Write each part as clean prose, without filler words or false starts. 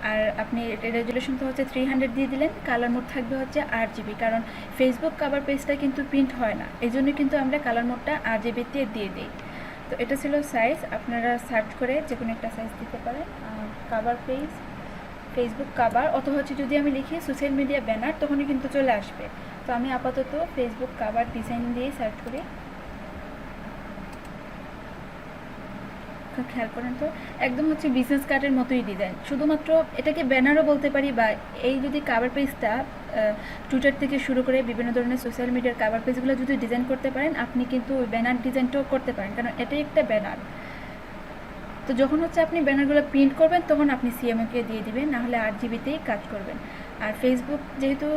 আর আপনি রেজুলেশন তো হচ্ছে 300 দিয়ে দিলেন, কালার মোড থাকবে হচ্ছে 8 GB, কারণ ফেসবুক কভার পেজটা কিন্তু প্রিন্ট হয় না, এই জন্য কিন্তু আমরা কালার মোডটা 8 GB দিয়ে দিই। তো এটা ছিল সাইজ, আপনারা সার্চ করে যে কোনো একটা সাইজ দিতে পারেন। কভার পেজ, ফেসবুক কভার, অথবা হচ্ছে যদি আমি লিখি সোশ্যাল মিডিয়া ব্যানার, তখনই কিন্তু চলে আসবে। তো আমি আপাতত ফেসবুক কভার ডিজাইন দিয়ে সার্চ করি। খেয়াল করেন তো, একদম হচ্ছে বিজনেস কার্ডের মতোই ডিজাইন, শুধুমাত্র এটাকে ব্যানারও বলতে পারি, বা এই যদি কাভার পেজটা টুইটার থেকে শুরু করে বিভিন্ন ধরনের সোশ্যাল মিডিয়ার কাভার পেজগুলো যদি ডিজাইন করতে পারেন, আপনি কিন্তু ওই ব্যানার ডিজাইনটাও করতে পারেন, কারণ এটাই একটা ব্যানার। তো যখন হচ্ছে আপনি ব্যানারগুলো প্রিন্ট করবেন, তখন আপনি সিএমওকে দিয়ে দিবেন, নাহলে 8 GB-তেই কাজ করবেন। আর ফেসবুক যেহেতু,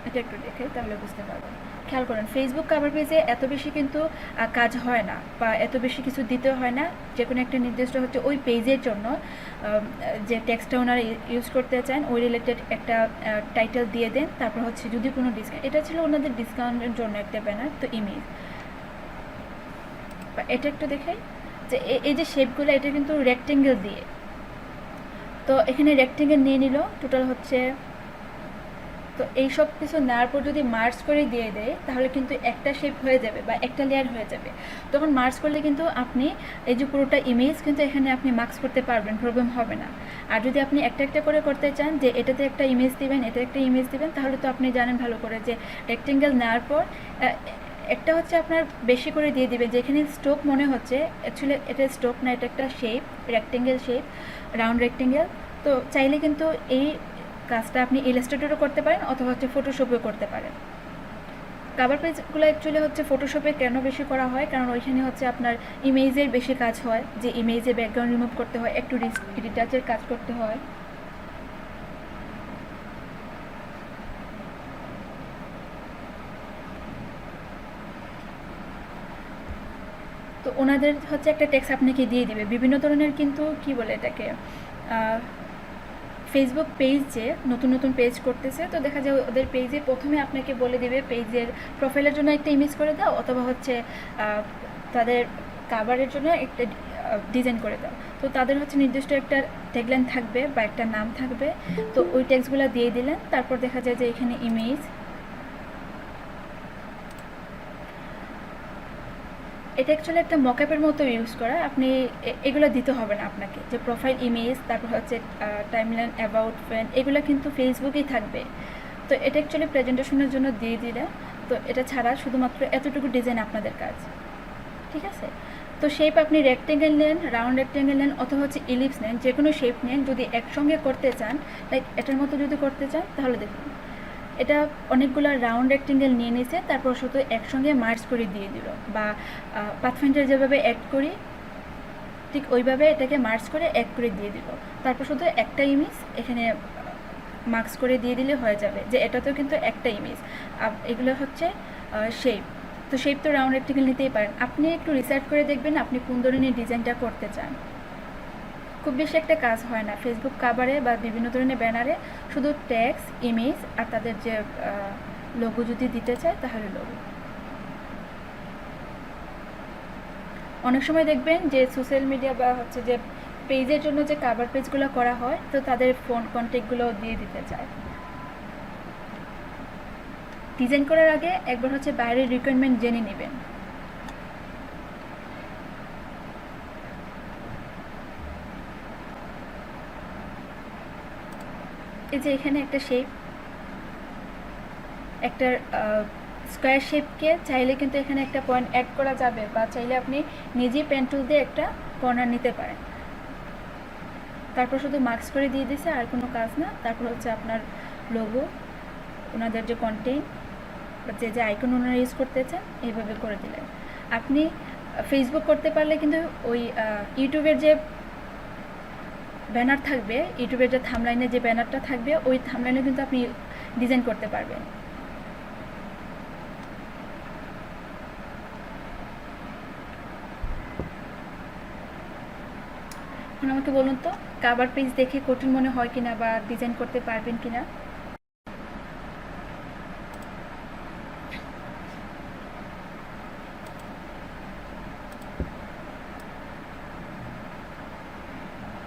এটা একটু দেখে তাহলে বুঝতে পারবেন। খেয়াল করেন, ফেসবুক কভার পেজে এত বেশি কিন্তু কাজ হয় না, বা এত বেশি কিছু দিতে হয় না। যে কোনো একটা নির্দিষ্ট হচ্ছে ওই পেজের জন্য যে টেক্সটটা ওনারা ইউজ করতে চান, ওই রিলেটেড একটা টাইটেল দিয়ে দেন, তারপর হচ্ছে যদি কোনো ডিসকাউন্ট, এটা ছিল ওনাদের ডিসকাউন্টের জন্য একটা ব্যানার। তো ইমেজ, এটা একটু দেখে যে এই যে শেপগুলো, এটা কিন্তু রেক্টেঙ্গেল দিয়ে, তো এখানে রেক্টেঙ্গেল নিয়ে নিল টোটাল হচ্ছে। তো এই সব কিছু নেওয়ার পর যদি মার্চ করে দিয়ে দেয়, তাহলে কিন্তু একটা শেপ হয়ে যাবে বা একটা লেয়ার হয়ে যাবে। তখন মার্চ করলে কিন্তু আপনি এই যে পুরোটা ইমেজ কিন্তু এখানে আপনি মার্কস করতে পারবেন, প্রবলেম হবে না। আর যদি আপনি একটা একটা করে করতে চান, যে এটাতে একটা ইমেজ দিবেন, এটা একটা ইমেজ দিবেন, তাহলে তো আপনি জানেন ভালো করে যে রেক্টেঙ্গেল নেওয়ার পর একটা হচ্ছে আপনার বেশি করে দিয়ে দিবেন, যেখানে স্টোক মনে হচ্ছে, অ্যাকচুয়ালি এটা স্টোক না, এটা একটা shape, rectangle shape, round rectangle. তো চাইলে কিন্তু এই কাজটা আপনি ইলাস্ট্রেটরও করতে পারেন, অথবা হচ্ছে ফটোশপেও করতে পারেন। কাভার পেজগুলো অ্যাকচুয়ালি হচ্ছে ফটোশপে কেন বেশি করা হয়, কারণ ওইখানে হচ্ছে আপনার ইমেজের বেশি কাজ হয়, যে ইমেজে ব্যাকগ্রাউন্ড রিমুভ করতে হয়, একটু রিটাচের কাজ করতে হয়। তো ওনাদের হচ্ছে একটা টেক্সট আপনাকে দিয়ে দিবে বিভিন্ন ধরনের, কিন্তু কি বলে এটাকে, ফেসবুক পেজ যে নতুন নতুন পেজ করতেছে, তো দেখা যায় ওদের পেজে প্রথমে আপনাকে বলে দিবে পেজের প্রোফাইলের জন্য একটা ইমেজ করে দাও, অথবা হচ্ছে তাদের কাভারের জন্য একটা ডিজাইন করে দাও। তো তাদের হচ্ছে নির্দিষ্ট একটা ট্যাগলাইন থাকবে বা একটা নাম থাকবে, তো ওই টেক্সটগুলো দিয়ে দিলেন। তারপর দেখা যায় যে এখানে ইমেজ, এটা অ্যাকচুয়ালি একটা মকআপের মতো ইউজ করা, আপনি এগুলো দিতে হবে না আপনাকে, যে প্রোফাইল ইমেজ, তারপর হচ্ছে টাইমলাইন, অ্যাবাউট, ফ্রেন্ড, এগুলো কিন্তু ফেসবুকেই থাকবে। তো এটা অ্যাকচুয়ালি প্রেজেন্টেশনের জন্য দিয়ে দিলে, তো এটা ছাড়া শুধুমাত্র এতটুকু ডিজাইন আপনাদের কাজ, ঠিক আছে। তো শেপ আপনি রেক্টেঙ্গেল নেন, রাউন্ড রেক্টেঙ্গেল নেন, অথবা হচ্ছে ইলিপস নেন, যে কোনো শেপ নেন। যদি একসঙ্গে করতে চান, লাইক এটার মতো যদি করতে চান, তাহলে দেখুন এটা অনেকগুলো রাউন্ড রেক্টেঙ্গেল নিয়ে নিয়েছে, তারপর শুধু একসঙ্গে মার্চ করে দিয়ে দিল, বা পাথফাইন্ডার যেভাবে অ্যাড করি ঠিক ওইভাবে এটাকে মার্চ করে অ্যাড করে দিয়ে দিল। তারপর শুধু একটা ইমেজ এখানে মার্কস করে দিয়ে দিলে হয়ে যাবে, যে এটাতেও কিন্তু একটা ইমেজ। এগুলো হচ্ছে শেপ। তো শেপ তো রাউন্ড রেক্টেঙ্গেল নিতেই পারেন, আপনি একটু রিসার্চ করে দেখবেন আপনি কোন ধরনের ডিজাইনটা করতে চান। খুব বেশি একটা কাজ হয় না ফেসবুক কাভারে বা বিভিন্ন ধরনের ব্যানারে, শুধু টেক্সট, ইমেজ আর তাদের যে লোগো যদি দিতে চায়, তাহলে লোগো। অনেক সময় দেখবেন যে সোশ্যাল মিডিয়া বা হচ্ছে যে পেজের জন্য যে কাভার পেজগুলো করা হয়, তো তাদের ফোন কন্ট্যাক্টগুলো দিয়ে দিতে চায়। ডিজাইন করার আগে একবার হচ্ছে বাইরের রিকোয়ারমেন্ট জেনে নেবেন। এই যে এখানে একটা শেপ, একটা স্কোয়ার শেপকে চাইলে কিন্তু এখানে একটা পয়েন্ট অ্যাড করা যাবে, বা চাইলে আপনি নিজেই পেন টুল দিয়ে একটা কর্নার নিতে পারেন। তারপর শুধু মার্কস করে দিয়ে দিছে, আর কোনো কাজ না। তারপর হচ্ছে আপনার লোগো, ওনাদের যে কন্টেন্ট, যে যে আইকন ওনারা ইউজ করতে চান, এইভাবে করে দিলেন। আপনি ফেসবুক করতে পারলে কিন্তু ওই ইউটিউবের যে ব্যানার থাকবে, ইউটিউবের যে থামলাইনে যে ব্যানারটা থাকবে, ওই থামলাইনে কিন্তু আপনি ডিজাইন করতে পারবেন। এখন আমাকে বলুন তো, কাভার পেজ দেখে কঠিন মনে হয় কিনা, বা ডিজাইন করতে পারবেন কিনা।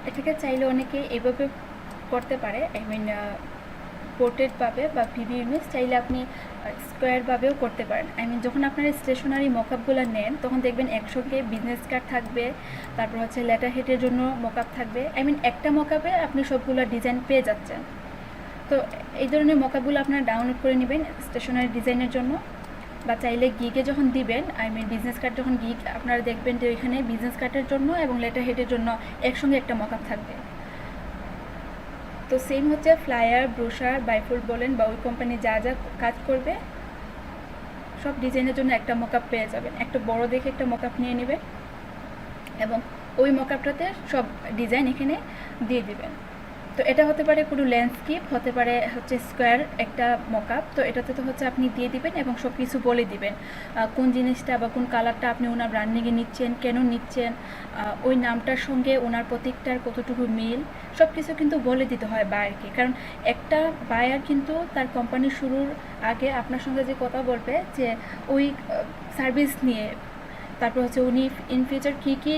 এটাকে চাইলে অনেকে এভাবে করতে পারে, আই মিন পোর্ট্রেটভাবে বা ভিভি ইমেজ, চাইলে আপনি স্কোয়ারভাবেও করতে পারেন। আই মিন যখন আপনারা স্টেশনারি মকআপগুলো নেন তখন দেখবেন একসঙ্গে বিজনেস কার্ড থাকবে, তারপর হচ্ছে লেটার হেডের জন্য মকআপ থাকবে, আই মিন একটা মকআপে আপনি সবগুলো ডিজাইন পেয়ে যাচ্ছেন। তো এই ধরনের মকআপগুলো আপনারা ডাউনলোড করে নেবেন স্টেশনারি ডিজাইনের জন্য, বা চাইলে গিগে যখন দিবেন, আই মিন বিজনেস কার্ড যখন গিগ, আপনারা দেখবেন যে ওইখানে বিজনেস কার্ডের জন্য এবং লেটার হেডের জন্য একসঙ্গে একটা মকআপ থাকবে। তো সেম হচ্ছে ফ্লায়ার, ব্রোশার, বাইফোল্ড বলেন বা ওই কোম্পানি যা যা কাজ করবে সব ডিজাইনের জন্য একটা মকআপ পেয়ে যাবেন। একটা বড় দেখে একটা মকআপ নিয়ে নেবেন এবং ওই মকআপটাতে সব ডিজাইন এখানে দিয়ে দিবেন। তো এটা হতে পারে কোনো ল্যান্ডস্কেপ, হতে পারে হচ্ছে স্কোয়ার একটা মকআপ। তো এটাতে তো হচ্ছে আপনি দিয়ে দিবেন এবং সব কিছু বলে দিবেন কোন জিনিসটা বা কোন কালারটা আপনি ওনার ব্র্যান্ডিংয়ে নিচ্ছেন, কেন নিচ্ছেন, ওই নামটার সঙ্গে ওনার প্রতীকটার কতটুকু মিল, সব কিছু কিন্তু বলে দিতে হয় বায়ারকে। কারণ একটা বায়ার কিন্তু তার কোম্পানি শুরুর আগে আপনার সঙ্গে যে কথা বলবে যে ওই সার্ভিস নিয়ে, তারপর হচ্ছে উনি ইন ফিউচার কী কী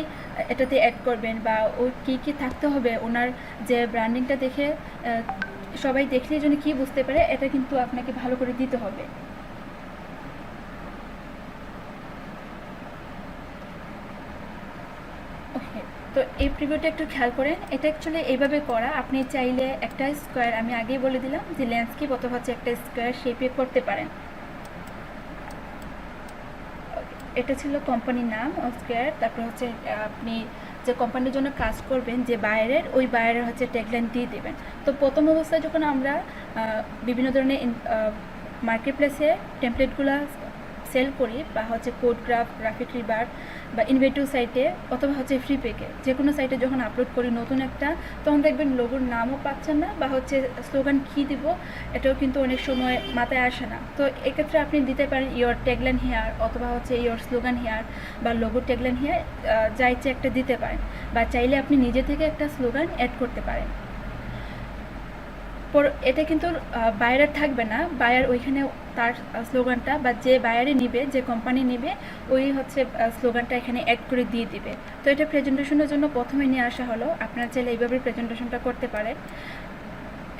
এটাতে অ্যাড করবেন বা ওই কী কী থাকতে হবে, ওনার যে ব্র্যান্ডিংটা দেখে সবাই দেখলে যেন কী বুঝতে পারে, এটা কিন্তু আপনাকে ভালো করে দিতে হবে। ওকে, তো এই প্রিভিউটা একটু খেয়াল করেন। এটা অ্যাকচুয়ালি এইভাবে করা, আপনি চাইলে একটা স্কোয়ার, আমি আগেই বলে দিলাম যে ল্যান্ডস্কেপ অথবা হচ্ছে একটা স্কোয়ার শেপে করতে পারেন। এটা ছিল কোম্পানির নাম স্কোয়ার। তারপর হচ্ছে আপনি যে কোম্পানির জন্য কাজ করবেন যে বায়ারের, ওই বায়ারের হচ্ছে ট্যাগলাইন দিয়ে দেবেন। তো প্রথম অবস্থায় যখন আমরা বিভিন্ন ধরনের মার্কেট প্লেসে টেমপ্লেটগুলো সেল করি বা হচ্ছে কোডগ্রাফ, গ্রাফিক রিভার বা ইনভেটিভ সাইটে অথবা হচ্ছে ফ্রি পেকে যে কোনো সাইটে যখন আপলোড করি নতুন একটা, তখন দেখবেন লোগোর নামও পাচ্ছেন না বা হচ্ছে স্লোগান কী দিব এটাও কিন্তু অনেক সময় মাথায় আসে না। তো এক্ষেত্রে আপনি দিতে পারেন ইয়োর ট্যাগলাইন হেয়ার অথবা হচ্ছে ইয়োর স্লোগান হেয়ার বা লোগো ট্যাগলাইন হেয়ার, যা ইচ্ছে একটা দিতে পারেন, বা চাইলে আপনি নিজে থেকে একটা স্লোগান অ্যাড করতে পারেন। এটা কিন্তু বায়ারের থাকবে না, বায়ার ওইখানে তার স্লোগানটা বা যে বায়ারে নিবে, যে কোম্পানি নিবে, ওই হচ্ছে স্লোগানটা এখানে অ্যাড করে দিয়ে দিবে। তো এটা প্রেজেন্টেশনের জন্য প্রথমে নিয়ে আসা হলো, আপনারা চাইলে এইভাবে প্রেজেন্টেশনটা করতে পারেন।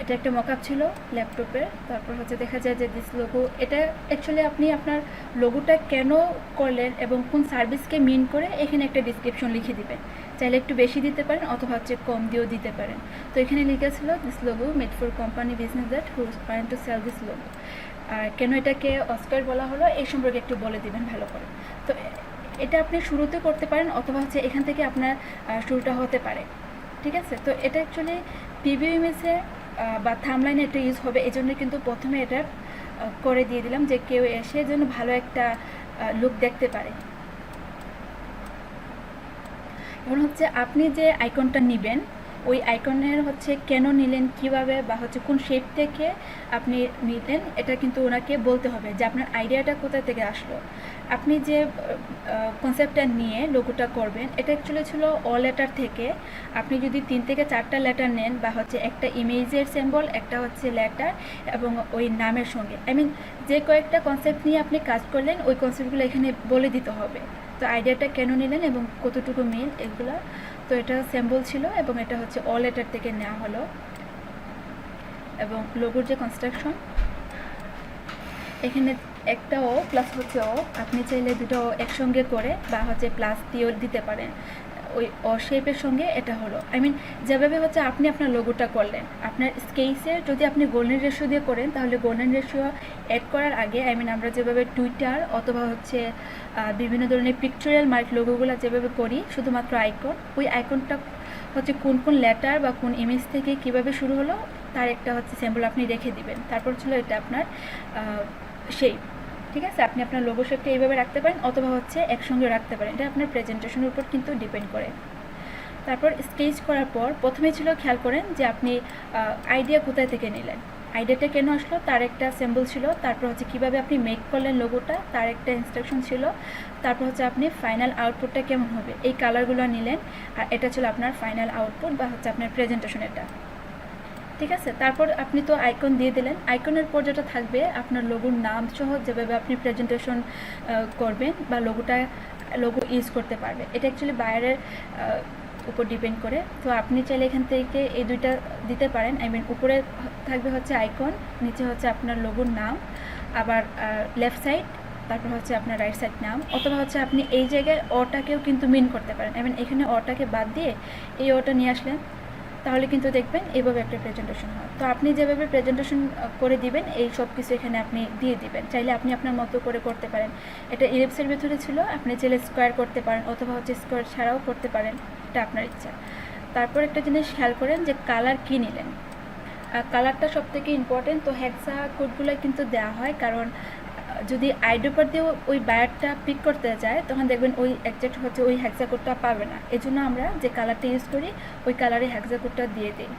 এটা একটা মকআপ ছিল ল্যাপটপে। তারপর হচ্ছে দেখা যায় যে দিস লোগো, এটা অ্যাকচুয়ালি আপনি আপনার লোগোটা কেন করলেন এবং কোন সার্ভিসকে মিন করে এখানে একটা ডিসক্রিপশন লিখে দিবেন। চাইলে একটু বেশি দিতে পারেন অথবা হচ্ছে কম দিয়েও দিতে পারেন। তো এখানে লেখা ছিল this logo made for company business that who trying to sell this logo. আর কেন এটাকে অস্কার বলা হলো এই সম্পর্কে একটু বলে দিবেন ভালো করে। তো এটা আপনি শুরুতে করতে পারেন অথবা হচ্ছে এখান থেকে আপনার শুরুটা হতে পারে। ঠিক আছে, তো এটা অ্যাকচুয়ালি প্রিভিউ ইমেজে বা থামলাইনে এটা ইউজ হবে, এই জন্য কিন্তু প্রথমে এটা করে দিয়ে দিলাম যে কেউ এসে যেন ভালো একটা লুক দেখতে পারে। এখন হচ্ছে আপনি যে আইকনটা নেবেন, ওই আইকনের হচ্ছে কেন নিলেন, কিভাবে বা হচ্ছে কোন শেপ থেকে আপনি নিলেন, এটা কিন্তু ওনাকে বলতে হবে যে আপনার আইডিয়াটা কোথা থেকে আসলো। আপনি যে কনসেপ্টটা নিয়ে লোগোটা করবেন, এটা অ্যাকচুয়ালি ছিল অ লেটার থেকে। আপনি যদি 3 থেকে 4টা লেটার নেন বা হচ্ছে একটা ইমেজের সিম্বল, একটা হচ্ছে লেটার এবং ওই নামের সঙ্গে, আই মিন যে কয়েকটা কনসেপ্ট নিয়ে আপনি কাজ করলেন ওই কনসেপ্টগুলো এখানে বলে দিতে হবে। তো আইডিয়াটা কেন নিলেন এবং কতটুকু মিল এগুলো। তো এটা সিম্বল ছিল এবং এটা হচ্ছে অ লেটার থেকে নেওয়া হলো। এবং লোগোর যে কনস্ট্রাকশন, এখানে একটা ও প্লাস হচ্ছে ও, আপনি চাইলে দুটো একসঙ্গে করে বা হচ্ছে প্লাস দিয়েও দিতে পারেন। ওই অ শেপের সঙ্গে এটা হলো, আই মিন যেভাবে হচ্ছে আপনি আপনার লোগোটা করলেন, আপনার স্কেচের যদি আপনি গোল্ডেন রেশিও দিয়ে করেন তাহলে গোল্ডেন রেশিও অ্যাড করার আগে, আই মিন আমরা যেভাবে টুইটার অথবা হচ্ছে বিভিন্ন ধরনের পিকচারাল মার্ক লোগোগুলো যেভাবে করি শুধুমাত্র আইকন, ওই আইকনটা হচ্ছে কোন কোন লেটার বা কোন ইমেজ থেকে কিভাবে শুরু হলো তার একটা হচ্ছে সিম্বল আপনি রেখে দিবেন। তারপর ছিল এটা আপনার শেপ। ঠিক আছে, আপনি আপনার লোগো শেপটা এইভাবে রাখতে পারেন অথবা হচ্ছে একসঙ্গে রাখতে পারেন, এটা আপনার প্রেজেন্টেশনের উপর কিন্তু ডিপেন্ড করে। তারপর স্কেচ করার পর প্রথমে ছিল খেয়াল করেন যে আপনি আইডিয়া কোথায় থেকে নিলেন, আইডিয়াটা কেন আসলো তার একটা সিম্বল ছিল, তারপর হচ্ছে কীভাবে আপনি মেক করলেন লোগোটা তার একটা ইনস্ট্রাকশন ছিল, তারপর হচ্ছে আপনি ফাইনাল আউটপুটটা কেমন হবে এই কালারগুলো নিলেন, আর এটা ছিল আপনার ফাইনাল আউটপুট বা হচ্ছে আপনার প্রেজেন্টেশন এটা। ঠিক আছে, তারপর আপনি তো আইকন দিয়ে দিলেন, আইকনের পর যেটা থাকবে আপনার লোগোর নাম সহ যেভাবে আপনি প্রেজেন্টেশন করবেন বা লোগো ইউজ করতে পারবে। এটা অ্যাকচুয়ালি বায়ারের উপর ডিপেন্ড করে। তো আপনি চাইলে এখান থেকে এই দুইটা দিতে পারেন। উপরে থাকবে হচ্ছে আইকন, নিচে হচ্ছে আপনার লোগোর নাম, আবার লেফট সাইড তারপর হচ্ছে আপনার রাইট সাইড নাম, অথবা হচ্ছে আপনি এই জায়গায় অটাকেও কিন্তু মিন করতে পারেন। এখানে অটাকে বাদ দিয়ে এই অটা নিয়ে আসলেন, তাহলে কিন্তু দেখবেন এইভাবে একটা প্রেজেন্টেশন হয়। তো আপনি যেভাবে প্রেজেন্টেশন করে দিবেন এই সব কিছু এখানে আপনি দিয়ে দিবেন। চাইলে আপনি আপনার মতো করে করতে পারেন। এটা ইলিপসের ভিতরে ছিল, আপনি চাইলে স্কোয়ার করতে পারেন অথবা হচ্ছে স্কোয়ার ছাড়াও করতে পারেন, এটা আপনার ইচ্ছা। তারপর একটা জিনিস খেয়াল করেন যে কালার কী নিলেন। কালারটা সবথেকে ইম্পর্টেন্ট। তো হেক্সা কোডগুলো কিন্তু দেওয়া হয়, কারণ যদি আইডোপার দিয়ে ওই বায়ারটা পিক করতে যায় তখন দেখবেন ওই একজ্যাক্ট হচ্ছে ওই হেক্সা কোডটা পাবে না। এজন্য আমরা যে কালারটা ইউজ করি ওই কালারে হেক্সা কোডটা দিয়ে দিই।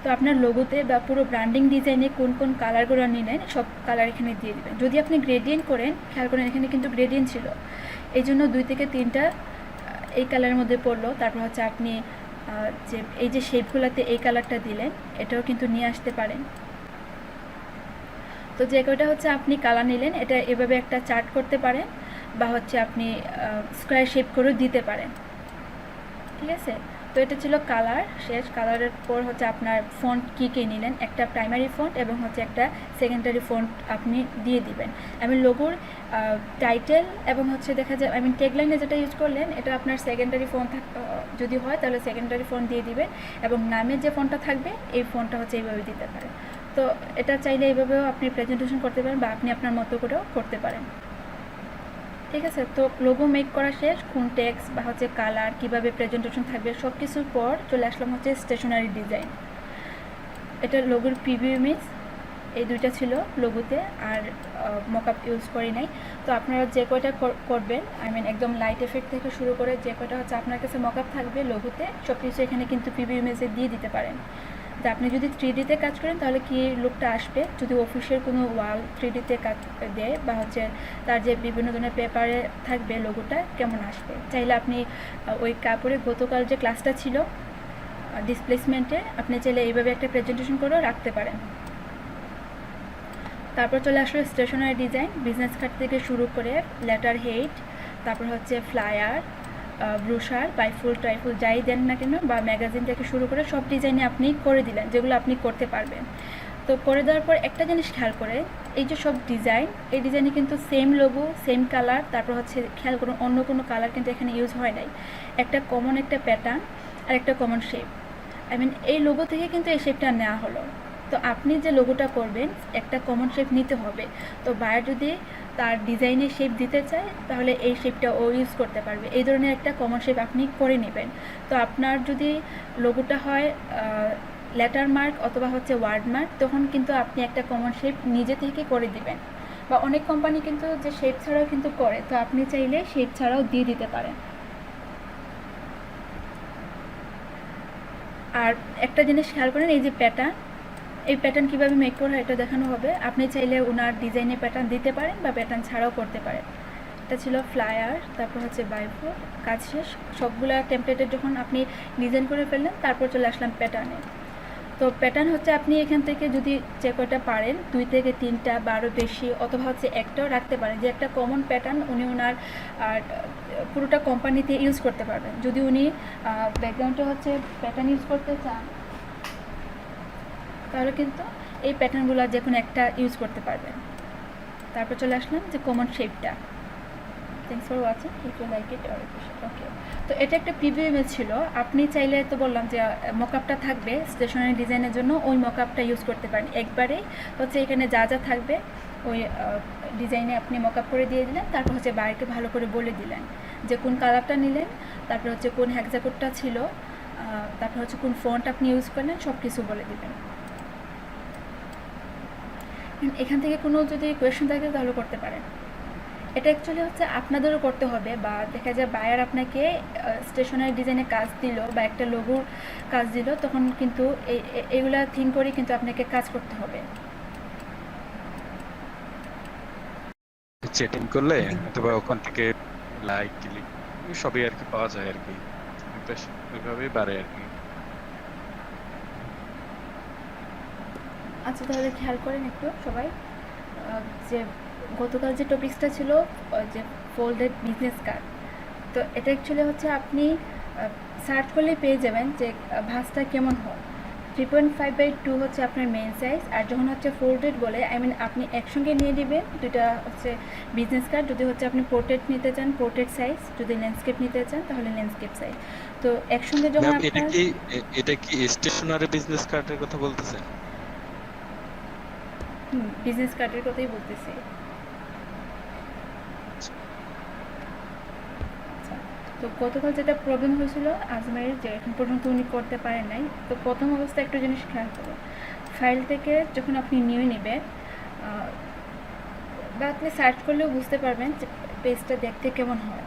তো আপনার লোগোতে বা পুরো ব্র্যান্ডিং ডিজাইনে কোন কোন কালারগুলো নিলেন সব কালার এখানে দিয়ে দেবেন। যদি আপনি গ্রেডিয়েন্ট করেন, খেয়াল করেন এখানে কিন্তু গ্রেডিয়েন্ট ছিল, এই জন্য 2 থেকে 3টা এই কালারের মধ্যে পড়লো। তারপর হচ্ছে আপনি যে এই যে শেপগুলোতে এই কালারটা দিলেন এটাও কিন্তু নিয়ে আসতে পারেন। তো যে কয়টা হচ্ছে আপনি কালার নিলেন এটা এভাবে একটা চার্ট করতে পারেন, বা হচ্ছে আপনি স্কোয়ার শেপ করেও দিতে পারেন, ঠিক আছে। তো এটা ছিল কালার শেষ। কালারের পর হচ্ছে আপনার ফন্ট কী কী নিলেন, একটা প্রাইমারি ফন্ট এবং হচ্ছে একটা সেকেন্ডারি ফন্ট আপনি দিয়ে দিবেন। লোগোর টাইটেল এবং হচ্ছে দেখা যায় ট্যাগলাইনে যেটা ইউজ করলেন এটা আপনার সেকেন্ডারি ফন্ট যদি হয় তাহলে সেকেন্ডারি ফন্ট দিয়ে দিবেন, এবং নামের যে ফন্টটা থাকবে এই ফন্টটা হচ্ছে এইভাবে দিতে পারেন। তো এটা চাইলে এইভাবেও আপনি প্রেজেন্টেশন করতে পারেন বা আপনি আপনার মতো করেও করতে পারেন, ঠিক আছে। তো লোগো মেক করা শেষ, কোন টেক্সট বা হচ্ছে কালার কীভাবে প্রেজেন্টেশন থাকবে সব কিছুর পর চলে আসলাম হচ্ছে স্টেশনারি ডিজাইন। এটা লোগোর প্রিভিউ ইমেজ, এই দুইটা ছিল লোগোতে, আর মকআপ ইউজ করি নাই। তো আপনারা যে কয়টা করবেন একদম লাইট এফেক্ট থেকে শুরু করে যে কয়টা হচ্ছে আপনার কাছে মকআপ থাকবে লোগোতে সব কিছু এখানে কিন্তু প্রিভিউ ইমেজে দিয়ে দিতে পারেন। তো আপনি যদি 3Dতে কাজ করেন তাহলে কি লুকটা আসবে, যদি অফিসের কোনো ওয়াল 3Dতে কাজ দেয় বা হচ্ছে তার যে বিভিন্ন ধরনের পেপারে থাকবে লোগোটা কেমন আসবে। চাইলে আপনি ওই কাপড়ে গতকাল যে ক্লাসটা ছিল ডিসপ্লেসমেন্টে আপনি চাইলে এইভাবে একটা প্রেজেন্টেশন করেও রাখতে পারেন। তারপর চলে আসলো স্টেশনারি ডিজাইন, বিজনেস কার্ড থেকে শুরু করে লেটার হেড, তারপর হচ্ছে ফ্লায়ার, ব্রোশার, বাইফুল, ট্রাইফুল যাই দেন না কেন, বা ম্যাগাজিন থেকে শুরু করে সব ডিজাইনে আপনি করে দিলেন যেগুলো আপনি করতে পারবেন। তো করে দেওয়ার পর একটা জিনিস খেয়াল করে, এই যে সব ডিজাইন এই ডিজাইনে কিন্তু সেম লোগো সেম কালার, তারপর হচ্ছে খেয়াল করুন অন্য কোনো কালার কিন্তু এখানে ইউজ হয় নাই। একটা কমন একটা প্যাটার্ন আর একটা কমন শেপ, এই লোগো থেকে কিন্তু এই শেপটা নেওয়া হলো। তো আপনি যে লোগোটা করবেন একটা কমন শেপ নিতে হবে। তো বায়ার যদি তার ডিজাইনের শেপ দিতে চায় তাহলে এই শেপটা ও ইউজ করতে পারবে, এই ধরনের একটা কমন শেপ আপনি করে নেবেন। তো আপনার যদি লোগোটা হয় লেটার মার্ক অথবা হচ্ছে ওয়ার্ড মার্ক, তখন কিন্তু আপনি একটা কমন শেপ নিজে থেকে করে দিবেন, বা অনেক কোম্পানি কিন্তু যে শেপ ছাড়াও কিন্তু করে, তো আপনি চাইলে শেপ ছাড়াও দিয়ে দিতে পারেন। আর একটা জিনিস খেয়াল করেন, এই যে প্যাটার্ন, এই প্যাটার্ন কীভাবে মেক করা হয় এটা দেখানো হবে। আপনি চাইলে ওনার ডিজাইনের প্যাটার্ন দিতে পারেন বা প্যাটার্ন ছাড়াও করতে পারেন। এটা ছিল ফ্লায়ার, তারপর হচ্ছে বাইফোর, কাজ শেষ। সবগুলা টেমপ্লেটের যখন আপনি ডিজাইন করে ফেললেন তারপর চলে আসলাম প্যাটার্নে। তো প্যাটার্ন হচ্ছে আপনি এখান থেকে যদি যে কয়টা পারেন 2 থেকে 3টা বা আরও বেশি, অথবা হচ্ছে একটাও রাখতে পারেন, যে একটা কমন প্যাটার্ন উনি ওনার পুরোটা কোম্পানিতে ইউজ করতে পারবেন। যদি উনি ব্যাকগ্রাউন্ডে হচ্ছে প্যাটার্ন ইউজ করতে চান তাহলে কিন্তু এই প্যাটার্নগুলো যে কোনো একটা ইউজ করতে পারবেন। তারপর চলে আসলাম যে কমন শেপটা। Thanks for watching, if you like it or okay. তো এটা একটা প্রিভিউ ইমেজ ছিল, আপনি চাইলে তো বললাম যে মকআপটা থাকবে স্টেশনারি ডিজাইনের জন্য, ওই মকআপটা ইউজ করতে পারেন। একবারে হচ্ছে এখানে যা যা থাকবে ওই ডিজাইনে আপনি মকআপ করে দিয়ে দিলেন, তারপর হচ্ছে বাইরে ভালো করে বলে দিলেন যে কোন কালারটা নিলেন, তারপর হচ্ছে কোন হেক্সাকোডটা ছিল, তারপর হচ্ছে কোন ফন্ট আপনি ইউজ করলেন, সব কিছু বলে দিবেন। এখান থেকে কোনো যদি কোয়েশ্চেন থাকে তাহলে করতে পারেন। এটা অ্যাকচুয়ালি হচ্ছে আপনাদেরও করতে হবে, বা দেখা যায় বায়ার আপনাকে স্টেশনারি ডিজাইনে কাজ দিল বা একটা লোগোর কাজ দিল, তখন কিন্তু এইগুলা থিঙ্ক করে কিন্তু আপনাকে কাজ করতে হবে। চ্যাটিং করলে অথবা ওখান থেকে লাইক ক্লিক সবই আর কি পাওয়া যায় আর কি, ওইভাবেই বাড়ে আর কি। আচ্ছা তাহলে খেয়াল করেন একটু সবাই, যে গতকাল যে টপিকসটা ছিল যে ফোল্ডেড বিজনেস কার্ড, তো এটা অ্যাকচুয়ালি হচ্ছে আপনি সার্চ করলে পেয়ে যাবেন যে ভাঁজটা কেমন হয়। 3.5/2 হচ্ছে আপনার মেইন সাইজ, আর যখন হচ্ছে ফোল্ডেড বলে আপনি একসঙ্গে নিয়ে নেবেন দুটা হচ্ছে বিজনেস কার্ড। যদি হচ্ছে আপনি পোর্ট্রেট নিতে চান পোর্ট্রেট সাইজ, যদি ল্যান্ডস্কেপ নিতে চান তাহলে ল্যান্ডস্কেপ সাইজ। তো একসঙ্গে যখন ম্যাম আপনার এটা কি স্টেশনারি বিজনেস কার্ডের কথা বলতেছেন? বিজনেস কার্ডের কথাই বলতেছি। আচ্ছা, তো গতকাল যেটা প্রবলেম হয়েছিল আজমের, যে এখন পর্যন্ত উনি করতে পারেন নাই। তো প্রথম অবস্থায় একটা জিনিস খেয়াল করুন, ফাইল থেকে যখন আপনি নিয়ে নেবেন বা আপনি সার্চ করলেও বুঝতে পারবেন যে পেজটা দেখতে কেমন হয়।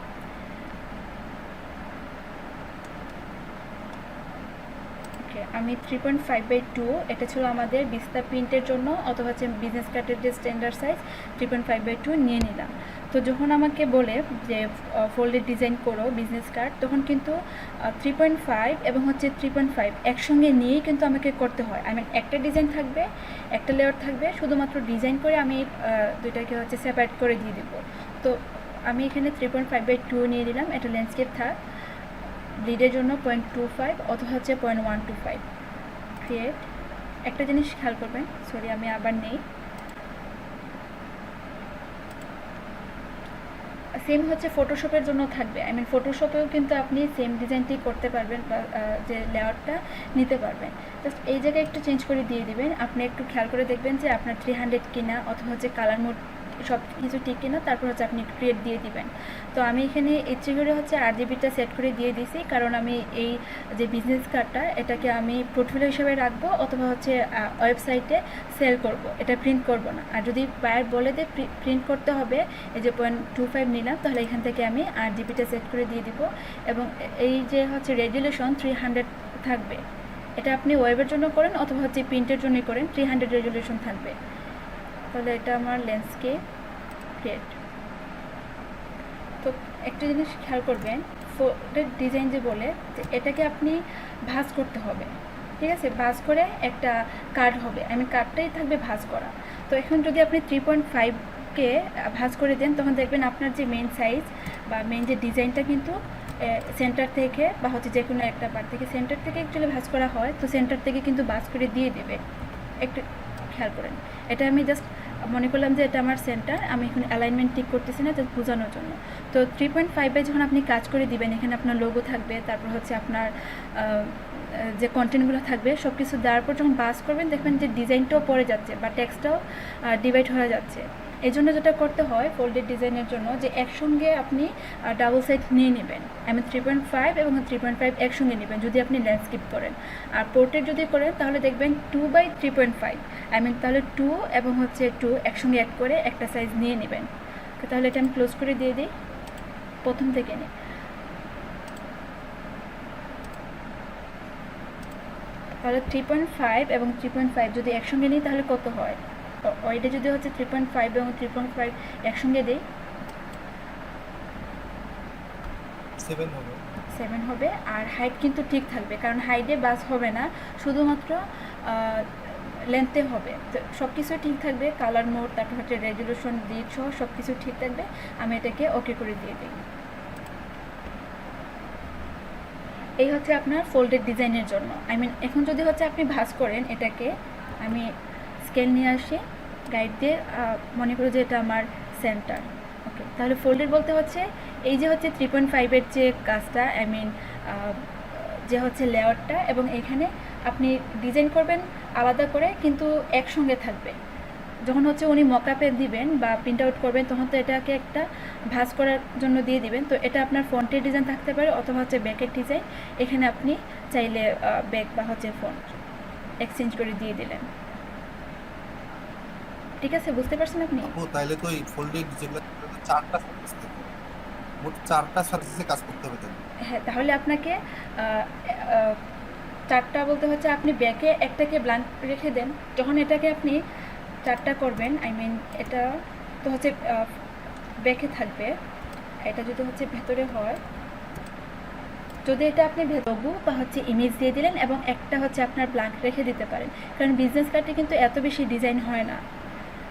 ওকে, আমি 3.5/2 এটা ছিল আমাদের বিস্তা প্রিন্টের জন্য অথবা হচ্ছে বিজনেস কার্ডের যে স্ট্যান্ডার্ড সাইজ 3.5/2 নিয়ে নিলাম। তো যখন আমাকে বলে যে ফোল্ডেড ডিজাইন করো বিজনেস কার্ড, তখন কিন্তু 3.5 এবং হচ্ছে 3.5 একসঙ্গে নিয়েই কিন্তু আমাকে করতে হয়। একটা ডিজাইন থাকবে, একটা লেয়ার থাকবে, শুধুমাত্র ডিজাইন করে আমি দুইটাকে হচ্ছে সেপারেট করে দিয়ে দিব। তো আমি এখানে 3.5/2 নিয়ে নিলাম, এটা ল্যান্ডস্কেপ থাক, লিডের জন্য 0.25 অথবা হচ্ছে 0.125 ক্রিয়েট। একটা জিনিস খেয়াল করবেন, সরি আমি আবার নেই, সেম হচ্ছে ফটোশপের জন্য থাকবে। ফটোশপেও কিন্তু আপনি সেম ডিজাইনটি করতে পারবেন বা যে লেয়ারটা নিতে পারবেন। জাস্ট এই জায়গায় একটু চেঞ্জ করে দিয়ে দিবেন। আপনি একটু খেয়াল করে দেখবেন যে আপনার 300 কিনা অথবা হচ্ছে কালার মোড সব কিছু ঠিক কিনা, তারপর হচ্ছে আপনি ক্রিয়েট দিয়ে দিবেন। তো আমি এখানে ইচ্ছে করে হচ্ছে RGBটা সেট করে দিয়ে দিছি, কারণ আমি এই যে বিজনেস কার্ডটা এটাকে আমি পোর্টফোলিও হিসেবে রাখবো অথবা হচ্ছে ওয়েবসাইটে সেল করব, এটা প্রিন্ট করব না। আর যদি বায়ার বলে দিয়ে প্রিন্ট করতে হবে, এই যে 0.25 নিলাম, তাহলে এখান থেকে আমি RGBটা সেট করে দিয়ে দিব। এবং এই যে হচ্ছে রেজুলেশন 300 থাকবে, এটা আপনি ওয়েবের জন্য করেন অথবা হচ্ছে প্রিন্টের জন্যই করেন, 300 রেজুলেশন থাকবে। তাহলে এটা আমার ল্যান্ডস্কেপ ক্রিয়েট। তো একটা জিনিস খেয়াল করবেন, ফোল্ডেড ডিজাইন যে বলে যে এটাকে আপনি ভাঁজ করতে হবে, ঠিক আছে? ভাঁজ করে একটা কার্ড হবে, কার্ডটাই থাকবে ভাঁজ করা। তো এখন যদি আপনি 3.5কে ভাঁজ করে দেন, তখন দেখবেন আপনার যে মেন সাইজ বা মেন যে ডিজাইনটা কিন্তু সেন্টার থেকে বা হচ্ছে যে কোনো একটা পার্ট থেকে, সেন্টার থেকে অ্যাকচুয়ালি ভাঁজ করা হয়, তো সেন্টার থেকে কিন্তু ভাঁজ করে দিয়ে দেবে। একটু খেয়াল করেন, এটা আমি জাস্ট মনে করলাম যে এটা আমার সেন্টার, আমি এখন অ্যালাইনমেন্ট ঠিক করতেছি না, জাস্ট বোঝানোর জন্য। তো 3.5-এ যখন আপনি কাজ করে দিবেন, এখানে আপনার লোগো থাকবে, তারপর হচ্ছে আপনার যে কন্টেন্টগুলো থাকবে সব কিছু দেওয়ার পর যখন বাস করবেন, দেখবেন যে ডিজাইনটাও পড়ে যাচ্ছে বা টেক্সটটাও ডিভাইড হয়ে যাচ্ছে। এই জন্য যেটা করতে হয় ফোল্ডেড ডিজাইনের জন্য, যে একসঙ্গে আপনি ডাবল সাইড নিয়ে নেবেন। 3.5 এবং 3.5 একসঙ্গে নেবেন যদি আপনি ল্যান্ডস্কেপ করেন। আর পোর্ট্রেট যদি করেন তাহলে দেখবেন 2/3.5, তাহলে 2 এবং হচ্ছে 2 একসঙ্গে অ্যাড করে একটা সাইজ নিয়ে নেবেন। তাহলে এটা আমি ক্লোজ করে দিয়ে দিই, প্রথম থেকে নিই। তাহলে 3.5 এবং 3.5 যদি একসঙ্গে নিই তাহলে কত হয়? ওইটা যদি হচ্ছে 3.5 এবং 3.5 একসঙ্গে দিই, 7 হবে। আর হাইট কিন্তু ঠিক থাকবে, কারণ হাইটে বাস হবে না, শুধুমাত্র লেন্থে হবে। তো সব কিছু ঠিক থাকবে, কালার মোড, তারপর হচ্ছে রেজুলেশন দিক সহ সব কিছু ঠিক থাকবে। আমি এটাকে ওকে করে দিয়ে দিই। এই হচ্ছে আপনার ফোল্ডেড ডিজাইনের জন্য। এখন যদি হচ্ছে আপনি ভাঁজ করেন, এটাকে আমি স্কেল নিয়ে আসি, গাইড দিয়ে মনে করি যে এটা আমার সেন্টার। ওকে, তাহলে ফোল্ডেড বলতে হচ্ছে এই যে হচ্ছে 3.5-এর যে কাজটা, যে হচ্ছে লেয়ারটা, এবং এখানে আপনি ডিজাইন করবেন আলাদা করে কিন্তু একসঙ্গে থাকবে। যখন হচ্ছে উনি মকআপে দিবেন বা প্রিন্ট আউট করবেন, তখন তো এটাকে একটা ভাঁজ করার জন্য দিয়ে দিবেন। তো এটা আপনার ফন্টের ডিজাইন থাকতে পারে অথবা হচ্ছে ব্যাকের ডিজাইন। এখানে আপনি চাইলে ব্যাক বা হচ্ছে ফন্ট এক্সচেঞ্জ করে দিয়ে দিলেন। ঠিক আছে, বুঝতে পারছেন আপনি? আপু তাইলে তো এই ফোল্ডেড যেগুলো চারটা সার্ভিস থাকে, মোট চারটা সার্ভিসে কাজ করতে হবে তাহলে। হ্যাঁ, তাহলে আপনাকে চারটা বলতে হচ্ছে আপনি ব্যাকে একটাকে ব্ল্যাঙ্ক রেখে দেন। যখন এটাকে আপনি চারটা করবেন, এটা তো হচ্ছে ব্যাকে থাকবে, এটা যদি হচ্ছে ভেতরে হয়, যদি এটা আপনি লোগো বা হচ্ছে ইমেজ দিয়ে দিলেন এবং একটা হচ্ছে আপনার ব্ল্যাঙ্ক রেখে দিতে পারেন, কারণ বিজনেস কার্ডে কিন্তু এত বেশি ডিজাইন হয় না।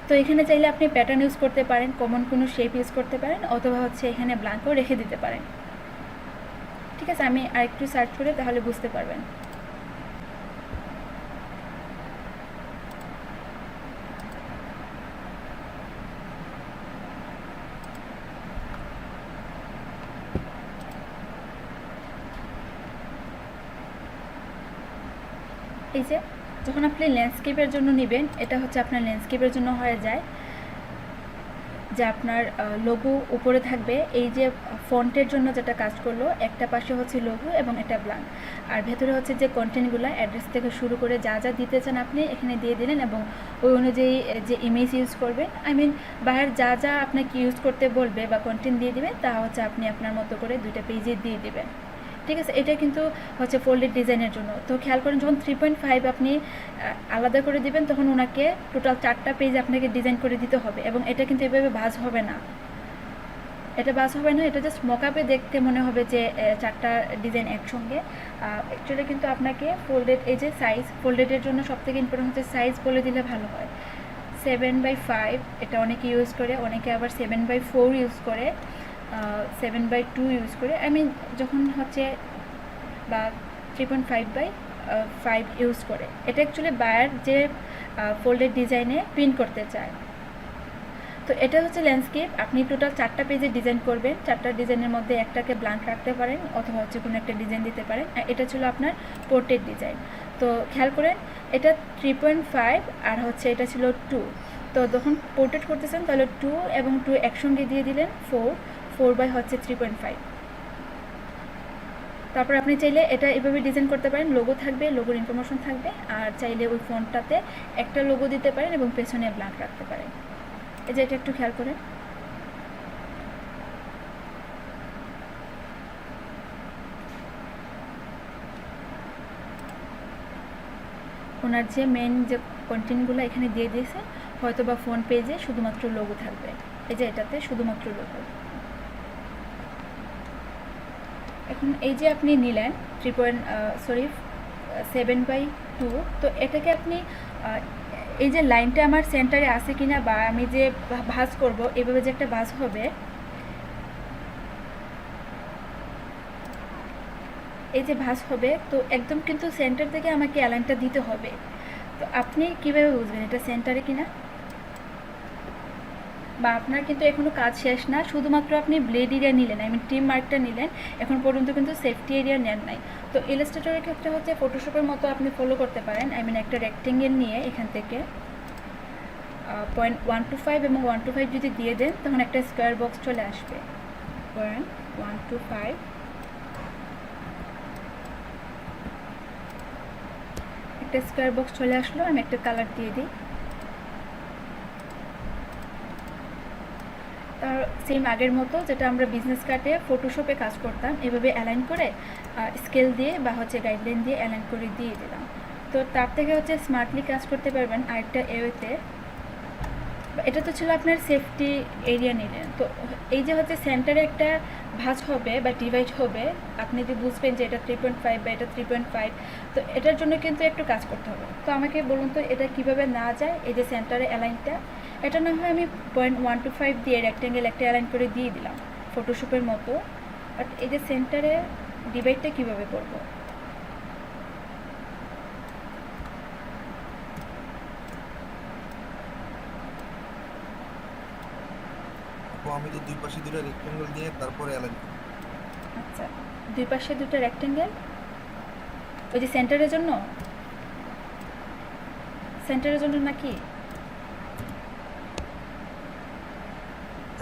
তো এখানে চাইলে আপনি প্যাটার্ন ইউজ করতে পারেন, কমন কোনো শেপ ইউজ করতে পারেন, অথবা হচ্ছে এখানে ব্ল্যাঙ্কও রেখে দিতে পারেন। ঠিক আছে, আমি আরেকটু সার্চ করে তাহলে বুঝতে পারবেন। এই যে যখন আপনি ল্যান্ডস্কেপের জন্য নেবেন, এটা হচ্ছে আপনার ল্যান্ডস্কেপের জন্য হয়ে যায় যে আপনার লোগো উপরে থাকবে, এই যে ফন্টের জন্য যেটা কাজ করলো, একটা পাশে হচ্ছে লোগো এবং এটা ব্ল্যাঙ্ক, আর ভেতরে হচ্ছে যে কন্টেন্টগুলো অ্যাড্রেস থেকে শুরু করে যা যা দিতে চান আপনি এখানে দিয়ে দিলেন, এবং ওই অনুযায়ী যে ইমেজ ইউজ করবেন, আই মিন বাইরের যা যা আপনাকে ইউজ করতে বলবে বা কন্টেন্ট দিয়ে দিবেন, তা হচ্ছে আপনি আপনার মতো করে 2টা পেজে দিয়ে দিবেন। ঠিক আছে, এটা কিন্তু হচ্ছে ফোল্ডেড ডিজাইনের জন্য। তো খেয়াল করেন যখন 3.5 আপনি আলাদা করে দিবেন, তখন ওনাকে টোটাল 4টা পেজ আপনাকে ডিজাইন করে দিতে হবে, এবং এটা কিন্তু এভাবে ভাঁজ হবে না, এটা ভাঁজ হবে না, এটা জাস্ট মকআপে দেখতে মনে হবে যে 4টা ডিজাইন একসঙ্গে। অ্যাকচুয়ালি কিন্তু আপনাকে ফোল্ডেড, এই যে সাইজ, ফোল্ডেডের জন্য সবথেকে ইম্পর্টেন্ট হচ্ছে সাইজ বলে দিলে ভালো হয়। 7/5 এটা অনেকে ইউজ করে, অনেকে আবার 7/4 ইউজ করে, 7/2 ইউজ করে, আই মিন যখন হচ্ছে বা 3.5/5 ইউজ করে। এটা অ্যাকচুয়ালি বায়ার যে ফোল্ডেড ডিজাইনে প্রিন্ট করতে চায়। তো এটা হচ্ছে ল্যান্ডস্কেপ, আপনি টোটাল 4টা পেজে ডিজাইন করবেন, 4টা ডিজাইনের মধ্যে একটাকে ব্ল্যাঙ্ক রাখতে পারেন অথবা হচ্ছে কোনো একটা ডিজাইন দিতে পারেন। এটা ছিল আপনার পোর্ট্রেট ডিজাইন। তো খেয়াল করেন এটা 3.5 আর হচ্ছে এটা ছিল 2। তো যখন পোর্ট্রেট করতেছেন তাহলে 2 এবং 2 একসঙ্গে দিয়ে দিলেন 4 হচ্ছে 3.5। তারপর আপনি চাইলে এটা এভাবে ডিজাইন করতে পারেন, লোগো থাকবে, লোগোর ইনফরমেশন থাকবে, আর চাইলে ওই ফন্টটাতে একটা লোগো দিতে পারেন এবং পেছনে ব্ল্যাঙ্ক রাখতে পারেন। এই যে এটা একটু খেয়াল করেন। ওনার যে মেন যে কন্টেন্টগুলো এখানে দিয়ে দিয়েছে, হয়তো বা ফ্রন্ট পেজে শুধুমাত্র লোগো থাকবে, এই যে এটাতে শুধুমাত্র লোগো। এখন এই যে আপনি নিলেন 7/2, তো এটাকে আপনি এই যে লাইনটা আমার সেন্টারে আছে কিনা, বা আমি যে ভাঁজ করব এভাবে যে একটা ভাঁজ হবে, এই যে ভাঁজ হবে, তো একদম কিন্তু সেন্টার থেকে আমাকে অ্যালাইনটা দিতে হবে। তো আপনি কীভাবে বুঝবেন এটা সেন্টারে কিনা? বা আপনার কিন্তু এখনও কাজ শেষ না, শুধুমাত্র আপনি ব্লেড এরিয়া নিলেন, আই মিন ট্রিম মার্কটা নিলেন, এখন পর্যন্ত কিন্তু সেফটি এরিয়া নেন নাই। তো ইলাস্ট্রেটরের ক্ষেত্রে হচ্ছে ফটোশপের মতো আপনি ফলো করতে পারেন, আই মিন একটা রেক্টেঙ্গেল নিয়ে এখান থেকে 0.125 এবং 125 যদি দিয়ে দেন, তখন একটা স্কোয়ার বক্স চলে আসবে। 0.125 একটা স্কোয়ার বক্স চলে আসলো। আমি একটা কালার দিয়ে দিই। তার সেম আগের মতো যেটা আমরা বিজনেস কার্ডে ফটোশপে কাজ করতাম, এভাবে অ্যালাইন করে স্কেল দিয়ে বা হচ্ছে গাইডলাইন দিয়ে অ্যালাইন করে দিয়ে দিলাম। তো তার থেকে হচ্ছে স্মার্টলি কাজ করতে পারবেন আরেকটা এওয়েতে। এটা তো ছিল আপনার সেফটি এরিয়া নিলেন। তো এই যে হচ্ছে সেন্টারে একটা ভাঁজ হবে বা ডিভাইড হবে, আপনি যদি বুঝবেন যে এটা 3.5 বা এটা 3.5, তো এটার জন্য কিন্তু একটু কাজ করতে হবে। তো আমাকে বলুন তো এটা কিভাবে না যায়, এই যে সেন্টারে অ্যালাইনটা, এটা না হয় আমি 0.125 দিয়ে রেক্টেঙ্গেল একটা অ্যালাইন করে দিয়ে দিলাম ফটোশপের মতো, বাট এই যে সেন্টারে ডিভাইডটা কিভাবে করব? আমি তো দুই পাশে দুটো রেক্টেঙ্গেল দিয়ে তারপরে অ্যালাইন করি। আচ্ছা, দুই পাশে দুটো রেক্টেঙ্গেল, ওই যে সেন্টারের জন্য, সেন্টারের জন্য নাকি?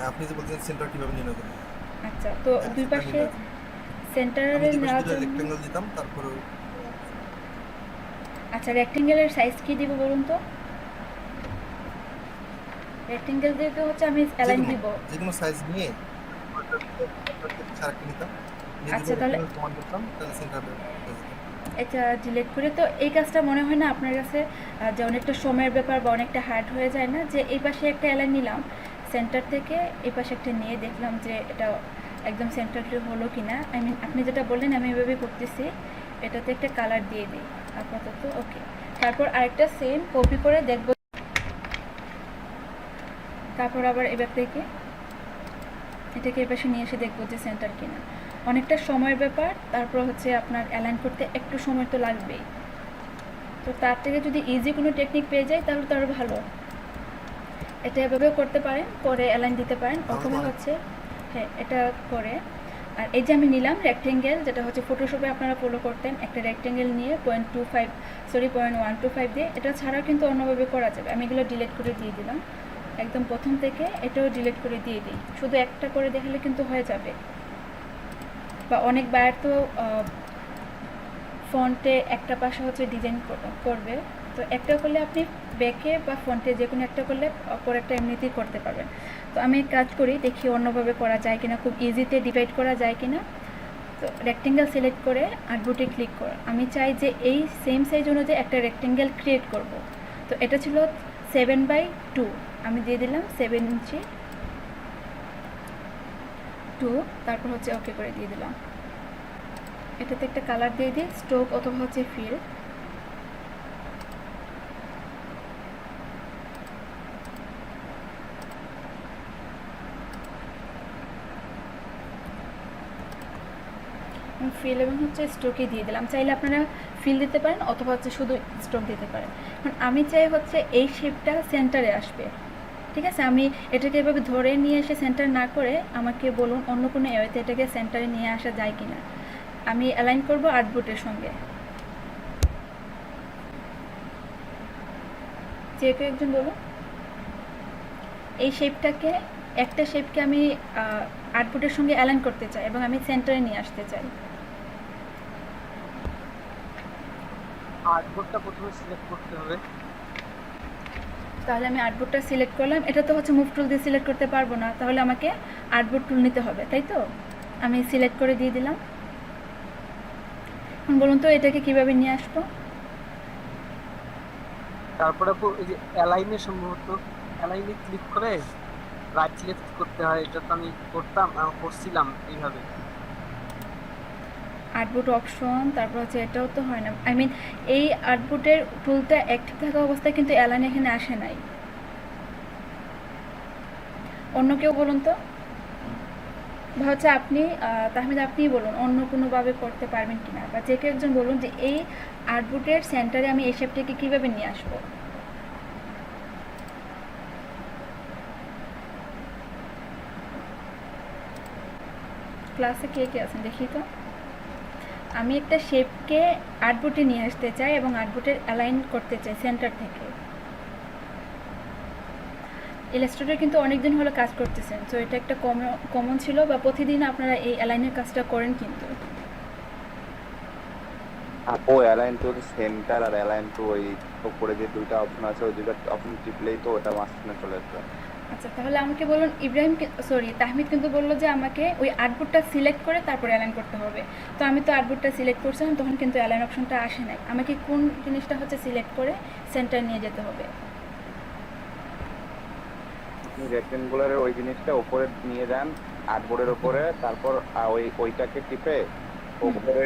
আপনি যে বলছেন সেন্টার কিভাবে নির্ণয় করবেন? আচ্ছা, তো দুই পাশে সেন্টারে নেওয়ার জন্য রেক্টেঙ্গেল দিতাম, তারপরে আচ্ছা রেক্টেঙ্গেলের সাইজ কি দিব বলুন তো? রেক্টেঙ্গেল দিয়ে তো হচ্ছে আমি অ্যালাইন দিব, যে কোনো সাইজ নিয়ে আরেকটা নিতাম। আচ্ছা তাহলে কমান্ড করতাম, তাহলে সেন্টারে এটা ডিলিট করে। তো এই কাজটা মনে হয় না আপনার কাছে যে অনেকটা সময়ের ব্যাপার বা অনেকটা হার্ড হয়ে যায় না, যে এই পাশে একটা অ্যালাইন নিলাম সেন্টার থেকে, এই পাশে একটা নিয়ে দেখলাম যে এটা একদম সেন্টারলি হলো কি না। আই মিন আপনি যেটা বললেন আমি এভাবে করতেছি, এটাতে একটা কালার দিয়ে দিই আপাতত, ওকে। তারপর আরেকটা সেম কপি করে দেখব, তারপর আবার এবার থেকে এটাকে এর পাশে নিয়ে এসে দেখবো যে সেন্টার কিনা। অনেকটা সময়ের ব্যাপার, তারপর হচ্ছে আপনার অ্যালাইন করতে একটু সময় তো লাগবেই। তো তার থেকে যদি ইজি কোনো টেকনিক পেয়ে যাই তাহলে তো আরও ভালো। এটা এভাবেও করতে পারেন, করে অ্যালাইন দিতে পারেন, অথবা হচ্ছে হ্যাঁ এটা করে। আর এই যে আমি নিলাম রেক্টেঙ্গেল, যেটা হচ্ছে ফটোশপে আপনারা ফলো করতেন, একটা রেক্টেঙ্গেল নিয়ে 0.125 দিয়ে, এটা ছাড়াও কিন্তু অন্যভাবে করা যাবে। আমি এগুলো ডিলিট করে দিয়ে দিলাম, একদম প্রথম থেকে এটাও ডিলিট করে দিয়ে দিই। শুধু একটা করে দেখালে কিন্তু হয়ে যাবে। বা অনেক বায়ার তো ফন্টে একটা পাশে হচ্ছে ডিজাইন করবে, তো একটা করলে আপনি ব্যাকে বা ফন্টে যে কোনো একটা করলে অপর একটা এমনিতেই করতে পারবেন। তো আমি কাজ করি, দেখি অন্যভাবে করা যায় কিনা, খুব ইজিতে ডিভাইড করা যায় কিনা। তো রেক্টেঙ্গেল সিলেক্ট করে আর্টবোর্ডে ক্লিক কর। আমি চাই যে এই সেম সাইজ অনুযায়ী একটা রেক্টেঙ্গেল ক্রিয়েট করব। তো এটা ছিল 7/2, আমি দিয়ে দিলাম 7 ইঞ্চি 2, তারপর হচ্ছে ওকে করে দিয়ে দিলাম। এটাতে একটা কালার দিয়ে দিই, স্ট্রোক অথবা হচ্ছে ফিল। ফিল এবং হচ্ছে স্ট্রোকে দিয়ে দিলাম। চাইলে আপনারা ফিল দিতে পারেন অথবা হচ্ছে শুধু স্ট্রোক দিতে পারেন। এখন আমি চাই হচ্ছে এই শেপটা সেন্টারে আসবে, ঠিক আছে? আমি এটাকে এভাবে ধরে নিয়ে এসে সেন্টার না করে আমাকে বলুন অন্য কোনো ওয়েতে এটাকে সেন্টারে নিয়ে আসা যায় কিনা। আমি অ্যালাইন করব আর্টবোর্ডের সঙ্গে। যে কেউ একজন বলুন, এই শেপটাকে, একটা শেপকে আমি আর্টবোর্ডের সঙ্গে অ্যালাইন করতে চাই এবং আমি সেন্টারে নিয়ে আসতে চাই। আর্টবোর্ডটা প্রথমে সিলেক্ট করতে হবে। তাহলে আমি আর্টবোর্ডটা সিলেক্ট করলাম। এটা তো হচ্ছে মুভ টুল দিয়ে সিলেক্ট করতে পারবো না, তাহলে আমাকে আর্টবোর্ড টুল নিতে হবে, তাই তো? আমি সিলেক্ট করে দিয়ে দিলাম। এখন বলুন তো এটাকে কিভাবে নিয়ে আসবো? তারপরে এই যে অ্যালাইনে, সম্ভবত অ্যালাইনে ক্লিক করে রাইট লেফট করতে হয়। এটা তো আমি করছিলাম এইভাবে। আর্টবোর্ড অপশন, তারপর হচ্ছে এটাও তো হয় না। আই মিন এই আর্টবোর্ডের টুলটা অ্যাক্টিভ থাকা অবস্থায় কিন্তু অ্যালাইন এখানে আসে নাই। অন্য কেউ বলুন তো, বা হচ্ছে আপনি তাহমিদ আপনিই বলুন অন্য কোনোভাবে করতে পারবেন কিনা, বা যে কেউ একজন বলুন যে এই আর্টবোর্ডের সেন্টারে আমি এই শেপটাকে কীভাবে নিয়ে আসবো। ক্লাসে কে কে আছেন দেখি তো। আমি একটা শেপকে আর্টবোর্ডে নিয়ে আসতে চাই এবং আর্টবোর্ডের অ্যালাইন করতে চাই সেন্টার থেকে। ইলাস্ট্রেটর কিন্তু অনেকদিন হলো কাজ করতেছেন, তো এটা একটা কমন ছিল, বা প্রতিদিন আপনারা এই অ্যালাইনের কাজটা করেন কিন্তু। আপু অ্যালাইন টু সেন্টার আর অ্যালাইন টু ওই উপরে যে দুইটা অপশন আছে, ওই দুইটা অপশন টিপলেই তো ওটা মাঝখানে চলে আসবে। আচ্ছা তাহলে আমাকে বলুন, তাহমিদ কিন্তু বললো যে আমাকে ওই আর্টবোর্ডটা সিলেক্ট করে তারপর অ্যালাইন করতে হবে। তো আমি তো আর্টবোর্ডটা সিলেক্ট করছিলাম, তখন কিন্তু অ্যালাইন অপশনটা আসে নাই। আমাকে কোন জিনিসটা হচ্ছে সিলেক্ট করে সেন্টার নিয়ে যেতে হবে? আপনি রেক্টেঙ্গুলারের ওই জিনিসটা উপরে নিয়ে যান আর্টবোর্ডের উপরে, তারপর ওইটাকে টিপে উপরে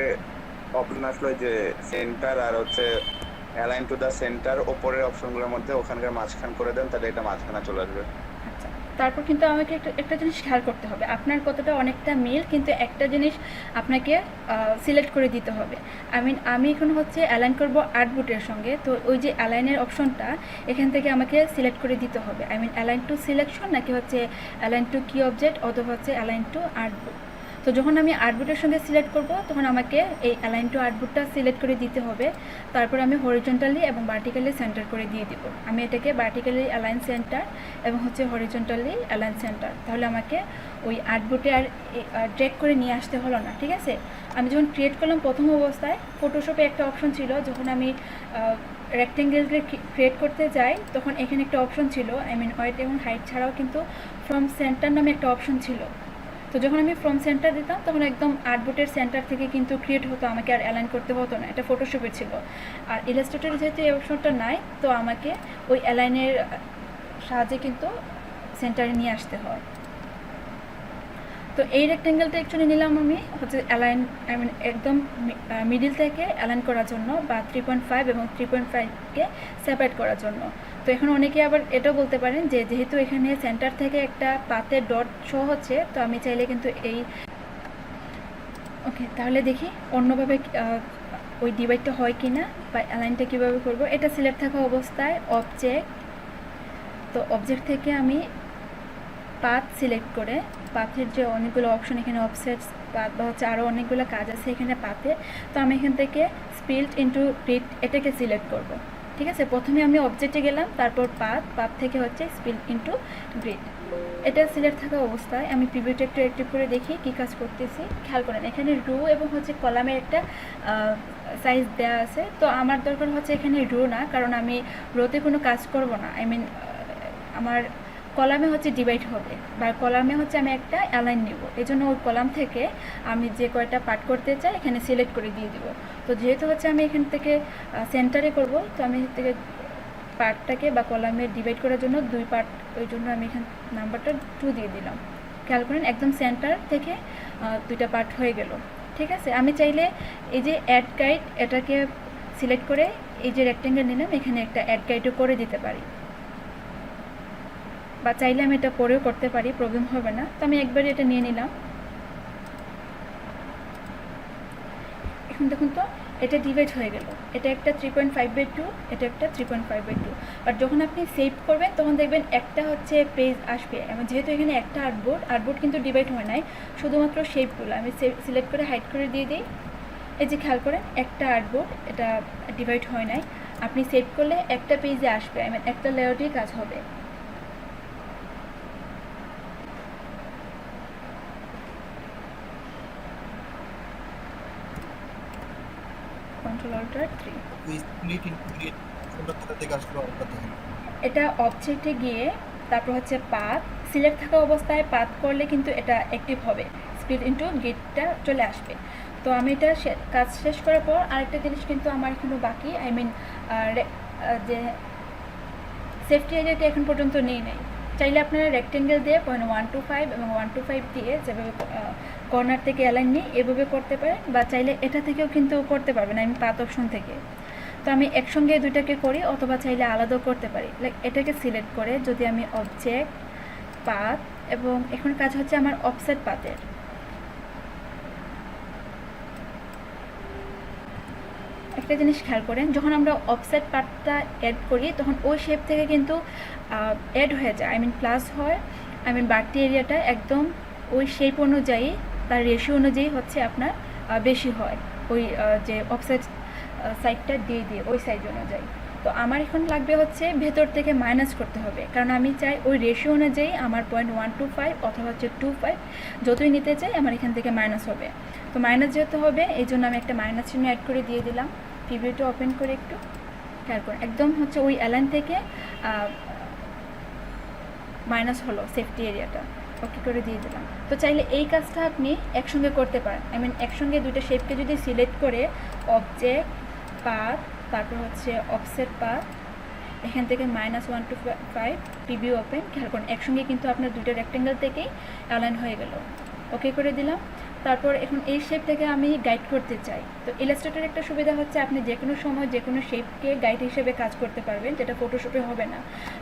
অপশন আসলো যে সেন্টার আর হচ্ছে অ্যালাইন টু দা সেন্টার, উপরের অপশনগুলোর মধ্যে ওখানকার মাঝখান করে দেন, তাহলে এটা মাঝখানে চলে আসবে। আচ্ছা, তারপর কিন্তু আমাকে একটা জিনিস খেয়াল করতে হবে, আপনার কতটা অনেকটা মিল, কিন্তু একটা জিনিস আপনাকে সিলেক্ট করে দিতে হবে। আমি এখন হচ্ছে অ্যালাইন করব আর্টবোর্ডের সঙ্গে, তো ওই যে অ্যালাইনের অপশনটা এখান থেকে আমাকে সিলেক্ট করে দিতে হবে। অ্যালাইন টু সিলেকশন, নাকি হচ্ছে অ্যালাইন টু কি অবজেক্ট, অথবা হচ্ছে অ্যালাইন টু আর্টবোর্ড। তো যখন আমি আর্টবোর্ডের সঙ্গে সিলেক্ট করব তখন আমাকে এই অ্যালাইন টু আর্টবোর্ডটা সিলেক্ট করে দিতে হবে। তারপর আমি হরিজন্টালি এবং ভার্টিক্যালি সেন্টার করে দিয়ে দিব। আমি এটাকে ভার্টিক্যালি অ্যালাইন সেন্টার এবং হচ্ছে হরিজন্টালি অ্যালাইন সেন্টার, তাহলে আমাকে ওই আর্টবোর্ডে আর ড্র্যাগ করে নিয়ে আসতে হলো না, ঠিক আছে? আমি যখন ক্রিয়েট করলাম প্রথম অবস্থায়, ফটোশপে একটা অপশন ছিল, যখন আমি রেক্টেঙ্গেলকে ক্রিয়েট করতে যাই তখন এখানে একটা অপশন ছিল, ওয়েট এবং হাইট ছাড়াও কিন্তু ফ্রম সেন্টার নামে একটা অপশন ছিল। তো যখন আমি ফ্রম সেন্টার দিতাম তখন একদম আর্টবোর্ডের সেন্টার থেকে কিন্তু ক্রিয়েট হতো, আমাকে আর অ্যালাইন করতে হতো না। এটা ফটোশপে ছিল। আর ইলাস্ট্রেটরে যেহেতু এই অপশনটা নাই, তো আমাকে ওই অ্যালাইনের সাহায্যে কিন্তু সেন্টারে নিয়ে আসতে হয়। তো এই রেক্টেঙ্গেলটা অ্যাকচুয়ালি নিলাম আমি হচ্ছে অ্যালাইন, একদম মিডিল থেকে অ্যালাইন করার জন্য, বা 3.5 এবং 3.5কে সেপারেট করার জন্য। তো এখন অনেকে আবার এটাও বলতে পারেন যে যেহেতু এখানে সেন্টার থেকে একটা পাতের ডট শো হচ্ছে, তো আমি চাইলে কিন্তু এই ওকে, তাহলে দেখি অন্যভাবে ওই ডিভাইডটা হয় কি না বা অ্যালাইনটা কীভাবে করব। এটা সিলেক্ট থাকা অবস্থায় অবজেক্ট, তো অবজেক্ট থেকে আমি পাথ সিলেক্ট করে, পাথের যে অনেকগুলো অপশন এখানে অফসেট পাথ বা হচ্ছে আরও অনেকগুলো কাজ আছে এখানে পাথে, তো আমি এখান থেকে স্পিল্ট ইনটু গ্রিড এটাকে সিলেক্ট করব। ঠিক আছে, প্রথমে আমি অবজেক্টে গেলাম, তারপর পাথ থেকে হচ্ছে স্পিল্ট ইনটু গ্রিড। এটা সিলেক্ট থাকা অবস্থায় আমি পিভিটা একটু অ্যাক্টিভ করে দেখি কি কাজ করতেছি। খেয়াল করেন এখানে রো এবং হচ্ছে কলামের একটা সাইজ দেওয়া আছে, তো আমার দরকার হচ্ছে এখানে রো না, কারণ আমি রোতে কোনো কাজ করব না। আই মিন আমার কলামে হচ্ছে ডিভাইড হবে বা কলামে হচ্ছে আমি একটা অ্যালাইন নিব, এই জন্য ওই কলাম থেকে আমি যে কয়টা পার্ট করতে চাই এখানে সিলেক্ট করে দিয়ে দিব। তো যেহেতু হচ্ছে আমি এখান থেকে সেন্টারে করব, তো আমি এখান থেকে পার্টটাকে বা কলামে ডিভাইড করার জন্য 2 পার্ট, ওই জন্য আমি এখানে নাম্বারটা 2 দিয়ে দিলাম। খেয়াল করেন একদম সেন্টার থেকে 2টা পার্ট হয়ে গেল। ঠিক আছে, আমি চাইলে এই যে অ্যাড গাইড এটাকে সিলেক্ট করে এই যে রেক্টেঙ্গেল নিলাম, এখানে একটা অ্যাড গাইডও করে দিতে পারি, বা চাইলে আমি এটা পরেও করতে পারি, প্রবলেম হবে না। তো আমি একবারই এটা নিয়ে নিলাম। এখন দেখুন তো এটা ডিভাইড হয়ে গেল, এটা একটা 3.5/2, এটা একটা 3.5/2। আর যখন আপনি সেভ করবেন তখন দেখবেন একটা হচ্ছে পেজ আসবে, এবং যেহেতু এখানে একটা আর্টবোর্ড কিন্তু ডিভাইড হয় নাই, শুধুমাত্র শেপগুলো আমি সিলেক্ট করে হাইড করে দিয়ে দিই। এই যে খেয়াল করেন একটা আর্টবোর্ড, এটা ডিভাইড হয় নাই। আপনি সেভ করলে একটা পেজে আসবে, আই মিন একটা লেআউটেই কাজ হবে। Ctrl+Alt+3। ওই স্প্লিট ইনটু গ্রিড কোনটা কোথা থেকে আসলো আমরা দেখেন। এটা অবজেক্টে গিয়ে তারপর হচ্ছে পাথ সিলেক্ট থাকা অবস্থায় পাথ করলে কিন্তু এটা অ্যাক্টিভ হবে, স্প্লিট ইনটু গ্রিডটা চলে আসবে। তো আমি এটা কাজ শেষ করার পর আরেকটা জিনিস কিন্তু আমার এখনো বাকি, আই মিন যে সেফটি এরিয়াটা এখন পর্যন্ত নেই নেই। চাইলে আপনারা রেক্টেঙ্গেল দিয়ে পয়েন্ট 1 to 5 এবং 1 to 5 দিয়ে যেভাবে কর্নার থেকে অ্যালাইন নিয়ে এভাবে করতে পারেন, বা চাইলে এটা থেকেও কিন্তু করতে পারবেন আমি পাথ অপশন থেকে। তো আমি একসঙ্গে দুইটাকে করি, অথবা চাইলে আলাদাও করতে পারি। লাইক এটাকে সিলেক্ট করে যদি আমি অবজেক্ট, পাথ, এবং এখন কাজ হচ্ছে আমার অফসেট পাথের। একটা জিনিস খেয়াল করেন, যখন আমরা অফসেট পার্টটা অ্যাড করি তখন ওই শেপ থেকে কিন্তু অ্যাড হয়ে যায়, আই মিন প্লাস হয়, আই মিন বাড়তি এরিয়াটা একদম ওই শেপ অনুযায়ী তার রেশিও অনুযায়ী হচ্ছে আপনার বেশি হয়, ওই যে অফসেট সাইডটা দিয়ে ওই সাইজ অনুযায়ী। তো আমার এখন লাগবে হচ্ছে ভেতর থেকে মাইনাস করতে হবে, কারণ আমি চাই ওই রেশিও অনুযায়ী আমার পয়েন্ট 1 to 5 অথবা হচ্ছে 2.5 যতই নিতে চাই আমার এখান থেকে মাইনাস হবে। তো মাইনাস যেহেতু হবে এই জন্য আমি একটা মাইনাস চিহ্ন অ্যাড করে দিয়ে দিলাম। প্রিভিউটা ওপেন করে একটু খেয়াল করুন, একদম হচ্ছে ওই অ্যালাইন থেকে মাইনাস হলো সেফটি এরিয়াটা, ওকে করে দিয়ে দিলাম। তো চাইলে এই কাজটা আপনি একসঙ্গে করতে পারেন, আই মিন একসঙ্গে দুইটা শেপকে যদি সিলেক্ট করে অবজেক্ট, পাথ, তারপর হচ্ছে অফসেট পাথ, এখান থেকে -1 to 5 প্রিভিউ ওপেন, খেয়াল করুন একসঙ্গে কিন্তু আপনার দুইটা রেক্টেঙ্গেল থেকেই অ্যালাইন হয়ে গেল, ওকে করে দিলাম। তারপর এখন এই শেপটাকে আমি গাইড করতে চাই। তো ইলাস্ট্রেটরের একটা সুবিধা হচ্ছে আপনি যে কোনো সময় যে কোনো শেপকে গাইড হিসেবে কাজ করতে পারবেন, যেটা ফটোশপে হবে না,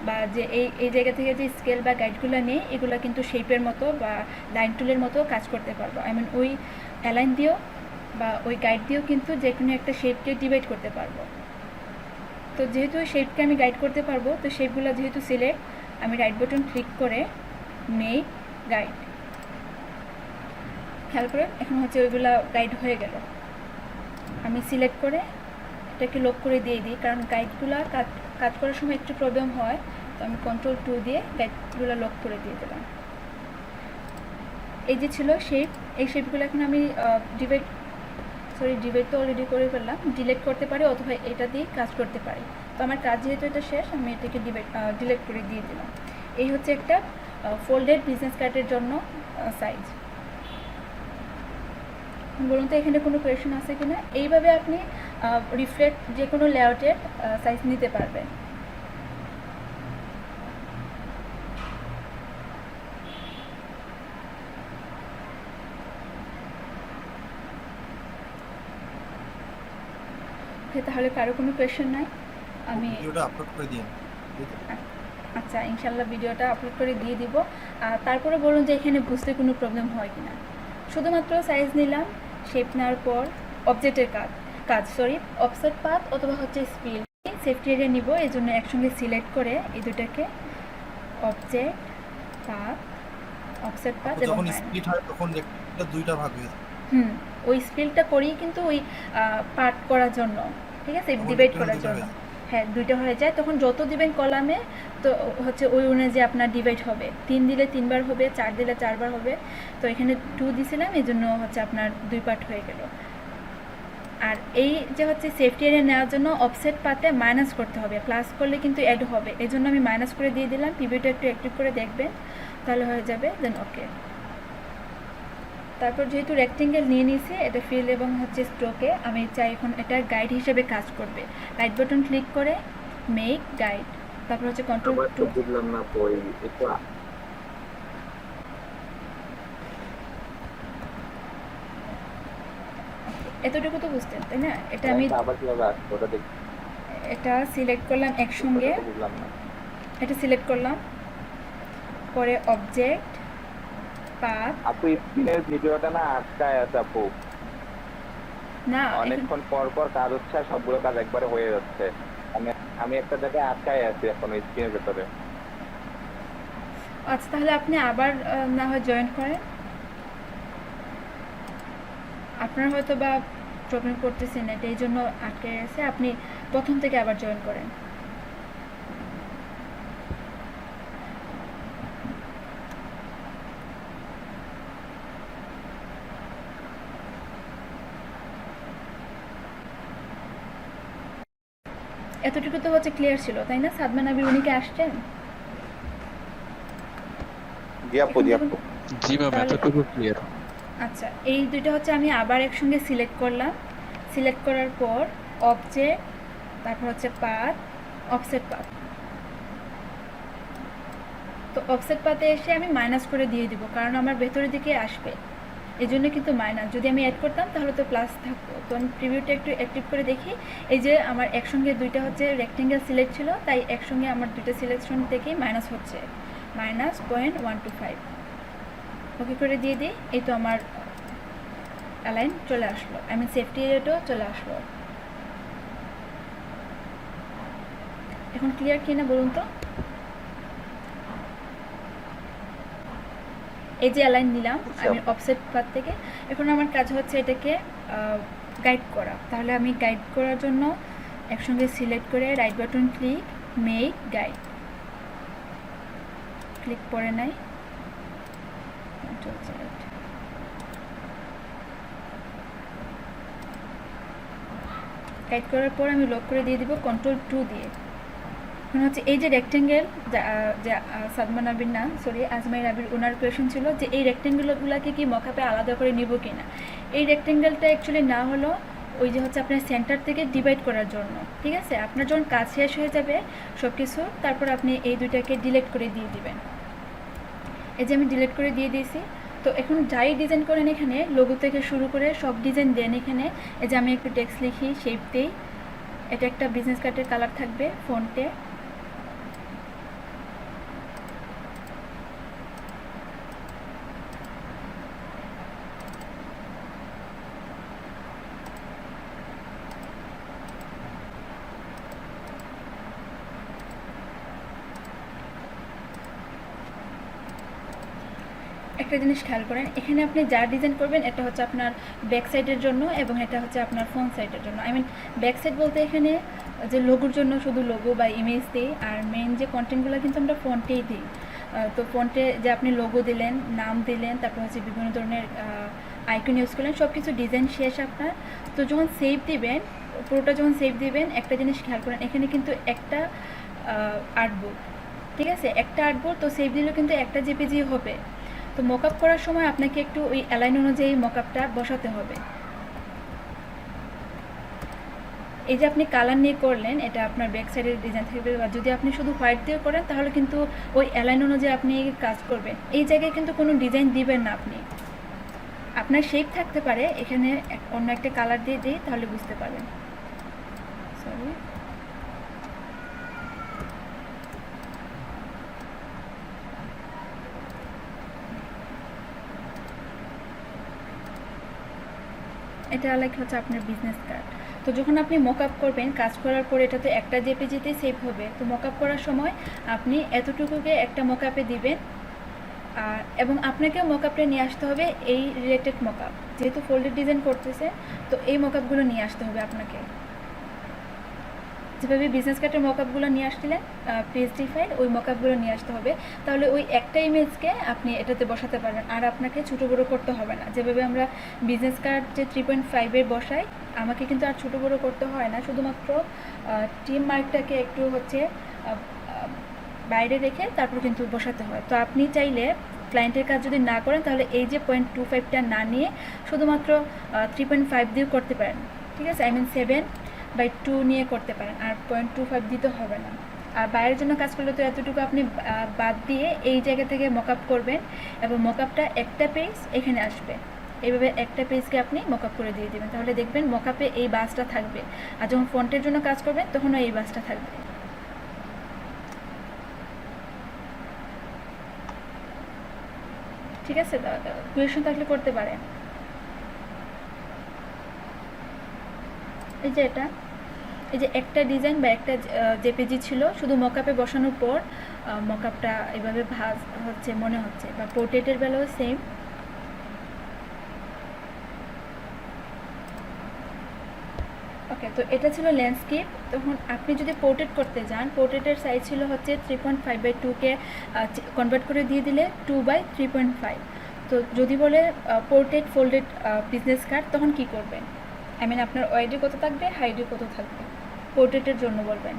বা যে এই জায়গা থেকে যে স্কেল বা গাইডগুলো নেই এগুলো কিন্তু শেপের মতো বা লাইন টুলের মতো কাজ করতে পারবো, আই মিন ওই অ্যালাইন দিয়েও বা ওই গাইড দিয়েও কিন্তু যে কোনো একটা শেপকে ডিভাইড করতে পারবো। তো যেহেতু ওই শেপকে আমি গাইড করতে পারবো, তো শেপগুলো যেহেতু সিলেক্ট, আমি রাইট বাটন ক্লিক করে মেক গাইড, খেয়াল করে এখন হচ্ছে ওইগুলো গাইড হয়ে গেল। আমি সিলেক্ট করে এটাকে লক করে দিয়ে দিই, কারণ গাইডগুলো কাজ করার সময় একটু প্রবলেম হয়, তো আমি Ctrl+2 দিয়ে গাইডগুলো লক করে দিয়ে দিলাম। এই যে ছিল শেপ, এই শেপগুলো এখন আমি ডিভাইড তো অলরেডি করে ফেললাম, ডিলিট করতে পারি অথবা এটা দিয়ে কাজ করতে পারি। তো আমার কাজ যেহেতু এটা শেষ, আমি এটাকে ডিলিট করে দিয়ে দিলাম। এই হচ্ছে একটা ফোল্ডেড বিজনেস কার্ডের জন্য সাইজ। বলুন তো এখানে কোনো কোয়েশ্চেন আছে কিনা? এইভাবে আপনি রিফ্লেক্ট যে কোনো লেআউটের সাইজ নিতে পারবেন। তাহলে কারো কোনো কোয়েশ্চেন নাই? আমি ভিডিওটা আপলোড করে দিন। আচ্ছা, ইনশাল্লাহ ভিডিওটা আপলোড করে দিয়ে দিব। তারপরে বলুন যে এখানে বুঝতে কোনো প্রবলেম হয় কিনা। শুধুমাত্র সাইজ নিলাম, শেপ নেওয়ার পর অবজেক্টের অফসেট পাথ অথবা হচ্ছে স্পিল সেফটি এরিয়া নিব, এই জন্য একসঙ্গে সিলেক্ট করে এই দুটাকে অবজেক্ট পাথ, অফসেট পাথ এবং যখন minus। স্প্লিট হয় তখন রেক্টেঙ্গেলটা দুইটা ভাগ হয়ে যায়। ওই স্পিলটা করি কিন্তু ওই পার্ট করার জন্য, ঠিক আছে, তখন ডিভাইড rectangle করার দুইটা জন্য। হয়ে যায়। হ্যাঁ, দুইটা হয়ে যায়। তখন যত দিবেন কলামে তো হচ্ছে ওই অনুযায়ী আপনার ডিভাইড হবে। 3 দিলে 3 বার হবে, 4 দিলে 4 বার হবে। তো এখানে 2 দিছিলাম, এই জন্য হচ্ছে আপনার 2 পার্ট হয়ে গেল। আর এই যে হচ্ছে সেফটি এরিয়া নেওয়ার জন্য অফসেট পাতে মাইনাস করতে হবে, প্লাস করলে কিন্তু অ্যাড হবে, এই জন্য আমি মাইনাস করে দিয়ে দিলাম। পিভিটা একটু অ্যাক্টিভ করে দেখবেন, তাহলে হয়ে যাবে। দেন ওকে। তারপর যেহেতু রেক্টেঙ্গেল নিয়ে নিয়েছি, এটা ফিল এবং হচ্ছে স্ট্রোকে আমি চাই এখন এটা গাইড হিসেবে কাজ করবে। রাইট বাটন ক্লিক করে মেক গাইড, তারপর হচ্ছে কন্ট্রোল আবার তো 2। বুঝলাম না তো একটু এতটুকু তো বুঝতেন, তাই না? এটা আমি আবার কিভাবে আসবে ওটা দেখি, এটা সিলেক্ট করলাম একসঙ্গে, ওটা তো বুঝলাম না। এটা সিলেক্ট করলাম, পরে অবজেক্ট পাথ। আপু স্ক্রিনের ভিডিওটা না আটকায় আছে আপু, না অনেকক্ষণ পর পর কাজ হচ্ছে আর সবগুলো কাজ একবারে হয়ে যাচ্ছে। আমি একটা জায়গায় আটকায় আছি এখন স্ক্রিনের ভেতরে। আচ্ছা, তাহলে আপনি আবার না হয় জয়েন করেন। আপনার হয়তো বা প্রবলেম করতেছেন, এটা এই জন্য আটকে গেছে। আপনি প্রথম থেকে আবার জয়েন করেন। এতটুকু তো হচ্ছে ক্লিয়ার ছিল, তাই না? সাদমান আবির উনি কি আসছেন? জি আপু, জি আপু। জি ম্যাম, তাহলে- এতটুকু ক্লিয়ার। আচ্ছা, এই দুইটা হচ্ছে আমি আবার একসঙ্গে সিলেক্ট করলাম। সিলেক্ট করার পর অবজেক্ট, তারপর হচ্ছে পাথ, অফসেট পাথ। তো অফসেট পাথে এসে আমি মাইনাস করে দিয়ে দিব, কারণ আমার ভেতরের দিকে আসবে, এই জন্য কিন্তু মাইনাস। যদি আমি অ্যাড করতাম তাহলে তো প্লাস থাকতো। তো আমি প্রিভিউটা একটু অ্যাক্টিভ করে দেখি, এই যে আমার একসঙ্গে দুইটা হচ্ছে রেক্টেঙ্গেল সিলেক্ট ছিল, তাই একসঙ্গে আমার দুইটা সিলেকশন থেকেই মাইনাস হচ্ছে, -0.125। ওকে করে দিয়ে দিই, এই তো আমার অ্যালাইন চলে আসলো, আই মিন সেফটি এরিয়াটাও চলে আসলো। এখন ক্লিয়ার কি না বলুন তো? এই যে অ্যালাইন নিলাম আমি অফসেট পাথ থেকে। এখন আমার কাজ হচ্ছে এটাকে গাইড করা। তাহলে আমি গাইড করার জন্য একসঙ্গে সিলেক্ট করে right button click, make guide click করে নাই, গাইড করার পর আমি লক করে দিয়ে দিব কন্ট্রোল 2 দিয়ে। এখন হচ্ছে এই যে রেক্টেঙ্গেল, সাদমান আবির না, সরি আজমাইর আবির, ওনার কোয়েশন ছিল যে এই রেক্টেঙ্গেলগুলোকে কি মকআপে আলাদা করে নিব কি না। এই রেক্টেঙ্গেলটা অ্যাকচুয়ালি না হলো ওই যে হচ্ছে আপনার সেন্টার থেকে ডিভাইড করার জন্য, ঠিক আছে? আপনার যখন কাজ শেষ হয়ে যাবে সব কিছু, তারপর আপনি এই দুইটাকে ডিলিট করে দিয়ে দিবেন। এই যে আমি ডিলিট করে দিয়ে দিয়েছি। তো এখন যাই ডিজাইন করেন এখানে, লোগো থেকে শুরু করে সব ডিজাইন দেন এখানে। এই যে আমি একটু টেক্সট লিখি, শেপ দিই, এটা একটা বিজনেস কার্ডের কালার থাকবে ফন্টে। একটা জিনিস খেয়াল করেন, এখানে আপনি যা ডিজাইন করবেন এটা হচ্ছে আপনার ব্যাক সাইডের জন্য এবং এটা হচ্ছে আপনার ফ্রন্ট সাইডের জন্য। আই মিন ব্যাক সাইড বলতে এখানে যে লোগোর জন্য শুধু লোগো বা ইমেজ দিই, আর মেন যে কন্টেন্টগুলো কিন্তু আমরা ফন্টেই দিই। তো ফন্টে যে আপনি লোগো দিলেন, নাম দিলেন, তারপর হচ্ছে বিভিন্ন ধরনের আইকন ইউজ করলেন, সব কিছু ডিজাইন শেষ আপনার। তো যখন সেভ দিবেন, পুরোটা যখন সেভ দিবেন, একটা জিনিস খেয়াল করেন, এখানে কিন্তু একটা আর্টবোর্ড, ঠিক আছে, একটা আর্টবোর্ড। তো সেভ দিলেও কিন্তু একটা জেপিজি হবে। তো মকআপ করার সময় আপনাকে একটু ওই অ্যালাইন অনুযায়ী মকআপটা বসাতে হবে। এই যে আপনি কালার নিয়ে করলেন, এটা আপনার ব্যাক সাইডের ডিজাইন থাকবে, বা যদি আপনি শুধু হোয়াইট দিয়ে করেন তাহলে কিন্তু ওই অ্যালাইন অনুযায়ী আপনি কাজ করবেন। এই জায়গায় কিন্তু কোনো ডিজাইন দিবেন না আপনি, আপনার শেপ থাকতে পারে, এখানে অন্য একটা কালার দিয়ে দিই তাহলে বুঝতে পারবেন। সরি, এটা লাইক হচ্ছে আপনার বিজনেস কার্ড। তো যখন আপনি মকআপ করবেন, কাজ করার পরে এটা তো একটা জেপিজিতেই সেভ হবে। তো মকআপ করার সময় আপনি এতটুকুকে একটা মকআপে দিবেন, আর এবং আপনাকে মকআপটা নিয়ে আসতে হবে এই রিলেটেড মকআপ, যেহেতু ফোল্ডেড ডিজাইন করতেছে তো এই মকআপগুলো নিয়ে আসতে হবে আপনাকে। যেভাবে বিজনেস কার্ডের মকআপগুলো নিয়ে আসছিলেন পিএসডি ফাইল, ওই মকআপগুলো নিয়ে আসতে হবে। তাহলে ওই একটা ইমেজকে আপনি এটাতে বসাতে পারবেন, আর আপনাকে ছোটো বড়ো করতে হবে না। যেভাবে আমরা বিজনেস কার্ড যে 3.5 বসাই, আমাকে কিন্তু আর ছোটো বড়ো করতে হয় না, শুধুমাত্র টিম মার্কটাকে একটু হচ্ছে বাইরে রেখে তারপর কিন্তু বসাতে হয়। তো আপনি চাইলে ক্লায়েন্টের কাজ যদি না করেন তাহলে এই যে 0.25টা না নিয়ে শুধুমাত্র 3.5 দিয়েও করতে পারেন, ঠিক আছে? 7/2 নিয়ে করতে পারেন, আর 0.25 দিতে হবে না। আর বাইরের জন্য কাজ করলে তো এতটুকু আপনি বাদ দিয়ে এই জায়গা থেকে মকআপ করবেন, এবং মকআপটা একটা পেজ এখানে আসবে। এইভাবে একটা পেজকে আপনি মকআপ করে দিয়ে দেবেন, তাহলে দেখবেন মকআপে এই বাসটা থাকবে, আর যখন ফন্টের জন্য কাজ করবেন তখনও এই বাসটা থাকবে। ঠিক আছে? কোয়েশন থাকলে করতে পারেন। এই যে এই যে একটা ডিজাইন বা একটা জেপিজি ছিল, শুধু মকআপে বসানোর পর মকআপটা এভাবে ভাঁজ হচ্ছে মনে হচ্ছে, বা পোর্ট্রেটের বেলাও সেম। ওকে, তো এটা ছিল ল্যান্ডস্কেপ। তখন আপনি যদি পোর্ট্রেট করতে যান, পোর্ট্রেটের সাইজ ছিল হচ্ছে 3.5/2কে কনভার্ট করে দিয়ে দিলে 2/3.5। তো যদি বলে পোর্ট্রেট ফোল্ডেড বিজনেস কার্ড, তখন কি করবেন? আপনার ওয়াইডে কত থাকবে, হাইডে কত থাকবে, পোর্ট্রেটের জন্য বলবেন।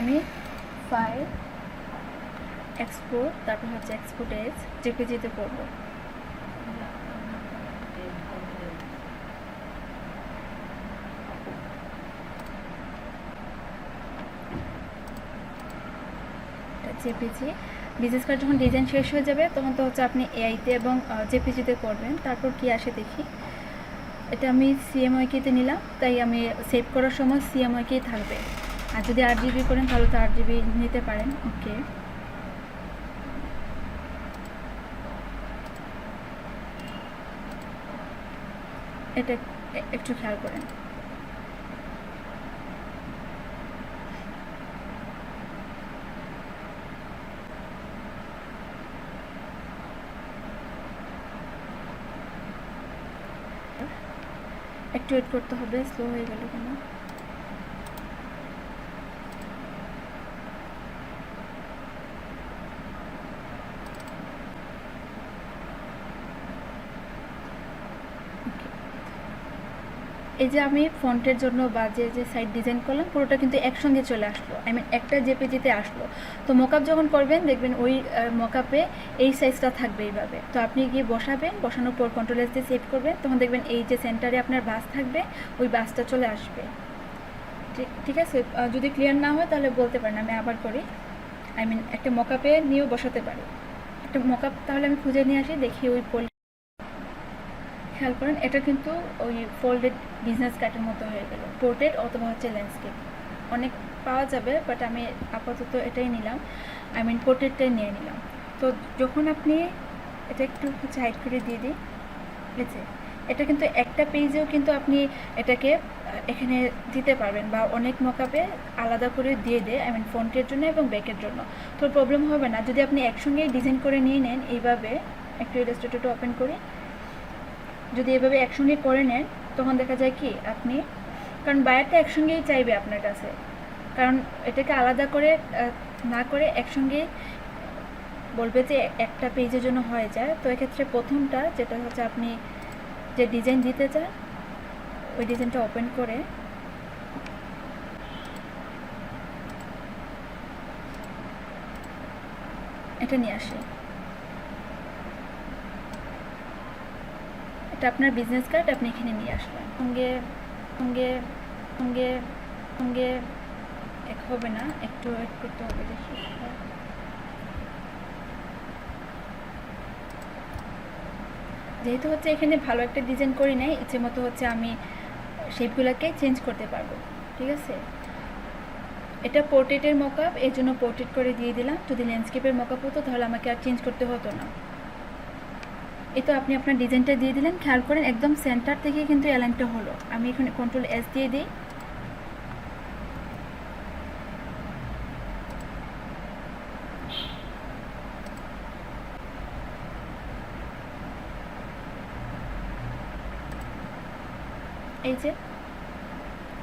আমি ফাইল এক্সপোর্ট, তারপর হচ্ছে এক্সপোর্ট এজ জেপিজিতে করবো। জেপিজি বিজনেস কার্ড যখন ডিজাইন শেষ হয়ে যাবে তখন তো হচ্ছে আপনি এআইতে এবং জেপিজিতে করবেন। তারপর কি আসে দেখি। এটা আমি সিএমওয়াইকেতে নিলাম, তাই আমি সেভ করার সময় সিএমওয়াইকেই থাকবে। আর যদি 8GB করেন তাহলে তো 8GB নিতে পারেন। ওকে, এটা একটু খেয়াল করেন। একটু ওয়েট করতে হবে, স্লো হয়ে গেল কেন? এই যে আমি ফন্টের জন্য বা যে সাইট ডিজাইন করলাম পুরোটা কিন্তু একসঙ্গে চলে আসলো, একটা জেপিজিতে আসলো। তো মকআপ যখন করবেন দেখবেন ওই মকআপে এই সাইজটা থাকবে এইভাবে। তো আপনি গিয়ে বসাবেন, বসানোর পর কন্ট্রোল-এস দিয়ে সেভ করবেন, তখন দেখবেন এই যে সেন্টারে আপনার বাস থাকবে, ওই বাসটা চলে আসবে। ঠিক আছে? যদি ক্লিয়ার না হয় তাহলে বলতে পারেন, আমি আবার করি। একটা মকআপে নিয়েও বসাতে পারি। একটা মকআপ তাহলে আমি খুঁজে নিয়ে আসি, দেখি ওই খেয়াল করেন, এটা কিন্তু ওই ফোল্ডেড বিজনেস কার্ডের মতো হয়ে গেল। পোর্ট্রেট অথবা হচ্ছে ল্যান্ডস্কেপ অনেক পাওয়া যাবে, বাট আমি আপাতত এটাই নিলাম, পোর্ট্রেটটাই নিয়ে নিলাম। তো যখন আপনি এটা একটু হচ্ছে হাইড করে দিয়ে দিই, ঠিক আছে? এটা কিন্তু একটা পেজেও কিন্তু আপনি এটাকে এখানে দিতে পারবেন, বা অনেক মকআপে আলাদা করে দিয়ে দেয়, ফ্রন্টের জন্য এবং ব্যাকের জন্য। তো প্রবলেম হবে না যদি আপনি একসঙ্গেই ডিজাইন করে নিয়ে নেন। এইভাবে একটু ইলাস্ট্রেটরটা ওপেন করি, যদি এভাবে একসঙ্গে করে নেন তখন দেখা যায় কি আপনি, কারণ বায়ারটা একসঙ্গেই চাইবে আপনার কাছে, কারণ এটাকে আলাদা করে না করে একসঙ্গে বলবে যে একটা পেজের জন্য হয়ে যায়। তো এক্ষেত্রে প্রথমটা যেটা হচ্ছে আপনি যে ডিজাইন দিতে চান ওই ডিজাইনটা ওপেন করে এটা নিয়ে আসি। এটা আপনার বিজনেস কার্ড, আপনি এখানে নিয়ে আসবেন। সঙ্গে সঙ্গে সঙ্গে সঙ্গে এক হবে না, একটু ওয়েট করতে হবে। দেখি, যেহেতু হচ্ছে এখানে ভালো একটা ডিজাইন করি নাই, ইচ্ছে মতো হচ্ছে আমি শেপগুলোকে চেঞ্জ করতে পারবো। ঠিক আছে? এটা পোর্ট্রেটের মকআপ, এই জন্য পোর্ট্রেট করে দিয়ে দিলাম। যদি ল্যান্ডস্কেপের মকআপ হতো তাহলে আমাকে আর চেঞ্জ করতে হতো না। এই তো আপনি আপনার ডিজাইনটা দিয়ে দিলেন, খেয়াল করেন একদম সেন্টার থেকে কিন্তু অ্যালাইনটা হলো। আমি এখানে কন্ট্রোল এস দিয়ে দিই। এই যে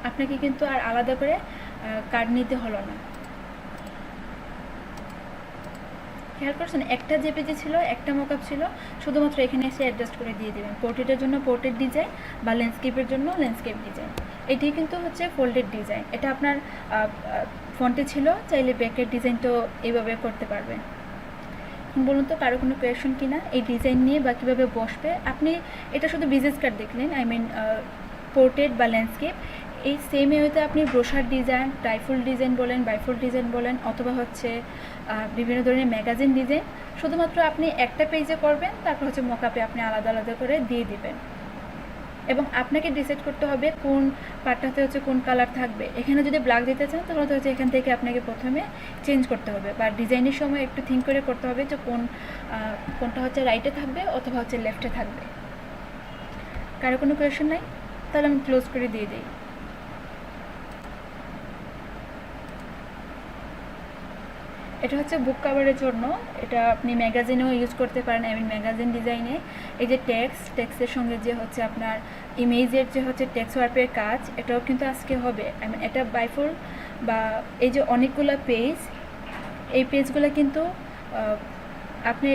আপনাকে কিন্তু আর আলাদা করে কার্ড নিতে হলো না। খেয়াল করছেন একটা যে পেজে ছিল একটা মকআপ ছিল, শুধুমাত্র এখানে এসে অ্যাডজাস্ট করে দিয়ে দেবেন। পোর্ট্রেটের জন্য পোর্ট্রেট ডিজাইন বা ল্যান্ডস্কেপের জন্য ল্যান্ডস্কেপ ডিজাইন। এটি কিন্তু হচ্ছে ফোল্ডেড ডিজাইন। এটা আপনার ফন্টে ছিল, চাইলে ব্যাকের ডিজাইনটাও এইভাবে করতে পারবেন। বলুন তো কারো কোনো কোয়েশন কিনা এই ডিজাইন নিয়ে বা কীভাবে বসবে? আপনি এটা শুধু বিজনেস কার্ড দেখলেন, আই মিন পোর্ট্রেট বা ল্যান্ডস্কেপ। এই সেম ওয়েতে আপনি ব্রোশার ডিজাইন, ট্রাইফোল্ড ডিজাইন বলেন, বাইফোল্ড ডিজাইন বলেন, অথবা হচ্ছে বিভিন্ন ধরনের ম্যাগাজিন ডিজাইন, শুধুমাত্র আপনি একটা পেজে করবেন, তারপর হচ্ছে মকআপে আপনি আলাদা আলাদা করে দিয়ে দিবেন। এবং আপনাকে ডিসাইড করতে হবে কোন পার্টটাতে হচ্ছে কোন কালার থাকবে। এখানে যদি ব্ল্যাক দিতে চান তাহলে তো হচ্ছে এখান থেকে আপনাকে প্রথমে চেঞ্জ করতে হবে, বা ডিজাইনের সময় একটু থিঙ্ক করে করতে হবে যে কোনটা হচ্ছে রাইটে থাকবে অথবা হচ্ছে লেফটে থাকবে। কারো কোনো কোয়েশন নাই? তাহলে আমি ক্লোজ করে দিয়ে দিই। এটা হচ্ছে বুক কাভারের জন্য। এটা আপনি ম্যাগাজিনেও ইউজ করতে পারেন, আই মিন ম্যাগাজিন ডিজাইনে। এই যে টেক্সটের সঙ্গে যে হচ্ছে আপনার ইমেজের যে হচ্ছে টেক্সট ওয়ার্পের কাজ, এটাও কিন্তু আজকে হবে। আই মিন এটা বাইফোল্ড বা এই যে অনেকগুলো পেজ, এই পেজগুলো কিন্তু আপনি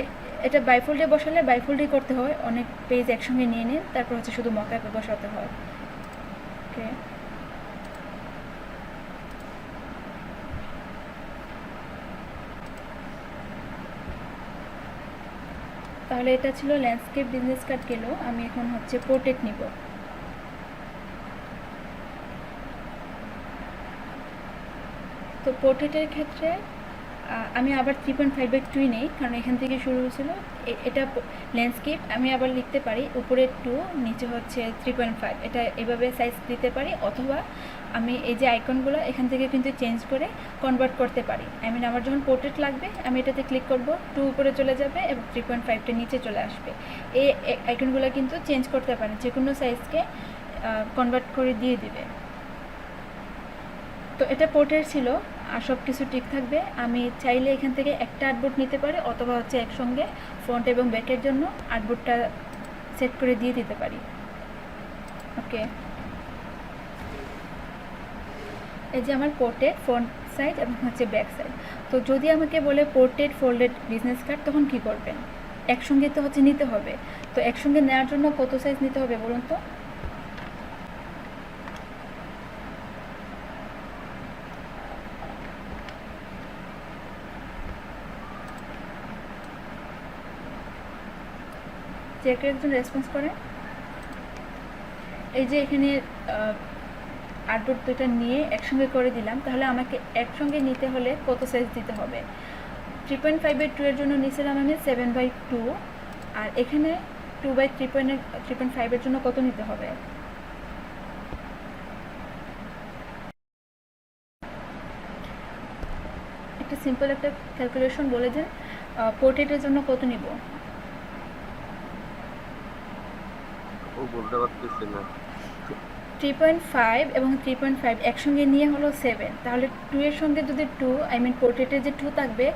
এটা বাইফোল্ডে বসালে বাইফোল্ডেই করতে হয়। অনেক পেজ একসঙ্গে নিয়ে নিন, তারপর হচ্ছে শুধু মকআপে বসাতে হয়। ওকে, তাহলে এটা ছিল ল্যান্ডস্কেপ বিজনেস কার্ড গেল। আমি এখন হচ্ছে পোর্ট্রেট নিব। তো পোর্ট্রেটের ক্ষেত্রে আমি আবার 3.5/2 নেই, কারণ এখান থেকে শুরু হয়েছিল। এটা ল্যান্ডস্কেপ, আমি আবার লিখতে পারি উপরে 2, নিচে হচ্ছে 3.5। এটা এভাবে সাইজ দিতে পারি, অথবা আমি এই যে আইকনগুলো এখান থেকে কিন্তু চেঞ্জ করে কনভার্ট করতে পারি। আই মিন আমার যখন পোর্ট্রেট লাগবে আমি এটাতে ক্লিক করব, 2 উপরে চলে যাবে এবং 3.5টা নিচে চলে আসবে। এই আইকনগুলো কিন্তু চেঞ্জ করতে পারেন, যে কোনো সাইজকে কনভার্ট করে দিয়ে দিবে। তো এটা পোর্ট্রেট ছিল, আর সব কিছু ঠিক থাকবে। আমি চাইলে এখান থেকে একটা আর্টবোর্ড নিতে পারি, অথবা হচ্ছে একসঙ্গে ফ্রন্ট এবং ব্যাকের জন্য আর্টবোর্ডটা সেট করে দিয়ে দিতে পারি। ওকে, এই যে আমার পোর্ট্রেট ফ্রন্ট সাইড এবং হচ্ছে ব্যাক সাইড। তো যদি আমাকে বলে পোর্ট্রেট ফোল্ডেড বিজনেস কার্ড, তখন কী করবেন? একসঙ্গে তো হচ্ছে নিতে হবে। তো একসঙ্গে নেওয়ার জন্য কত সাইজ নিতে হবে বলুন তো? যে কেউ একজন রেসপন্স করে। এই যে এখানে আর্টবোর্ড দুটো নিয়ে একসঙ্গে করে দিলাম, তাহলে আমাকে একসঙ্গে নিতে হলে কত সাইজ দিতে হবে? 3.5/2 এর জন্য নিয়েছিলাম আমি 7/2, আর এখানে 2/3.5 এর জন্য কত নিতে হবে? একটা সিম্পল একটা ক্যালকুলেশন বলে দেন, পোর্ট্রেটের জন্য কত নিব? বলতে পারতেছি না। 3.5 এবং 3.5 একসঙ্গে নিয়ে হলো 7। তাহলে 2 এর সঙ্গে যদি 2, আই মিন পোর্ট্রেটের যে 2 থাকবে,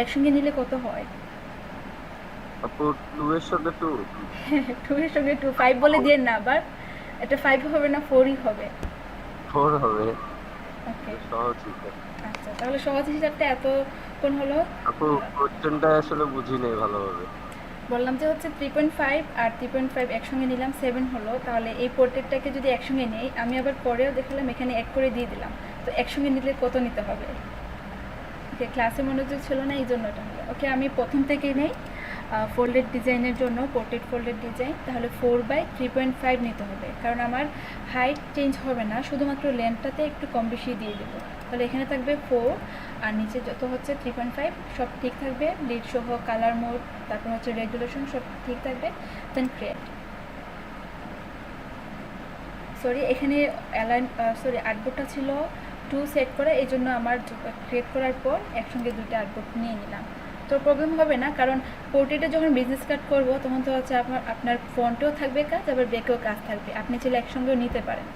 একসঙ্গে নিলে কত হয়? আপু 2 এর সঙ্গে 2? 2 এর সঙ্গে 2, 5 বলে দিয়ে না, আবার এটা 5 হবে না, 4ই হবে। 4 হবে। ওকে, সহজ হিসাব। আচ্ছা, তাহলে সহজ হিসাবটা এত কোন হলো? আপু কোশ্চেনটা আসলে বুঝি নাই ভালোভাবে। বললাম যে হচ্ছে 3.5 আর 3.5 একসঙ্গে নিলাম, 7 হলো। তাহলে এই পোর্ট্রেটটাকে যদি একসঙ্গে নেই, আমি আবার পরেও দেখলাম এখানে এক করে দিয়ে দিলাম, তো একসঙ্গে নিলে কত নিতে হবে? ওকে, ক্লাসে মনোযোগ ছিল না, এই জন্য এটা হলো। ওকে, আমি প্রথম থেকেই নেই। ফোল্ডেড ডিজাইনের জন্য পোর্ট্রেট ফোল্ডেড ডিজাইন, তাহলে 4/3.5 নিতে হবে, কারণ আমার হাইট চেঞ্জ হবে না, শুধুমাত্র লেন্থটাতে একটু কম বেশি দিয়ে দেবো। তাহলে এখানে থাকবে 4, আর নিচে যত হচ্ছে 3.5 সব ঠিক থাকবে, লিড সহ কালার মোড, তারপর হচ্ছে রেগুলেশন সব ঠিক থাকবে। দেন ক্রিয়েট, সরি এখানে আর্টবোর্ডটা ছিল টু সেট করা, এই জন্য আমার ক্রিয়েট করার পর একসঙ্গে দুইটা আর্টবোর্ড নিয়ে নিলাম। তো প্রবলেম হবে না, কারণ পোর্ট্রেটে যখন বিজনেস কার্ড করব তখন তো হচ্ছে আপনার ফ্রন্টেও থাকবে কাজ, আবার ব্যাকেও কাজ থাকবে, আপনি চাইলে একসঙ্গেও নিতে পারেন।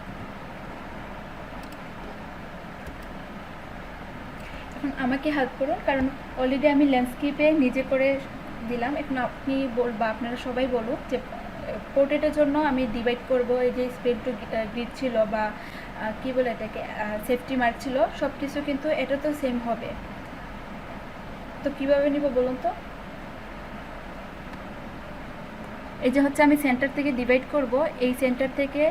এখন আমাকে হেল্প করুন, কারণ অলরেডি আমি ল্যান্ডস্কেপে নিজে করে দিলাম। এখন আপনি বা আপনারা সবাই বলুন যে পোর্ট্রেটের জন্য আমি ডিভাইড করব, এই যে স্প্রেড টু গ্রিড ছিল বা কী বলে এটাকে সেফটি মার্ক ছিল, সব কিছু কিন্তু এটা তো সেম হবে। তো কীভাবে নিব বলুন তো? এই যে হচ্ছে আমি সেন্টার থেকে ডিভাইড করব, এই সেন্টার থেকে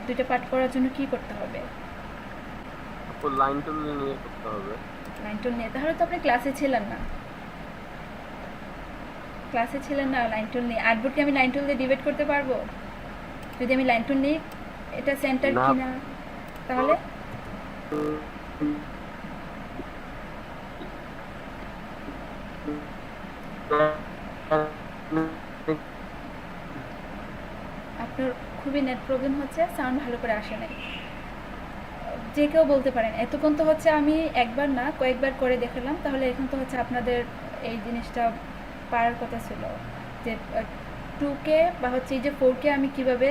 দুইটা পার্ট করার জন্য কি করতে হবে? লাইন টুল নিয়ে করতে হবে। লাইন টুল নিয়ে? তাহলে তো আপনি ক্লাসে ছিলেন না, লাইন টুল নিয়ে আর্টবোর্ডকে আমি লাইন টুল দিয়ে ডিভাইড করতে পারবো? যদি আমি লাইন টুল নিই, এটা সেন্টার না। কিনা, তাহলে আপনার খুবই নেট প্রবলেম হচ্ছে, সাউন্ড ভালো করে আসে নাই। যে কেউ বলতে পারেন, এতক্ষণ তো হচ্ছে আমি একবার না কয়েকবার করে দেখালাম, তাহলে এখন তো হচ্ছে আপনাদের এই জিনিসটা পারার কথা ছিল যে 2K বা হচ্ছে এই যে 4K আমি কিভাবে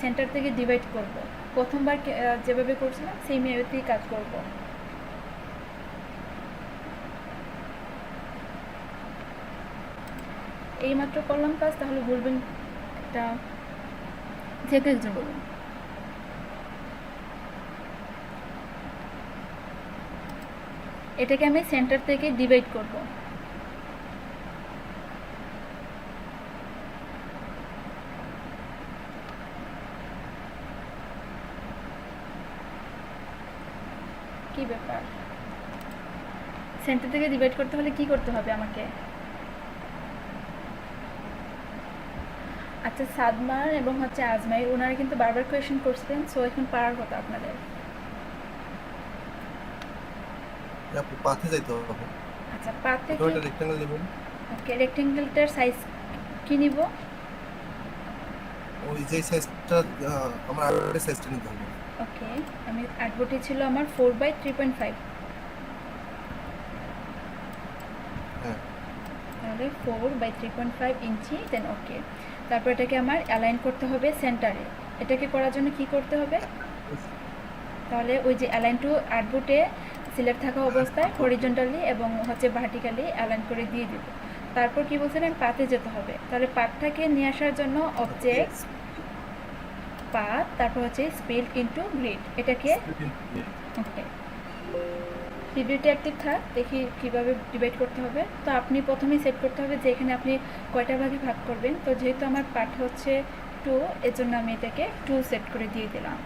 সেন্টার থেকে ডিভাইড করব। প্রথমবার যেভাবে করছিলাম সেই মেয়েতেই কাজ করব। এইমাত্র করলাম কাজ, তাহলে বলবেন এটা যে কেউ একজন বলুন। এটাকে আমি সেন্টার থেকে ডিভাইড করব। কি ব্যাপার? সেন্টার থেকে ডিভাইড করতে হলে কি করতে হবে আমাকে? আচ্ছা, সাদমান এবং হচ্ছে আজমাইর ওনারা কিন্তু বারবার কোয়েশ্চেন করছিলেন, সো এখন পারার কথা আপনাদের। আপনি পাথে যাইতে হবে। আচ্ছা, পাথ তো থেকে এটা রেক্ট্যাঙ্গেল নেবেন, ওকে, রেক্টেঙ্গেলটার সাইজ কি নিব? ওই যে সাইজটা আমার আর্টের সাইজটা নিতে হবে। ওকে, আমি আর্টবোর্ডে ছিল আমার 4/3.5, হ্যাঁ, তাহলে 4/3.5 ইঞ্চি, দেন ওকে। তারপর এটাকে আমার অ্যালাইন করতে হবে সেন্টারে। এটাকে করার জন্য কি করতে হবে? তাহলে ওই যে অ্যালাইন টু আর্টবোর্ডে সিলেক্ট থাকা অবস্থায় হরিজন্টালি এবং হচ্ছে ভার্টিক্যালি অ্যালাইন করে দিয়ে দিব। তারপর কি বলছিলেন? পাথে যেতে হবে। তাহলে পাথটাকে নিয়ে আসার জন্য অবজেক্ট পাথ, তারপর হচ্ছে স্পিড ইনটু গ্রিড, এটাকে ওকে। ভিডিওটি অ্যাক্টিভ থাক, দেখি কীভাবে ডিভাইড করতে হবে। তো আপনি প্রথমেই সেট করতে হবে যে এখানে আপনি কয়টা ভাগে ভাগ করবেন। তো যেহেতু আমার পার্ট হচ্ছে 2, এর জন্য আমি এটাকে 2 সেট করে দিয়ে দিলাম।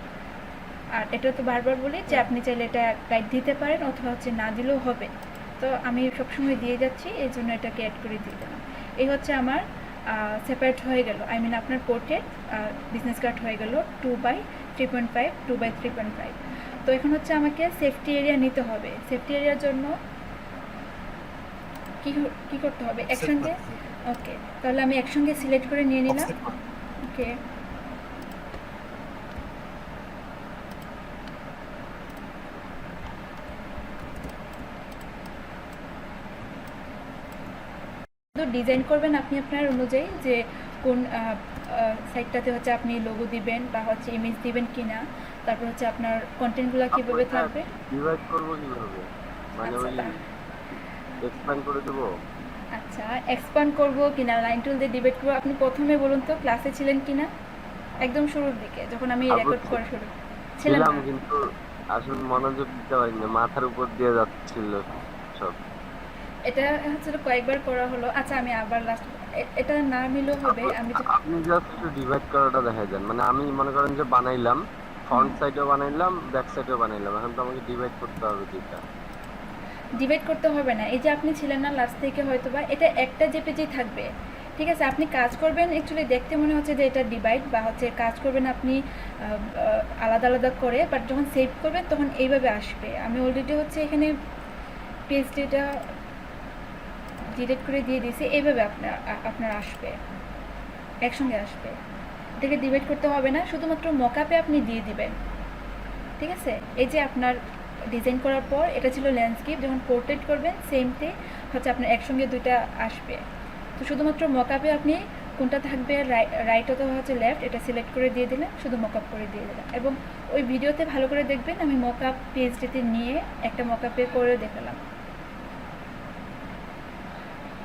আর এটা তো বারবার বলি যে আপনি চাইলে এটা গাইড দিতে পারেন অথবা হচ্ছে না দিলেও হবে। তো আমি সবসময় দিয়ে যাচ্ছি, এই জন্য এটাকে অ্যাড করে দিয়ে দিলাম। এই হচ্ছে আমার সেপারেট হয়ে গেল, আই মিন আপনার পোর্ট্রেট বিজনেস কার্ড হয়ে গেল 2/3.5, 2/3.5। তো এখন হচ্ছে আমাকে সেফটি এরিয়া নিতে হবে। সেফটি এরিয়ার জন্য কি করতে হবে? একসঙ্গে ওকে, তাহলে আমি একসঙ্গে সিলেক্ট করে নিয়ে নিলাম। ওকে, তো ডিজাইন করবেন আপনি আপনার অনুযায়ী যে কোন সাইটটাতে হচ্ছে আপনি লোগো দিবেন বা হচ্ছে ইমেজ দিবেন কিনা, তারপর হচ্ছে আপনার কন্টেন্টগুলো কিভাবে থাকবে। ডিভাইড করব কিভাবে? মানে ওই আচ্ছা, এক্সপ্যান্ড করে দেব? আচ্ছা, এক্সপ্যান্ড করব কিনা, লাইন টুল দিয়ে ডিবেট করব। আপনি প্রথমে বলুন তো ক্লাসে ছিলেন কিনা? একদম শুরুর দিকে যখন আমি রেকর্ড করা শুরু ছিলাম ছিলাম, না? কিন্তু আসলে মনোযোগ দিতে পারিনি, মাথার উপর দিয়ে যাচ্ছিল সব। এটা হচ্ছে কয়েকবার করা হলো। আচ্ছা, আমি আবার লাস্ট, এটা না মিলেও হবে। আমি আপনি জাস্ট একটু ডিভাইড করাটা দেখা যান। মানে আমি মনে করেন যে বানাইলাম, ফ্রন্ট সাইডেও বানাইলাম, ব্যাক সাইডেও বানাইলাম, এখন তো আমাকে ডিভাইড করতে হবে দুইটা। ডিবেট করতে হবে না। এই যে আপনি ছিলেন না লাস্ট থেকে, হয়তো বা এটা একটা জেপিজি থাকবে, ঠিক আছে? আপনি কাজ করবেন, অ্যাকচুয়ালি দেখতে মনে হচ্ছে যে এটা ডিভাইড বা হচ্ছে কাজ করবেন আপনি আলাদা আলাদা করে, বাট যখন সেভ করবেন তখন এইভাবে আসবে। আমি অলরেডি হচ্ছে এখানে পিএইচডিটা ডিলিট করে দিয়ে দিয়েছি, এইভাবে আপনার আসবে, একসঙ্গে আসবে। এটাকে ডিভাইড করতে হবে না, শুধুমাত্র মকআপে আপনি দিয়ে দিবেন। ঠিক আছে? এই যে আপনার ডিজাইন করার পর এটা ছিল ল্যান্ডস্কেপ, যখন পোর্ট্রেট করবেন সেমতে হচ্ছে আপনার একসঙ্গে দুইটা আসবে। তো শুধুমাত্র মকআপে আপনি কোনটা থাকবে রাইট অথবা হচ্ছে লেফট এটা সিলেক্ট করে দিয়ে দিলেন, শুধু মকআপ করে দিয়ে দিলেন। এবং ওই ভিডিওতে ভালো করে দেখবেন, আমি মকআপ পিএইচডিতে নিয়ে একটা মকআপে করে দেখালাম।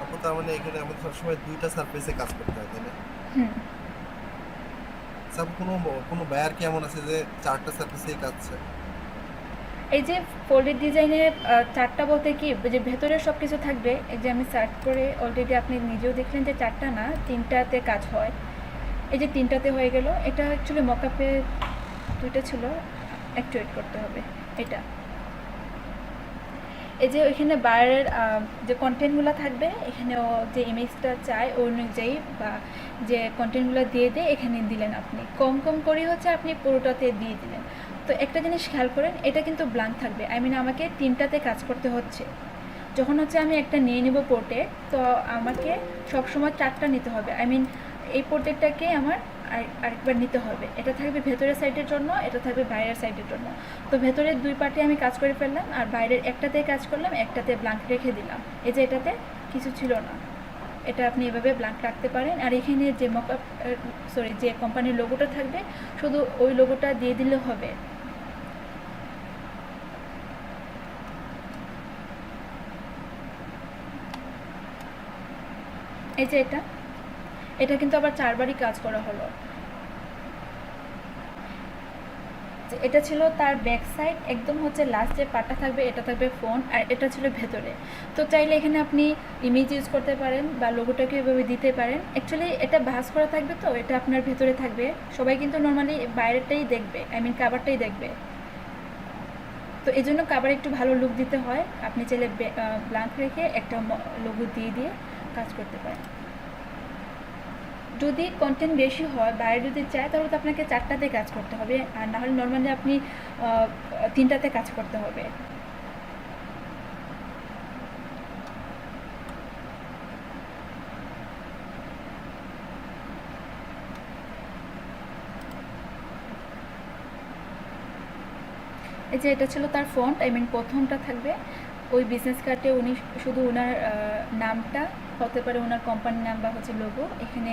আপু তার মানে এখানে আমাদের সবসময় দুইটা সারফেসে কাজ করতে হয়, তাই না? হুম। সব কোনো বায়ার কি এমন আছে যে চারটা সারফেসেই কাজ চায়? এই যে ফোল্ডেড ডিজাইনের চারটা বলতে কি, যে ভেতরে সব কিছু থাকবে। এই যে আমি সার্চ করে অলরেডি আপনি নিজেও দেখলেন যে চারটা না, তিনটাতে কাজ হয়। এই যে তিনটাতে হয়ে গেল। এটা অ্যাকচুয়ালি মকআপে দুইটা ছিল, অ্যাক্টুয়েট করতে হবে এটা। এই যে এখানে বাইরের যে কন্টেন্টগুলো থাকবে, এখানে ও যে ইমেজটা চায় ওই অনুযায়ী বা যে কন্টেন্টগুলো দিয়ে এখানে দিলেন। আপনি কম কম করে হচ্ছে আপনি পুরোটাতে দিয়ে দিলেন। তো একটা জিনিস খেয়াল করেন, এটা কিন্তু ব্ল্যাঙ্ক থাকবে। আই মিন আমাকে তিনটাতে কাজ করতে হচ্ছে। যখন হচ্ছে আমি একটা নিয়ে নিব পোর্ট্রেট, তো আমাকে সবসময় চারটা নিতে হবে। আই মিন এই পোর্ট্রেটটাকে আমার আরেকবার নিতে হবে। এটা থাকবে ভেতরের সাইডের জন্য, এটা থাকবে বাইরের সাইডের জন্য। তো ভেতরের দুই পার্টে আমি কাজ করে ফেললাম, আর বাইরের একটাতে কাজ করলাম, একটাতে ব্ল্যাঙ্ক রেখে দিলাম। এই যে এটাতে কিছু ছিল না, এটা আপনি এভাবে ব্ল্যাঙ্ক রাখতে পারেন। আর এখানে যে মকআপ যে কোম্পানির লোগোটা থাকবে, শুধু ওই লোগোটা দিয়ে দিলে হবে। এই যে এটা কিন্তু আবার চারবারই কাজ করা হলো। এটা ছিল তার ব্যাক সাইড, একদম হচ্ছে লাস্ট যে পার্টটা থাকবে এটা থাকবে ফ্রন্ট, আর এটা ছিল ভেতরে। তো চাইলে এখানে আপনি ইমেজ ইউজ করতে পারেন বা লোগোটাকে এভাবে দিতে পারেন। অ্যাকচুয়ালি এটা ভাঁজ করা থাকবে, তো এটা আপনার ভেতরে থাকবে। সবাই কিন্তু নর্মালি বাইরেরটাই দেখবে, আই মিন কাভারটাই দেখবে। তো এই জন্য কাভার একটু ভালো লুক দিতে হয়। আপনি চাইলে ব্ল্যাঙ্ক রেখে একটা লোগো দিয়ে কাজ করতে পারেন। যদি কন্টেন্ট বেশি হয়, বাইরে যদি চায়, তাহলে তো আপনাকে চারটাতে কাজ করতে হবে, আর না হলে নর্মালি আপনি তিনটাতে কাজ করতে হবে। এই যে এটা ছিল তার ফন্ট, আই মিন প্রথমটা থাকবে। ওই বিজনেস কার্ডে উনি শুধু ওনার নামটা হতে পারে, ওনার কোম্পানির নাম বা হচ্ছে লোগো, এখানে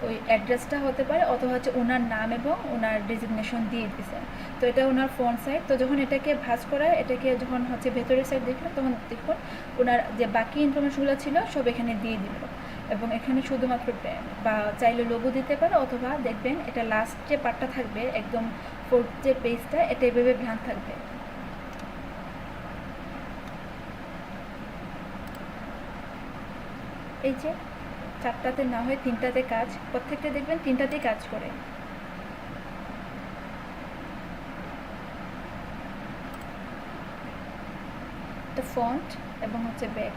ওই অ্যাড্রেসটা হতে পারে, অথবা হচ্ছে ওনার নাম এবং ওনার ডেজিগনেশন দিয়ে দিয়েছেন। তো এটা ওনার ফ্রন্ট সাইড। তো যখন এটাকে ভাঁজ করা, এটাকে যখন হচ্ছে ভেতরের সাইড দেখলাম, তখন দেখুন ওনার যে বাকি ইনফরমেশনগুলো ছিল সব এখানে দিয়ে দিল। এবং এখানে শুধুমাত্র বা চাইলে লোগো দিতে পারে, অথবা দেখবেন এটা লাস্ট যে পার্টটা থাকবে, একদম ফোর্থ যে পেজটা, এটা এভাবে ব্ল্যাঙ্ক থাকবে। এই যে চারটাতে না হয় তিনটাতে কাজ, প্রত্যেকটা দেখবেন তিনটাতেই কাজ করে। তো ফন্ট এবং হচ্ছে ব্যাক।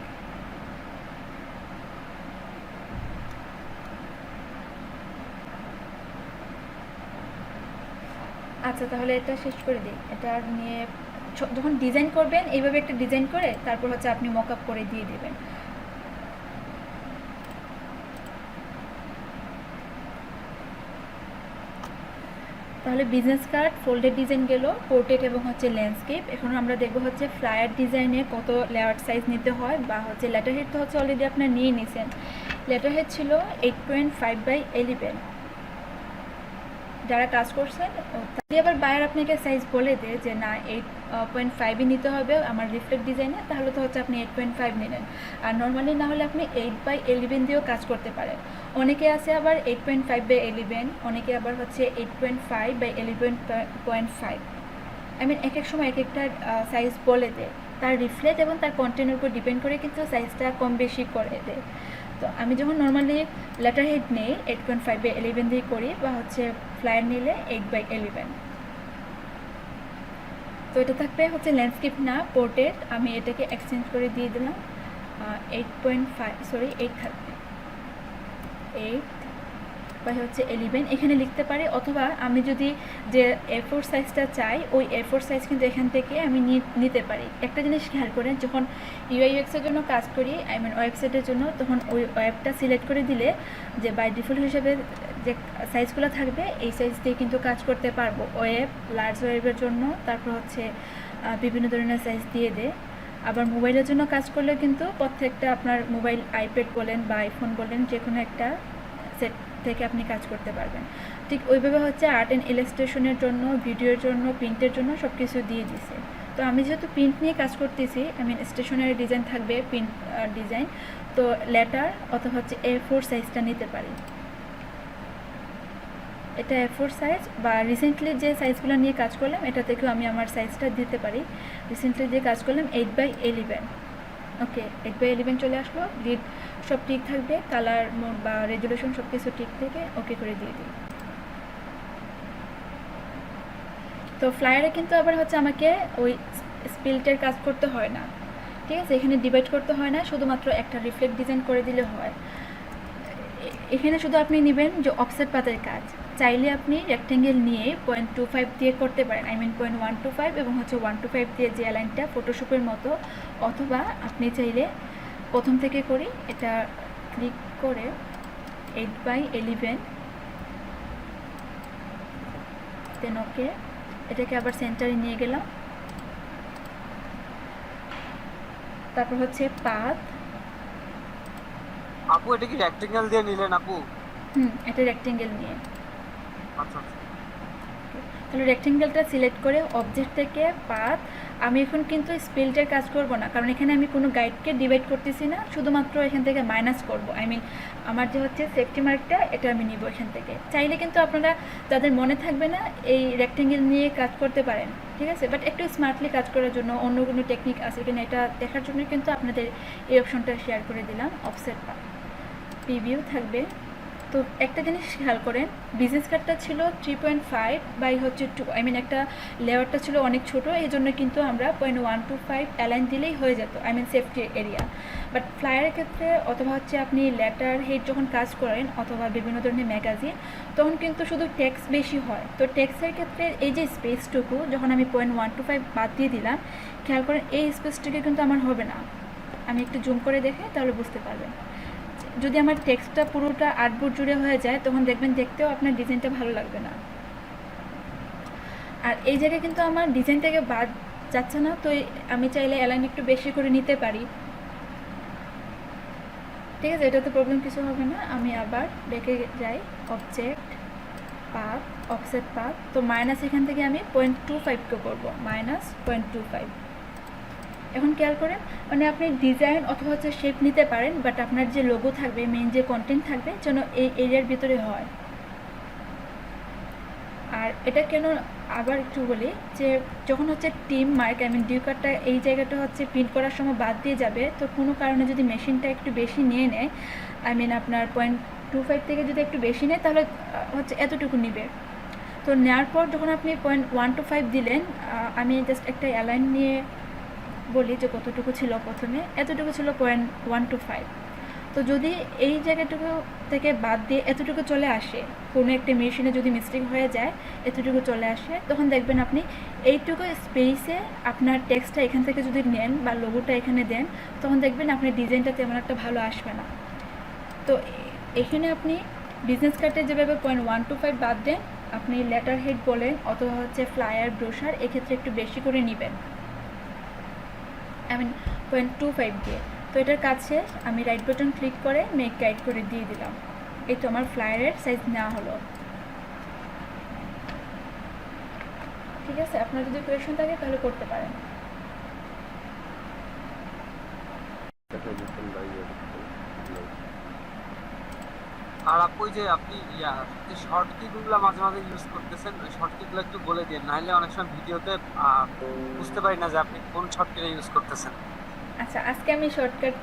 আচ্ছা, তাহলে এটা শেষ করে দিই। এটা নিয়ে যখন ডিজাইন করবেন, এইভাবে একটা ডিজাইন করে তারপর হচ্ছে আপনি মকআপ করে দিয়ে দেবেন। তাহলে বিজনেস কার্ড, ফোল্ডেড ডিজাইন গেল, পোর্ট্রেট এবং হচ্ছে ল্যান্ডস্কেপ। এখন আমরা দেখব হচ্ছে ফ্লায়ার ডিজাইনে কত লেয়ার সাইজ নিতে হয়, বা হচ্ছে লেটার হেড তো হচ্ছে অলরেডি আপনার নিয়ে নিয়েছেন। লেটার হেড ছিল 8.5/11। যারা কাজ করছেন, যদি আবার বায়ার আপনাকে সাইজ বলে দেয় যে না 8.5 নিতে হবে আমার রিফ্লেক্ট ডিজাইনে, তাহলে তো হচ্ছে আপনি 8.5 নিলেন। আর নর্মালি না হলে আপনি 8/11 দিয়েও কাজ করতে পারেন। অনেকে আছে আবার 8.5/11, অনেকে আবার হচ্ছে 8.5/11.5। আই মিন এক এক সময় এক একটা সাইজ বলে দেয়, তার রিফ্লেক্ট এবং তার কন্টেন্টের উপর ডিপেন্ড করে কিন্তু সাইজটা কম বেশি করে দেয়। তো আমি যখন নর্মালি লেটার হেড নেই 8.5/11 দিয়ে করি, বা হচ্ছে ফ্লায়ার নিলে 8/11। তো এটা থাকবে হচ্ছে ল্যান্ডস্কেপ না পোর্ট্রেট। আমি এটাকে এক্সচেঞ্জ করে দিয়ে দিলাম 8 থাকবে, 8/11 এখানে লিখতে পারি। অথবা আমি যদি যে A4 সাইজটা চাই, ওই A4 সাইজ কিন্তু এখান থেকে আমি নিতে পারি। একটা জিনিস খেয়াল করেন, যখন UI/UX এর জন্য কাজ করি, আই মিন ওয়েবসাইটের জন্য, তখন ওই ওয়েবটা সিলেক্ট করে দিলে যে বাই ডিফল্ট হিসেবে যে সাইজগুলো থাকবে এই সাইজ দিয়ে কিন্তু কাজ করতে পারবো। ওয়েব, লার্জ ওয়েবের জন্য, তারপর হচ্ছে বিভিন্ন ধরনের সাইজ দিয়ে দেয়। আবার মোবাইলের জন্য কাজ করলে কিন্তু প্রত্যেকটা আপনার মোবাইল, আইপ্যাড বলেন বা আইফোন বলেন, যে কোনো একটা সেট থেকে আপনি কাজ করতে পারবেন। ঠিক ওইভাবে হচ্ছে আর্ট অ্যান্ড ইলাস্ট্রেশনের জন্য, ভিডিওর জন্য, প্রিন্টের জন্য সব কিছু দিয়ে দিছে। তো আমি যেহেতু প্রিন্ট নিয়ে কাজ করতেছি, স্টেশনারি ডিজাইন থাকবে, প্রিন্ট ডিজাইন, তো লেটার অথবা হচ্ছে A4 সাইজটা নিতে পারি। এটা A4 সাইজ, বা রিসেন্টলি যে সাইজগুলো নিয়ে কাজ করলাম এটা থেকেও আমি আমার সাইজটা দিতে পারি। রিসেন্টলি যে কাজ করলাম 8x11, ওকে 8x11 চলে আসলো। গ্রিড সব ঠিক থাকবে, কালার মোড বা রেজুলেশন সব কিছু ঠিক থেকে ওকে করে দিয়ে দিই। তো ফ্লায়ারে কিন্তু আবার হচ্ছে আমাকে ওই স্পিল্টের কাজ করতে হয় না, ঠিক আছে? এখানে ডিভাইড করতে হয় না, শুধুমাত্র একটা রিফ্লেক্ট ডিজাইন করে দিলে হয়। এখানে শুধু আপনি নেবেন যে অফসেট পাতের কাজ। চাইলে আপনি রেক্টেঙ্গেল নিয়ে 0.25 দিয়ে করতে পারেন, 0.125 এবং হচ্ছে 125 দিয়ে যে অ্যালাইনটা ফটোশপের মতো, অথবা আপনি চাইলে প্রথম থেকে করি, এটা ক্লিক করে 8x11 দেন ওকে, এটাকে আবার সেন্টারে নিয়ে গেলাম। তারপর হচ্ছে পাথ, আপু এটা কি রেক্টেঙ্গেল দিয়ে নিলেন আপু? এটা রেক্টেঙ্গেল নিয়ে। আচ্ছা আচ্ছা। তাহলে রেক্টেঙ্গেলটা সিলেক্ট করে অবজেক্ট থেকে পাথ, আমি এখন কিন্তু স্পিল্টের কাজ করব না, কারণ এখানে আমি কোনো গাইডকে ডিভাইড করতেছি না, শুধুমাত্র এখান থেকে মাইনাস করব। আমার যে হচ্ছে সেফটি মার্কটা এটা আমি নিব এখান থেকে। চাইলে কিন্তু আপনারা যাদের মনে থাকবে না এই রেক্টেঙ্গেল নিয়ে কাজ করতে পারেন, ঠিক আছে? বাট একটু স্মার্টলি কাজ করার জন্য অন্য কোনো টেকনিক আছে কিনা এটা দেখার জন্য কিন্তু আপনাদের এই অপশনটা শেয়ার করে দিলাম। অফসেট পাথ, প্রিভিউ থাকবে। তো একটা জিনিস খেয়াল করেন, বিজনেস কার্ডটা ছিল 3.5 বাই হচ্ছে 2, একটা লেয়ারটা ছিল অনেক ছোট, এই জন্য কিন্তু আমরা 0.125 অ্যালাইন দিলেই হয়ে যেত, সেফটি এরিয়া। বাট ফ্লায়ারের ক্ষেত্রে অথবা হচ্ছে আপনি লেটার হেড যখন কাজ করেন অথবা বিভিন্ন ধরনের ম্যাগাজিন, তখন কিন্তু শুধু টেক্সট বেশি হয়। তো টেক্সটের ক্ষেত্রে এই যে স্পেসটুকু যখন আমি 0.125 বাদ দিয়ে দিলাম, খেয়াল করেন এই স্পেসটুকু কিন্তু আমার হবে না। আমি একটু জুম করে দেখে তাহলে বুঝতে পারবেন। যদি আমার টেক্সটটা পুরোটা আর্টবোর্ড জুড়ে হয়ে যায়, তখন দেখবেন দেখতেও আপনার ডিজাইনটা ভালো লাগবে না। আর এই জায়গায় কিন্তু আমার ডিজাইন থেকে বাদ যাচ্ছে না, তো আমি চাইলে অ্যালাইন একটু বেশি করে নিতে পারি, ঠিক আছে? এটাতে প্রবলেম কিছু হবে না। আমি আবার ব্যাকে যাই, অবজেক্ট, পাথ, অফসেট পাথ, তো মাইনাস এখান থেকে আমি 0.25কে করবো, -0.25। এখন খেয়াল করেন, আপনি ডিজাইন অথবা হচ্ছে শেপ নিতে পারেন, বাট আপনার যে লোগো থাকবে, মেইন যে কন্টেন্ট থাকবে, যেন এই এরিয়ার ভিতরে হয়। আর এটা কেন আবার একটু বলি, যে যখন হচ্ছে টিম মার্ক, ডিউ কার্ডটা এই জায়গাটা হচ্ছে প্রিন্ট করার সময় বাদ দিয়ে যাবে, তো কোনো কারণে যদি মেশিনটা একটু বেশি নিয়ে নেয়, আপনার 0.25 থেকে যদি একটু বেশি নেয়, তাহলে হচ্ছে এতটুকু নিবে। তো নেওয়ার পর যখন আপনি 0.125 দিলেন, আমি জাস্ট একটা অ্যালাইন নিয়ে বলি যে কতটুকু ছিল, প্রথমে এতটুকু ছিল 0.125। তো যদি এই জায়গাটুকু থেকে বাদ দিয়ে এতটুকু চলে আসে, কোনো একটা মেশিনে যদি মিস্টেক হয়ে যায়, এতটুকু চলে আসে, তখন দেখবেন আপনি এইটুকু স্পেসে আপনার টেক্সটটা এখান থেকে যদি নেন বা লোগোটা এখানে দেন, তখন দেখবেন আপনার ডিজাইনটা তেমন একটা ভালো আসবে না। তো এখানে আপনি বিজনেস কার্ডে যেভাবে 0.125 বাদ দেন, আপনি লেটার হেড বলেন অথবা হচ্ছে ফ্লায়ার, ব্রোশার, এক্ষেত্রে একটু বেশি করে নেবেন, 0.25 দিয়ে। তো এটার কাজ শেষ, আমি রাইট বাটন ক্লিক করে মেক গাইড করে দিয়ে দিলাম। এই তো আমার ফ্লায়ারের সাইজ নেওয়া হলো, ঠিক আছে? আপনার যদি কোয়েশন থাকে তাহলে করতে পারেন। আর আপু যে আপনি শর্ট কিগুলো মাঝে মাঝে ইউজ করতেছেন, ওই শর্ট কিগুলো একটু বলে দিন, নাহলে অনেক সময় ভিডিওতে বুঝতে পারি না যে আপনি কোন শর্টকাট ইউজ করতেছেন। আচ্ছা, আজকে আমি শর্টকাট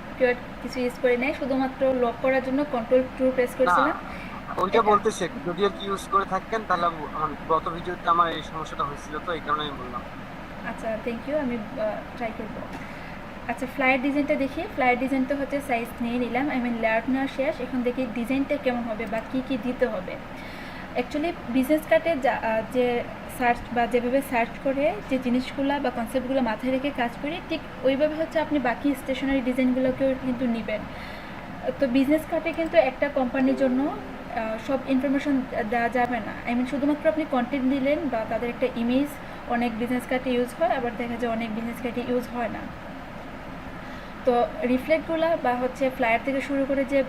কিছু ইউজ করি নাই, শুধুমাত্র লক করার জন্য Ctrl+2 প্রেস করছিলাম। ওইটা বলতেছি, যদি কি ইউজ করে থাকেন তাহলে গত ভিডিওতে আমার এই সমস্যাটা হয়েছিল, তো এই কারণে আমি বললাম। আচ্ছা, থ্যাংক ইউ, আমি ট্রাই করবো। আচ্ছা, ফ্লায়ার ডিজাইনটা দেখি। ফ্লায়ার ডিজাইনটা হচ্ছে সাইজ নিয়ে নিলাম, লেয়ার নেওয়া শেষ। এখন দেখি ডিজাইনটা কেমন হবে বা কী কী দিতে হবে। অ্যাকচুয়ালি বিজনেস কার্ডে যে সার্চ বা যেভাবে সার্চ করে যে জিনিসগুলো বা কনসেপ্টগুলো মাথায় রেখে কাজ করি, ঠিক ওইভাবে হচ্ছে আপনি বাকি স্টেশনারি ডিজাইনগুলোকেও কিন্তু নেবেন। তো বিজনেস কার্ডে কিন্তু একটা কোম্পানির জন্য সব ইনফরমেশন দেওয়া যাবে না। আই মিন শুধুমাত্র আপনি কন্টেন্ট দিলেন বা তাদের একটা ইমেজ অনেক বিজনেস কার্ডে ইউজ হয়, আবার দেখা যায় অনেক বিজনেস কার্ডে ইউজ হয় না। তো রিফ্লেক্টগুলো বা হচ্ছে ফ্লায়ার থেকে শুরু করে যে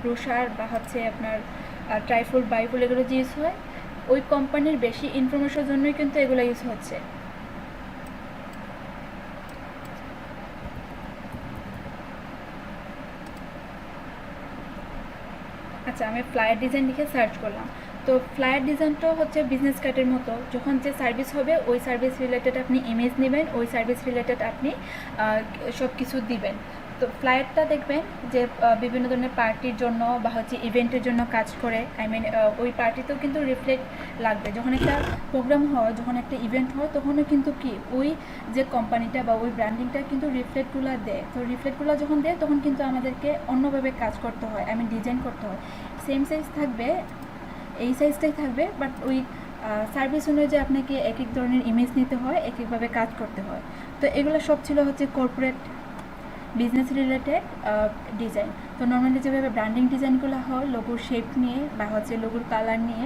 ব্রোশার বা হচ্ছে আপনার ট্রাইফুল বাইফুল এগুলো যে ইউজ হয়, ওই কোম্পানির বেশি ইনফরমেশনের জন্যই কিন্তু এগুলো ইউজ হচ্ছে। আচ্ছা, আমি ফ্লায়ার ডিজাইন লিখে সার্চ করলাম। তো ফ্লায়ার ডিজাইনটা হচ্ছে বিজনেস কার্ডের মতো, যখন যে সার্ভিস হবে ওই সার্ভিস রিলেটেড আপনি ইমেজ নেবেন, ওই সার্ভিস রিলেটেড আপনি সব কিছু দিবেন। তো ফ্লায়ারটা দেখবেন যে বিভিন্ন ধরনের পার্টির জন্য বা হচ্ছে ইভেন্টের জন্য কাজ করে। আই মিন ওই পার্টিতেও কিন্তু রিফ্লেক্ট লাগবে। যখন একটা প্রোগ্রাম হয়, যখন একটা ইভেন্ট হয়, তখনও কিন্তু কি ওই যে কোম্পানিটা বা ওই ব্র্যান্ডিংটা কিন্তু রিফ্লেক্টগুলো দেয়। তো রিফ্লেক্টগুলো যখন দেয় তখন কিন্তু আমাদেরকে অন্যভাবে কাজ করতে হয়, আই মিন ডিজাইন করতে হয়। সেম সাইজ থাকবে, এই সাইজটাই থাকবে, বাট ওই সার্ভিস অনুযায়ী আপনাকে এক এক ধরনের ইমেজ নিতে হয়, এক একভাবে কাজ করতে হয়। তো এগুলো সব ছিল হচ্ছে কর্পোরেট বিজনেস রিলেটেড ডিজাইন। তো নর্মালি যেভাবে ব্র্যান্ডিং ডিজাইনগুলো হয় লোগোর শেপ নিয়ে বা হচ্ছে লোগোর কালার নিয়ে,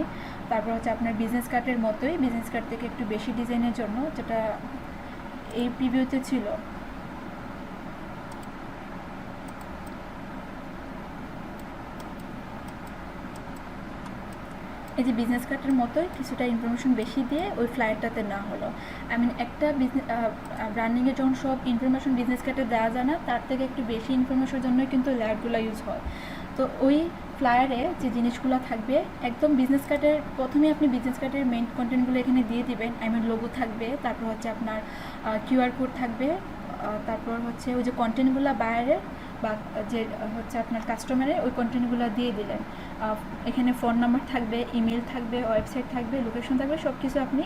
তারপর হচ্ছে আপনার বিজনেস কার্ডের মতোই বিজনেস কার্ড থেকে একটু বেশি ডিজাইনের জন্য, যেটা এই প্রিভিউতে ছিল। এই যে বিজনেস কার্ডের মতোই কিছুটা ইনফরমেশন বেশি দিয়ে ওই ফ্লায়ারটাতে না হলো। আই মিন একটা ব্র্যান্ডিংয়ে যখন সব ইনফরমেশন বিজনেস কার্ডে দেওয়া যায় না, তার থেকে একটু বেশি ইনফরমেশনের জন্যই কিন্তু লেয়ারগুলো ইউজ হয়। তো ওই ফ্লায়ারে যে জিনিসগুলো থাকবে একদম বিজনেস কার্ডের প্রথমে আপনি বিজনেস কার্ডের মেইন কন্টেন্টগুলো এখানে দিয়ে দিবেন। আই মিন লোগো থাকবে, তারপর হচ্ছে আপনার কিউআর কোড থাকবে, তারপর হচ্ছে ওই যে কন্টেন্টগুলো বাইরের বা যে হচ্ছে আপনার কাস্টমারের ওই কন্টেন্টগুলো দিয়ে দিলেন। এখানে ফোন নাম্বার থাকবে, ইমেল থাকবে, ওয়েবসাইট থাকবে, লোকেশন থাকবে, সব কিছু আপনি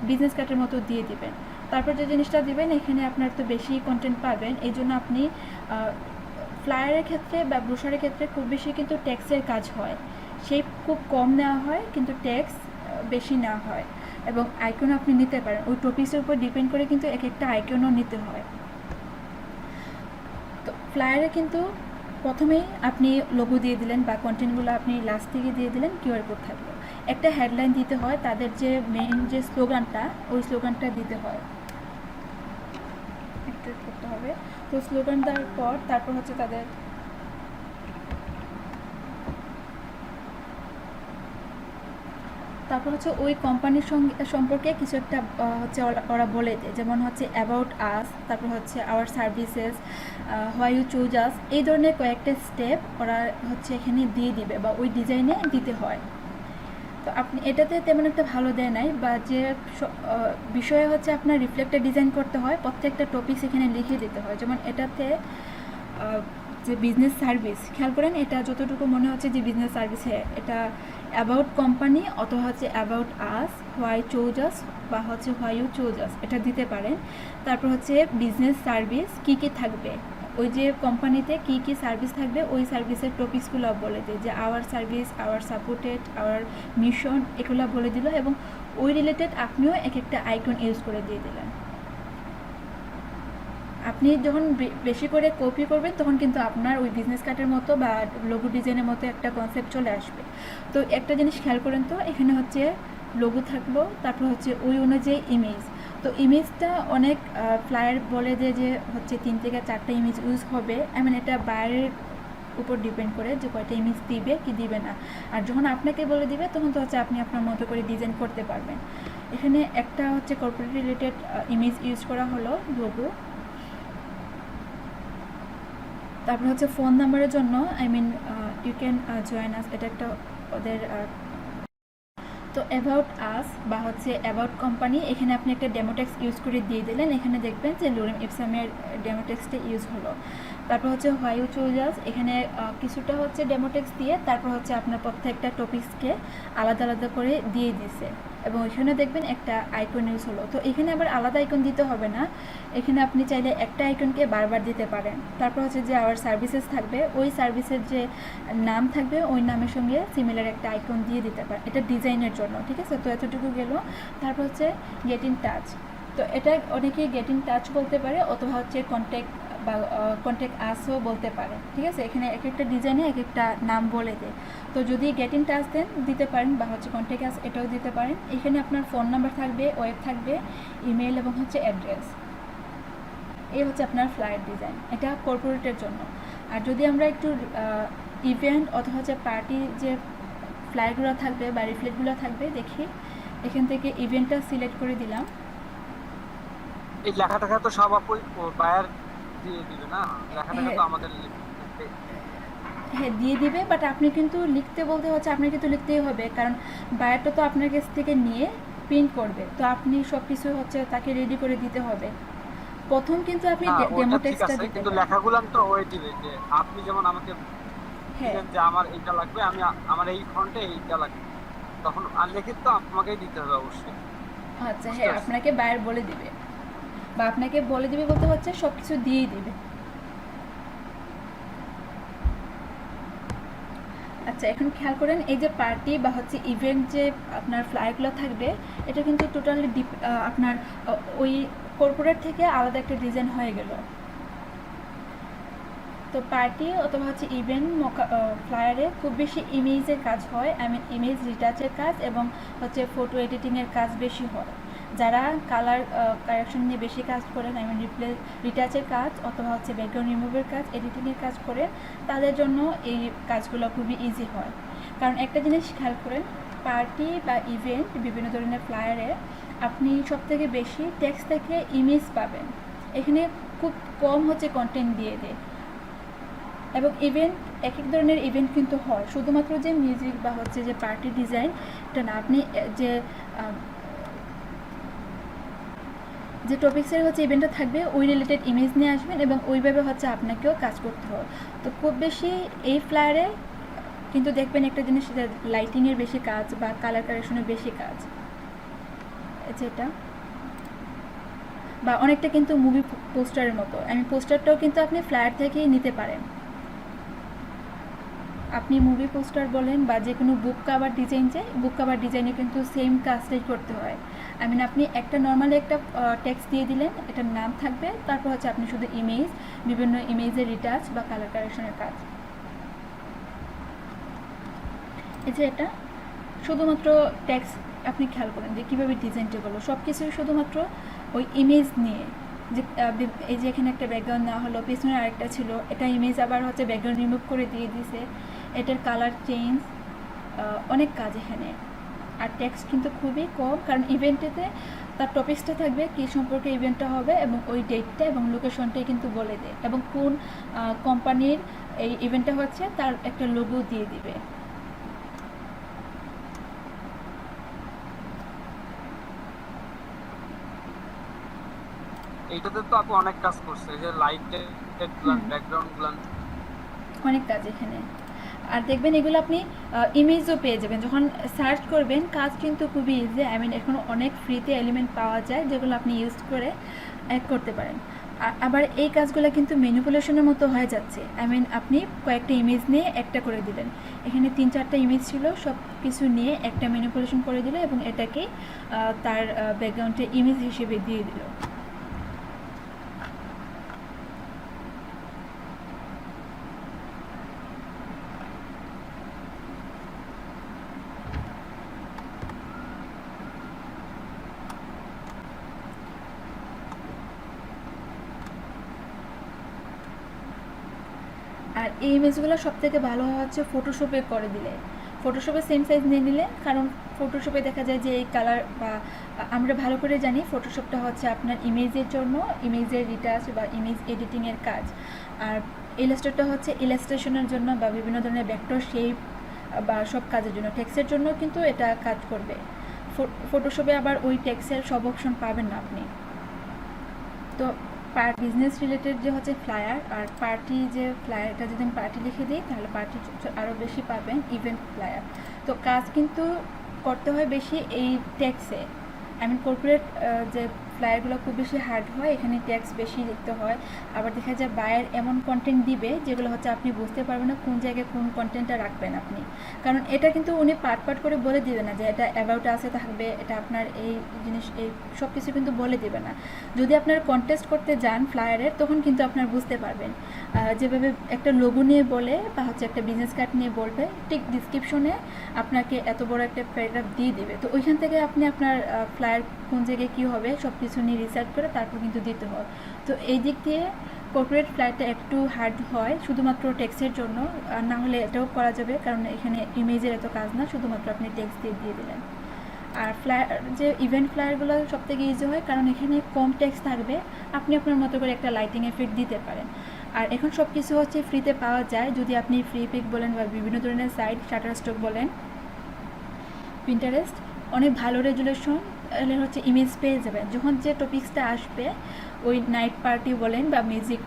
বিজনেস কার্ডের মতো দিয়ে দিবেন। তারপর যে জিনিসটা দিবেন এখানে আপনার তো বেশি কন্টেন্ট পাবেন, এই জন্য আপনি ফ্লায়ারের ক্ষেত্রে বা ব্রোশারের ক্ষেত্রে খুব বেশি কিন্তু ট্যাক্সের কাজ হয়, সেই খুব কম নেওয়া হয় কিন্তু ট্যাক্স বেশি নেওয়া হয়। এবং আইকন আপনি নিতে পারেন, ওই টপিক্সের উপর ডিপেন্ড করে কিন্তু এক একটা আইকনও নিতে হয়। তো ফ্লায়ারে কিন্তু প্রথমেই আপনি লোগো দিয়ে দিলেন বা কন্টেন্টগুলো আপনি লাস্ট থেকে দিয়ে দিলেন, কিউআর কোড থাকলো, একটা হেডলাইন দিতে হয়, তাদের যে মেইন যে স্লোগানটা ওই স্লোগানটা দিতে হয়, একটু করতে হবে। তো স্লোগান দেওয়ার পর তারপর হচ্ছে তাদের তারপর হচ্ছে ওই কোম্পানির সঙ্গে সম্পর্কে কিছু একটা হচ্ছে ওরা বলে দেয়, যেমন হচ্ছে অ্যাবাউট আস, তারপর হচ্ছে our services, why you choose us, এই ধরনের কয়েকটা স্টেপ ওরা হচ্ছে এখানে দিয়ে দিবে বা ওই ডিজাইনে দিতে হয়। তো আপনি এটাতে তেমন একটা ভালো দেয় নাই, বা যে বিষয়ে হচ্ছে আপনার রিফ্লেক্টার ডিজাইন করতে হয় প্রত্যেকটা টপিকস এখানে লিখে দিতে হয়। যেমন এটাতে যে বিজনেস সার্ভিস, খেয়াল করেন এটা যতটুকু মনে হচ্ছে যে বিজনেস সার্ভিসে, এটা অ্যাবাউট কোম্পানি অথবা হচ্ছে অ্যাবাউট আস, হোয়াই চোজ আস বা হচ্ছে হোয়াই ইউ চোজ আস, এটা দিতে পারেন। তারপর হচ্ছে বিজনেস সার্ভিস কী কী থাকবে, ওই যে কোম্পানিতে কী কী সার্ভিস থাকবে ওই সার্ভিসের টপিকসগুলো বলে দেয়, যে our service, our supported, our mission, এগুলো বলে দিল। এবং ওই রিলেটেড আপনিও এক একটা আইকন ইউজ করে দিয়ে দিলেন। আপনি যখন বেশি করে কপি করবেন তখন কিন্তু আপনার ওই বিজনেস কার্ডের মতো বা লোগো ডিজাইনের মতো একটা কনসেপ্ট চলে আসবে। তো একটা জিনিস খেয়াল করেন, তো এখানে হচ্ছে লোগো থাকলো, তারপর হচ্ছে ওই অনুযায়ী ইমেজ। তো ইমেজটা অনেক ফ্লায়ার বলে যে হচ্ছে 3 থেকে 4টা ইমেজ ইউজ হবে, এমন এটা বাইরের উপর ডিপেন্ড করে যে কয়টা ইমেজ দিবে কি দিবে না। আর যখন আপনাকে বলে দিবে তখন তো হচ্ছে আপনি আপনার মতো করে ডিজাইন করতে পারবেন। এখানে একটা হচ্ছে কর্পোরেট রিলেটেড ইমেজ ইউজ করা হলো লোগো। তারপর হচ্ছে ফোন নাম্বারের জন্য I mean you can join us, এটা একটা ওদের। তো অ্যাবাউট আস বা হচ্ছে অ্যাবাউট কোম্পানি, এখানে আপনি একটা ডেমোটেক্স ইউজ করে দিয়ে দিলেন। এখানে দেখবেন যে লোরেম ইপসামের ডেমোটেক্সটা ইউজ হলো। তারপর হচ্ছে হোয়াই ইউ চুজ আস, এখানে কিছুটা হচ্ছে ডেমোটেক্স দিয়ে তারপর হচ্ছে আপনার প্রত্যেকটা টপিক্সকে আলাদা আলাদা করে দিয়ে দিছে এবং এখানে দেখবেন একটা আইকন ইউজ হলো। তো এখানে আবার আলাদা আইকন দিতে হবে না, এখানে আপনি চাইলে একটা আইকনকে বারবার দিতে পারেন। তারপর হচ্ছে যে আওয়ার সার্ভিসেস থাকবে, ওই সার্ভিসের যে নাম থাকবে ওই নামের সঙ্গে সিমিলার একটা আইকন দিয়ে দিতে পারেন, এটা ডিজাইনের জন্য। ঠিক আছে, তো এতটুকু গেল। তারপর হচ্ছে গেট ইন টাচ, তো এটা অনেকেই গেট ইন টাচ বলতে পারে অথবা হচ্ছে কন্ট্যাক্ট বা কন্ট্যাক্ট আসও বলতে পারেন, ঠিক আছে? এখানে এক একটা ডিজাইনে এক একটা নাম বলে দেয়। তো যদি গেট ইন টাচ দেন দিতে পারেন, বা হচ্ছে কন্ট্যাক্ট আস এটাও দিতে পারেন। এখানে আপনার ফোন নাম্বার থাকবে, ওয়েব থাকবে, ইমেল এবং হচ্ছে অ্যাড্রেস। এই হচ্ছে আপনার ফ্লায়ার ডিজাইন, এটা কর্পোরেটের জন্য। আর যদি আমরা একটু ইভেন্ট অথবা হচ্ছে পার্টি যে ফ্লায়ারগুলো থাকবে বা রিফ্লেক্টগুলো থাকবে, দেখি এখান থেকে ইভেন্টটা সিলেক্ট করে দিলাম। এই লেখা টাকা তো সব আপনি বায়ার দিয়ে দিবে না, লেখা টাকা তো আমাদের হ্যাঁ দিয়ে দিবে, বাট আপনি কিন্তু লিখতে বলতে হচ্ছে আপনার কিন্তু লিখতেই হবে, কারণ বায়ারটা তো আপনার কাছ থেকে নিয়ে প্রিন্ট করবে, তো আপনি সব কিছু হচ্ছে তাকে রেডি করে দিতে হবে। প্রথম কিন্তু আপনি না, ডেমো ওটা ঠিক টেক্সটটা আছে, দিতে কিন্তু পারেন। লেখাগুলো তো ওই দিবে যে আপনি যেমন আমাকে হ্যাঁ দিলেন যে আমার এইটা লাগবে, আমি আমার এই ফন্টে এইটা লাগবে, তখন আনলিখিত তো আমাকেই দিতে হবে অবশ্যই। আচ্ছা, বুঝতে হ্যাঁ পারছি। আপনাকে বায়ার বলে দিবে, বা আপনাকে বলে দিবে বলতে হচ্ছে সব কিছু দিয়েই দিবে। আচ্ছা, এখন খেয়াল করেন এই যে পার্টি বা হচ্ছে ইভেন্ট যে আপনার ফ্লায়ারগুলো থাকবে, এটা কিন্তু টোটালি আপনার ওই কর্পোরেট থেকে আলাদা একটা ডিজাইন হয়ে গেল। তো পার্টি অথবা হচ্ছে ইভেন্ট ফ্লায়ারে খুব বেশি ইমেজের কাজ হয়, ইমেজ রিটাচের কাজ এবং হচ্ছে ফটো এডিটিংয়ের কাজ বেশি হয়। যারা কালার কারেকশন নিয়ে বেশি কাজ করেন, রিটাচের কাজ অথবা হচ্ছে ব্যাকগ্রাউন্ড রিমুভের কাজ, এডিটিংয়ের কাজ করেন, তাদের জন্য এই কাজগুলো খুবই ইজি হয়। কারণ একটা জিনিস খেয়াল করেন, পার্টি বা ইভেন্ট বিভিন্ন ধরনের ফ্লায়ারে আপনি সবথেকে বেশি টেক্সট থেকে ইমেজ পাবেন, এখানে খুব কম হচ্ছে কন্টেন্ট দিয়ে দেয়। এবং ইভেন্ট এক এক ধরনের ইভেন্ট কিন্তু হয়, শুধুমাত্র যে মিউজিক বা হচ্ছে যে পার্টি ডিজাইন এটা না, আপনি যে যে টপিক্সের হচ্ছে ইভেন্টটা থাকবে ওই রিলেটেড ইমেজ নিয়ে আসবেন এবং ওইভাবে হচ্ছে আপনাকেও কাজ করতে হবে। তো খুব বেশি এই ফ্লায়ারে কিন্তু দেখবেন একটা জিনিস, লাইটিংয়ের বেশি কাজ বা কালার কারেকশনের বেশি কাজ, যেটা বা অনেকটা কিন্তু মুভি পোস্টারের মতো। আমি পোস্টারটাও কিন্তু আপনি ফ্লায়ার থেকেই নিতে পারেন। আপনি মুভি পোস্টার বলেন বা যে কোনো বুক কাভার ডিজাইন, যে বুক কাভার ডিজাইনে কিন্তু সেম কাজটাই করতে হয়। আপনি একটা নর্মালি একটা টেক্সট দিয়ে দিলেন, এটার নাম থাকবে, তারপর হচ্ছে আপনি শুধু ইমেজ, বিভিন্ন ইমেজের রিটাচ বা কালার কারেকশনের কাজ। এই যে এটা শুধুমাত্র টেক্সট, আপনি খেয়াল করেন যে কীভাবে ডিজাইনটা করলো, সব কিছুই শুধুমাত্র ওই ইমেজ নিয়ে। যে এই যে এখানে একটা ব্যাকগ্রাউন্ড নেওয়া হলো, পেছনে আরেকটা ছিল, এটা ইমেজ আবার হচ্ছে ব্যাকগ্রাউন্ড রিমুভ করে দিয়ে দিছে, এটার কালার চেঞ্জ, অনেক কাজ এখানে। আর টেক্সট কিন্তু খুবই কম, কারণ ইভেন্টেতে তার টপিকসটা থাকবে কী সম্পর্কে ইভেন্টটা হবে এবং ওই ডেটটা এবং লোকেশনটাই কিন্তু বলে দেয়, এবং কোন কোম্পানির এই ইভেন্টটা হচ্ছে তার একটা লোগো দিয়ে দিবে। এইটাতে তো আপনি অনেক কাজ করছে, এই যে লাইটের ব্যাকগ্রাউন্ড গুলান, অনেক কাজ এখানে। আর দেখবেন এগুলো আপনি ইমেজও পেয়ে যাবেন যখন সার্চ করবেন, কাজ কিন্তু খুবই ইজি। এখন অনেক ফ্রিতে এলিমেন্ট পাওয়া যায় যেগুলো আপনি ইউজ করে অ্যাড করতে পারেন। আবার এই কাজগুলো কিন্তু ম্যানিপুলেশনের মতো হয়ে যাচ্ছে। আপনি কয়েকটা ইমেজ নিয়ে একটা করে দিলেন, এখানে 3-4টা ইমেজ ছিল, সব কিছু নিয়ে একটা ম্যানিপুলেশন করে দিল এবং এটাকে তার ব্যাকগ্রাউন্ডে ইমেজ হিসেবে দিয়ে দিল। আর এই ইমেজগুলো সবথেকে ভালো হচ্ছে ফটোশপে করে দিলে, ফটোশপে সেম সাইজ নিয়ে নিলে, কারণ ফটোশপে দেখা যায় যে এই কালার, বা আমরা ভালো করে জানি ফটোশপটা হচ্ছে আপনার ইমেজের জন্য, ইমেজের রিটাচ বা ইমেজ এডিটিংয়ের কাজ, আর ইলাস্ট্রেটরটা হচ্ছে ইলাস্ট্রেশনের জন্য বা বিভিন্ন ধরনের ভেক্টর শেপ বা সব কাজের জন্য। টেক্সটের জন্য কিন্তু এটা কাজ করবে। ফটোশপে আবার ওই টেক্সটের সব অপশন পাবেন না আপনি। তো বিজনেস রিলেটেড যে হচ্ছে ফ্লায়ার আর পার্টি যে ফ্লায়ার, এটা যদি আমি পার্টি লিখে দিই তাহলে পার্টি আরও বেশি পাবেন, ইভেন্ট ফ্লায়ার। তো কাজ কিন্তু করতে হয় বেশি এই টেক্সে। কর্পোরেট যে ফ্লায়ারগুলো খুব বেশি হার্ড হয়, এখানে ট্যাক্স বেশি লিখতে হয়। আবার দেখা যায় বায়ার এমন কন্টেন্ট দিবে যেগুলো হচ্ছে আপনি বুঝতে পারবেন না কোন জায়গায় কোন কন্টেন্টটা রাখবেন আপনি, কারণ এটা কিন্তু উনি পার্ট পার্ট করে বলে দিবে না যে এটা অ্যাবাউট আছে থাকবে, এটা আপনার এই জিনিস, এই সব কিছু কিন্তু বলে দিবে না। যদি আপনার কন্টেস্ট করতে যান ফ্লায়ারের, তখন কিন্তু আপনার বুঝতে পারবেন। যেভাবে একটা লোগো নিয়ে বলে বা হচ্ছে একটা বিজনেস কার্ড নিয়ে বলবে, ঠিক ডিসক্রিপশনে আপনাকে এত বড় একটা প্যারাগ্রাফ দিয়ে দেবে। তো ওইখান থেকে আপনি আপনার ফ্লায়ার কোন জায়গায় কী হবে সব কিছু নিয়ে রিসার্চ করে তারপর কিন্তু দিতে হয়। তো এই দিক দিয়ে কর্পোরেট ফ্লায়ারটা একটু হার্ড হয় শুধুমাত্র টেক্সটের জন্য, আর না হলে এটাও করা যাবে, কারণ এখানে ইমেজের এত কাজ না, শুধুমাত্র আপনি টেক্সট দিয়ে দিলেন। আর ফ্লায়ার যে ইভেন্ট ফ্লায়ারগুলো সবথেকে ইজি হয়, কারণ এখানে কম টেক্সট থাকবে, আপনি আপনার মতো করে একটা লাইটিং এফেক্ট দিতে পারেন। আর এখন সব কিছু হচ্ছে ফ্রিতে পাওয়া যায়, যদি আপনি ফ্রি পিক বলেন বা বিভিন্ন ধরনের সাইট, শাটারস্টক বলেন, পিন্টারেস্ট, অনেক ভালো রেজুলেশন হচ্ছে ইমেজ পেয়ে যাবেন। যখন যে টপিক্সটা আসবে, ওই নাইট পার্টি বলেন বা মিউজিক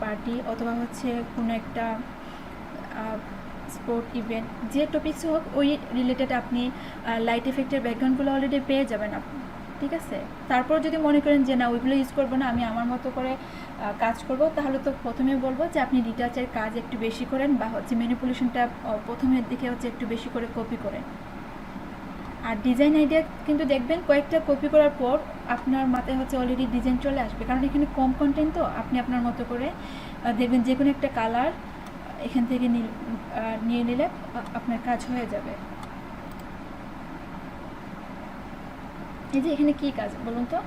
পার্টি অথবা হচ্ছে কোনো একটা স্পোর্ট ইভেন্ট, যে টপিক্স হোক ওই রিলেটেড আপনি লাইট এফেক্টের ব্যাকগ্রাউন্ডগুলো অলরেডি পেয়ে যাবেন আপনি, ঠিক আছে। তারপর যদি মনে করেন যে না ওইগুলো ইউজ করবো না, আমি আমার মতো করে কাজ করব, তাহলে তো প্রথমে বলবো যে আপনি রিটাচের কাজ একটু বেশি করেন বা হচ্ছে ম্যানিপুলেশনটা প্রথমের দিকে হচ্ছে একটু বেশি করে কপি করেন। আর ডিজাইন আইডিয়া কিন্তু দেখবেন কয়েকটা কপি করার পর আপনার মাথায় হচ্ছে অলরেডি ডিজাইন চলে আসবে, কারণ এখানে কম কন্টেন্ট, তো আপনি আপনার মতো করে দেখবেন যে কোনো একটা কালার এখান থেকে নিয়ে নিলে আপনার কাজ হয়ে যাবে। এই যে এখানে কী কাজ বলুন তো,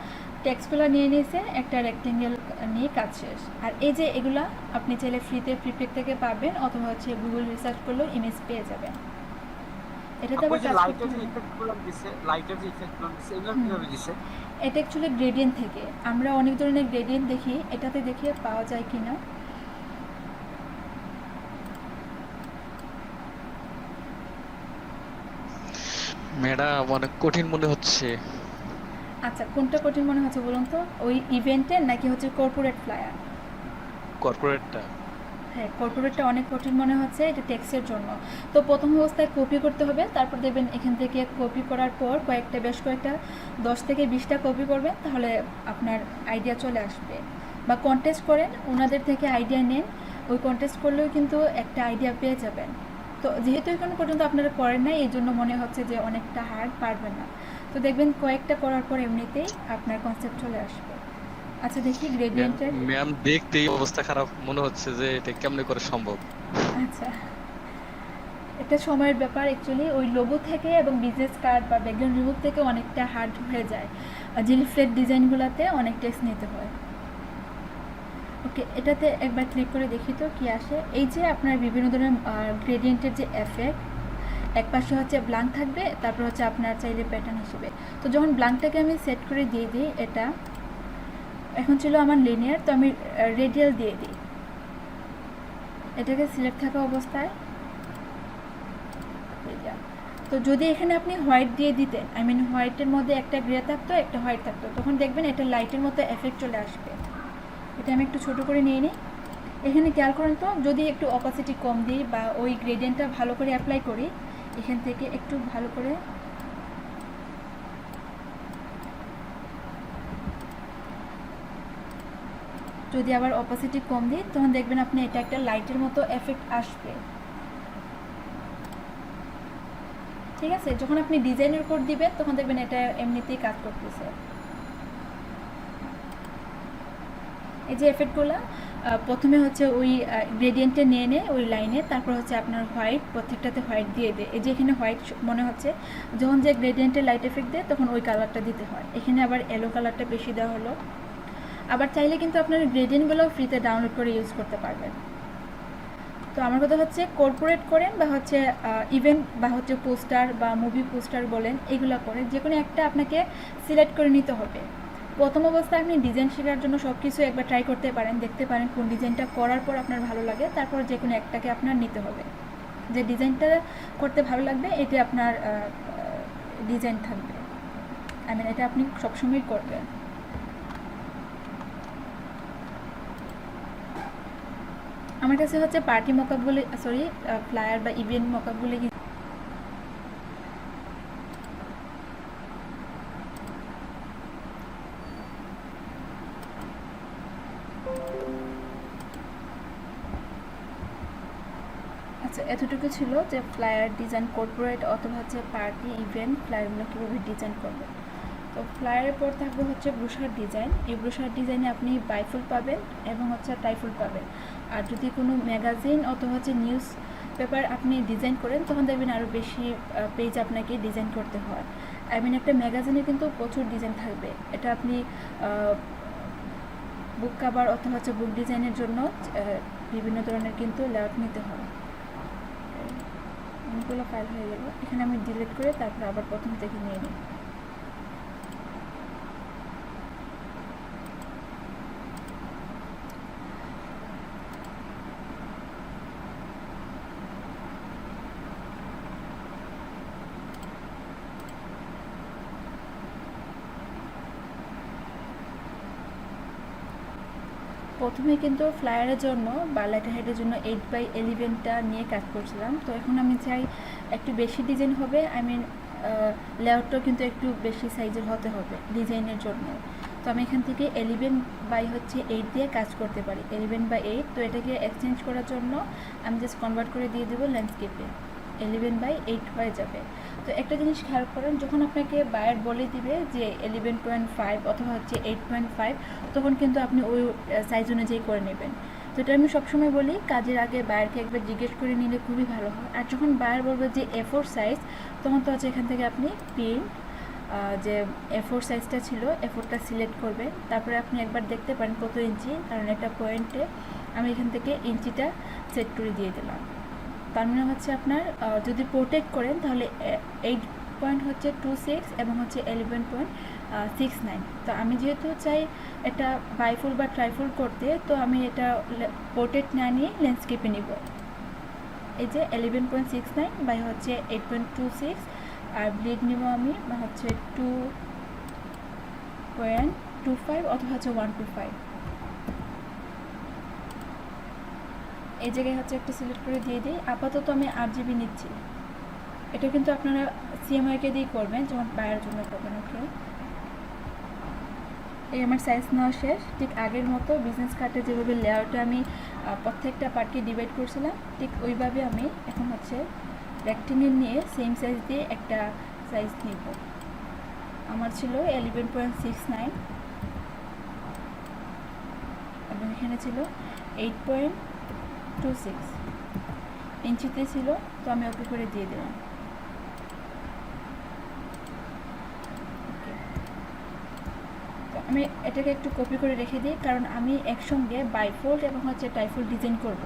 টেক্সটগুলো নিয়ে নিয়েছে, একটা রেক্টেঙ্গেল নিয়ে কাজ শেষ। আর এই যে এগুলা আপনি চাইলে ফ্রিতে প্রিপেক থেকে পাবেন, অথবা হচ্ছে গুগল রিসার্চ করলেও ইমেজ পেয়ে যাবেন। এটাতে আবার লাইটের যে ইফেক্টগুলো দিছে, লাইটের যে ইফেক্টগুলো দিছে এগুলো কিভাবে দিছে? এটা অ্যাকচুয়ালি গ্রেডিয়েন্ট থেকে, আমরা অনেক ধরনের গ্রেডিয়েন্ট দেখি, এটাতে দেখে পাওয়া যায় কিনা। ম্যাডাম অনেক কঠিন মনে হচ্ছে। আচ্ছা, কোনটা কঠিন মনে হচ্ছে বলুন তো, ওই ইভেন্টের নাকি হচ্ছে কর্পোরেট ফ্লায়ার? কর্পোরেটটা হ্যাঁ, কর্পোরেটটা অনেক কঠিন মনে হচ্ছে, এটা ট্যাক্সের জন্য। তো প্রথম অবস্থায় কপি করতে হবে, তারপর দেখবেন এখান থেকে কপি করার পর বেশ কয়েকটা 10 থেকে 20টা কপি করবেন, তাহলে আপনার আইডিয়া চলে আসবে। বা কন্টেস্ট করেন, ওনাদের থেকে আইডিয়া নেন, ওই কন্টেস্ট করলেও কিন্তু একটা আইডিয়া পেয়ে যাবেন। তো যেহেতু এখনো পর্যন্ত আপনারা করেন নাই, এই জন্য মনে হচ্ছে যে অনেকটা হার্ড, পারবেন না। তো দেখবেন কয়েকটা করার পর এমনিতেই আপনার কনসেপ্ট চলে আসবে। আচ্ছা দেখি গ্রেডিয়েন্টের। ম্যাম দেখতেই অবস্থা খারাপ মনে হচ্ছে যে এটা কেমনে করে সম্ভব। আচ্ছা, এটা সময়ের ব্যাপার অ্যাকচুয়ালি, ওই লোগো থেকে এবং বিজনেস কার্ড বা ব্যাকগ্রাউন্ড রিমুভ থেকে অনেকটা হার্ড হয়ে যায়, যে রিফ্লেট ডিজাইনগুলোতে অনেক টেক্সট নিতে হয়। ওকে, এটাতে একবার ক্লিক করে দেখি তো কী আসে। এই যে আপনার বিভিন্ন ধরনের গ্রেডিয়েন্টের যে এফেক্ট, এক পাশে হচ্ছে ব্ল্যাঙ্ক থাকবে, তারপর হচ্ছে আপনার চাইলে প্যাটার্ন হিসেবে। তো যখন ব্ল্যাঙ্কটাকে আমি সেট করে দিয়ে দিই, এটা এখন ছিল আমার লিনিয়ার, তো আমি রেডিয়াল দিয়ে দিই, এটাকে সিলেক্ট থাকা অবস্থায়। তো যদি এখানে আপনি হোয়াইট দিয়ে দিতেন, হোয়াইটের মধ্যে একটা গ্রে থাকতো, একটা হোয়াইট থাকতো, তখন দেখবেন এটা লাইটের মতো এফেক্ট চলে আসবে। এটা আমি একটু ছোটো করে নিয়ে নিই। এখানে খেয়াল করেন তো, যদি একটু অপাসিটি কম দিই বা ওই গ্রেডিয়েন্টটা ভালো করে অ্যাপ্লাই করি, এখান থেকে একটু ভালো করে যদি আবার অপাসিটি কম দিই, তখন দেখবেন আপনি এটা একটা লাইটের মতো এফেক্ট আসবে। ঠিক আছে, যখন আপনি ডিজাইনের কোড দিবেন তখন দেখবেন এটা এমনিতেই কাজ করতেছে। এই যে এফেক্টগুলো প্রথমে হচ্ছে ওই গ্রেডিয়েন্টে নিয়ে নেয় ওই লাইনে, তারপর হচ্ছে আপনার হোয়াইট, প্রত্যেকটাতে হোয়াইট দিয়ে দেয়। এই যে এখানে হোয়াইট মনে হচ্ছে, যখন যে গ্রেডিয়েন্টে লাইট এফেক্ট দেয় তখন ওই কালারটা দিতে হয়। এখানে আবার ইয়েলো কালারটা বেশি দেওয়া হলো। আবার চাইলে কিন্তু আপনার গ্রেডিয়েন্টগুলো ফ্রিতে ডাউনলোড করে ইউজ করতে পারবেন। তো আমার কথা হচ্ছে কর্পোরেট করেন বা হচ্ছে ইভেন্ট বা হচ্ছে পোস্টার বা মুভি পোস্টার বলেন, এগুলো করেন, যে কোনো একটা আপনাকে সিলেক্ট করে নিতে হবে। প্রথম অবস্থায় আপনি ডিজাইন শেখার জন্য সব কিছু একবার ট্রাই করতে পারেন, দেখতে পারেন কোন ডিজাইনটা করার পর আপনার ভালো লাগে, তারপর যে কোনো একটাকে আপনার নিতে হবে। যে ডিজাইনটা করতে ভালো লাগবে এটা আপনার ডিজাইন থাকবে, এটা আপনি সবসময় করবেন। আমার কাছে হচ্ছে পার্টি মকআপগুলি, ফ্লায়ার বা ইভেন্ট মকআপগুলি এতটুকু ছিল যে ফ্লায়ার ডিজাইন, কর্পোরেট অথবা হচ্ছে পার্টি ইভেন্ট ফ্লায়ারগুলো কীভাবে ডিজাইন করবেন। তো ফ্লায়ারের পর থাকবে হচ্ছে ব্রোশার ডিজাইন। এই ব্রোশার ডিজাইনে আপনি বাইফুল পাবেন এবং হচ্ছে টাইফুল পাবেন। আর যদি কোনো ম্যাগাজিন অথবা হচ্ছে নিউজ পেপার আপনি ডিজাইন করেন তখন দেখবেন আরও বেশি পেজ আপনাকে ডিজাইন করতে হয়। আই মিন একটা ম্যাগাজিনে কিন্তু প্রচুর ডিজাইন থাকবে। এটা আপনি বুক কাভার অথবা হচ্ছে বুক ডিজাইনের জন্য বিভিন্ন ধরনের কিন্তু লেআউট নিতে হয়। অনেকগুলো ফাইল হয়ে গেল, এখানে আমি ডিলিট করে তারপর আবার প্রথম থেকে নিয়ে নিই। প্রথমে কিন্তু ফ্লায়ারের জন্য বা লেটার হেডের জন্য 8x11টা নিয়ে কাজ করছিলাম। তো এখন আমি চাই একটু বেশি ডিজাইন হবে, আই মিন লেআউটটাও কিন্তু একটু বেশি সাইজের হতে হবে ডিজাইনের জন্য। তো আমি এখান থেকে 11/8 দিয়ে কাজ করতে পারি, 11/8। তো এটাকে এক্সচেঞ্জ করার জন্য আমি জাস্ট কনভার্ট করে দিয়ে দেবো ল্যান্ডস্কেপে, 11/8 হয়ে যাবে। তো একটা জিনিস খেয়াল করেন, যখন আপনাকে বায়ার বলে দিবে যে 11.5 অথবা হচ্ছে 8.5, তখন কিন্তু আপনি ওই সাইজ অনুযায়ী করে নেবেন। তো এটা আমি সবসময় বলি, কাজের আগে বায়ারকে একবার জিজ্ঞেস করে নিলে খুবই ভালো হয়। আর যখন বায়ার বলবে যে A4 সাইজ, তখন তো হচ্ছে এখান থেকে আপনি প্রিন্ট যে A4 সাইজটা ছিল A4টা সিলেক্ট করবেন। তারপরে আপনি একবার দেখতে পারেন কত ইঞ্চি, কারণ একটা পয়েন্টে আমি এখান থেকে ইঞ্চিটা সেট করে দিয়ে দিলাম। তার মানে হচ্ছে আপনার যদি প্রোটেক্ট করেন তাহলে 8.26 এবং হচ্ছে 11.69। তো আমি যেহেতু চাই এটা বাইফুল বা ট্রাইফুল করতে, তো আমি এটা প্রোটেক্ট না নিয়ে ল্যান্ডস্কেপে নিব। এই যে 11.69 বাই হচ্ছে 8.26, আর ব্লিড নিব আমি হচ্ছে 2.25 অথবা হচ্ছে 125। এই জায়গায় হচ্ছে একটা সিলেক্ট করে দিয়ে দিই। আপাতত আমি 8GB নিচ্ছি। এটা কিন্তু আপনারা CMYK দিয়ে করবেন, যেমন বায়ের জন্য করবেন। ওকে, এই আমার সাইজ নেওয়া শেষ। ঠিক আগের মতো বিজনেস কার্ডে যেভাবে লেআউটে আমি প্রত্যেকটা পার্টকে ডিভাইড করছিলাম, ঠিক ওইভাবে আমি এখন হচ্ছে রেক্টেঙ্গেল নিয়ে সেম সাইজ দিয়ে একটা সাইজ নিব। আমার ছিল 11.69 এবং এখানে ছিল 8.26 ইঞ্চিতে ছিল। তো আমি ওকে করে দিয়ে দিলাম। তো আমি এটাকে একটু কপি করে রেখে দিই, কারণ আমি একসঙ্গে বাইফোল্ড এবং হচ্ছে টাইফোল্ড ডিজাইন করব।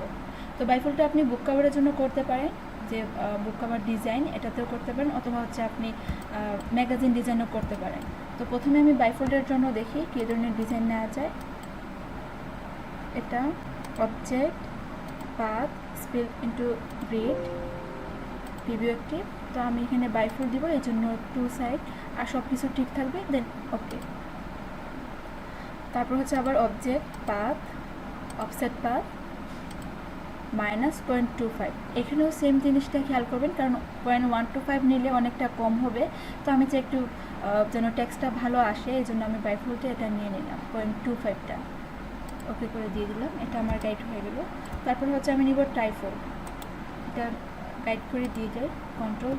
তো বাইফোল্ডটা আপনি বুক কাভারের জন্য করতে পারেন, যে বুক কাভার ডিজাইন এটাতেও করতে পারেন, অথবা হচ্ছে আপনি ম্যাগাজিন ডিজাইনও করতে পারেন। তো প্রথমে আমি বাইফোল্ডের জন্য দেখি কী ধরনের ডিজাইন নেওয়া যায়। এটা object, path, spill into grid, preview active. তো আমি এখানে বাইফোল্ড দিব, এই জন্য 2 সাইড, আর সব কিছু ঠিক থাকবে, দেন ওকে। তারপর হচ্ছে আবার অবজেক্ট, পাথ, অফসেট পাথ -0.25। এখানেও সেম জিনিসটা খেয়াল করবেন, কারণ 0.125 নিলে অনেকটা কম হবে। তো আমি চাই একটু যেন টেক্সটটা ভালো আসে, এই জন্য আমি বাইফোল্ডে এটা নিয়ে নিলাম 0.25টা। ওকে করে দিয়ে দিলাম, এটা আমার গাইড হয়ে গেল। তারপরে হচ্ছে আমি নিব টাইফোল্ড, এটা গাইড করে দিয়ে যাই, Ctrl+।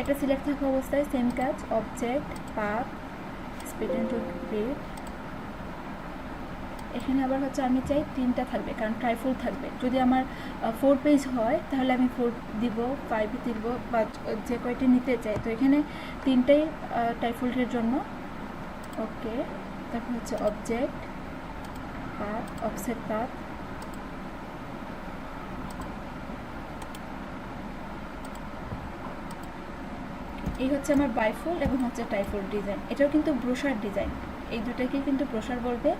এটা সিলেক্ট থাকা অবস্থায় সেম কাজ, object, path, speed into grid. এখানে আবার হচ্ছে আমি চাই 3টা থাকবে, কারণ ট্রাইফোল্ড থাকবে। যদি আমার 4 পেজ হয় তাহলে আমি 4 দিব, 5 দিব, বা যে কয়টি নিতে চাই। তো এখানে 3টাই ট্রাইফোল্ডের জন্য। ওকে, তারপর হচ্ছে অবজেক্ট, পাথ, অফসেট পাথ, এই হচ্ছে আমার বাইফোল্ড এবং হচ্ছে টাইফোল্ড ডিজাইন। এটাও কিন্তু ব্রোশার ডিজাইন, এই দুটাকেই কিন্তু ব্রোশার বলবে।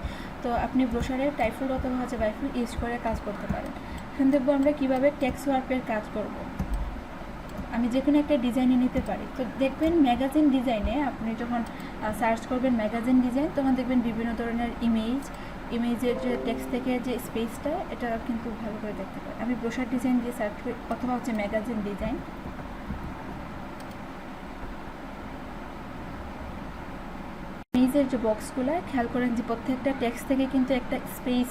তো আপনি ব্রোশারের টাইফোল্ড অথবা হচ্ছে বাইফোল্ড ইউজ করে কাজ করতে পারেন। এখন দেখবো আমরা কীভাবে টেক্সট ওয়ার্কের কাজ করব। আমি যে কোনো একটা ডিজাইনে নিতে পারি। তো দেখবেন ম্যাগাজিন ডিজাইনে আপনি যখন সার্চ করবেন ম্যাগাজিন ডিজাইন, তখন দেখবেন বিভিন্ন ধরনের ইমেজের যে টেক্সট থেকে যে স্পেসটা, এটা কিন্তু ভালো করে দেখতে পারেন। আমি ব্রোশার ডিজাইন দিয়ে সার্চ করি, অথবা হচ্ছে ম্যাগাজিন ডিজাইন। ইমেজের যে বক্সগুলো খেয়াল করেন যে প্রত্যেকটা টেক্সট থেকে কিন্তু একটা স্পেস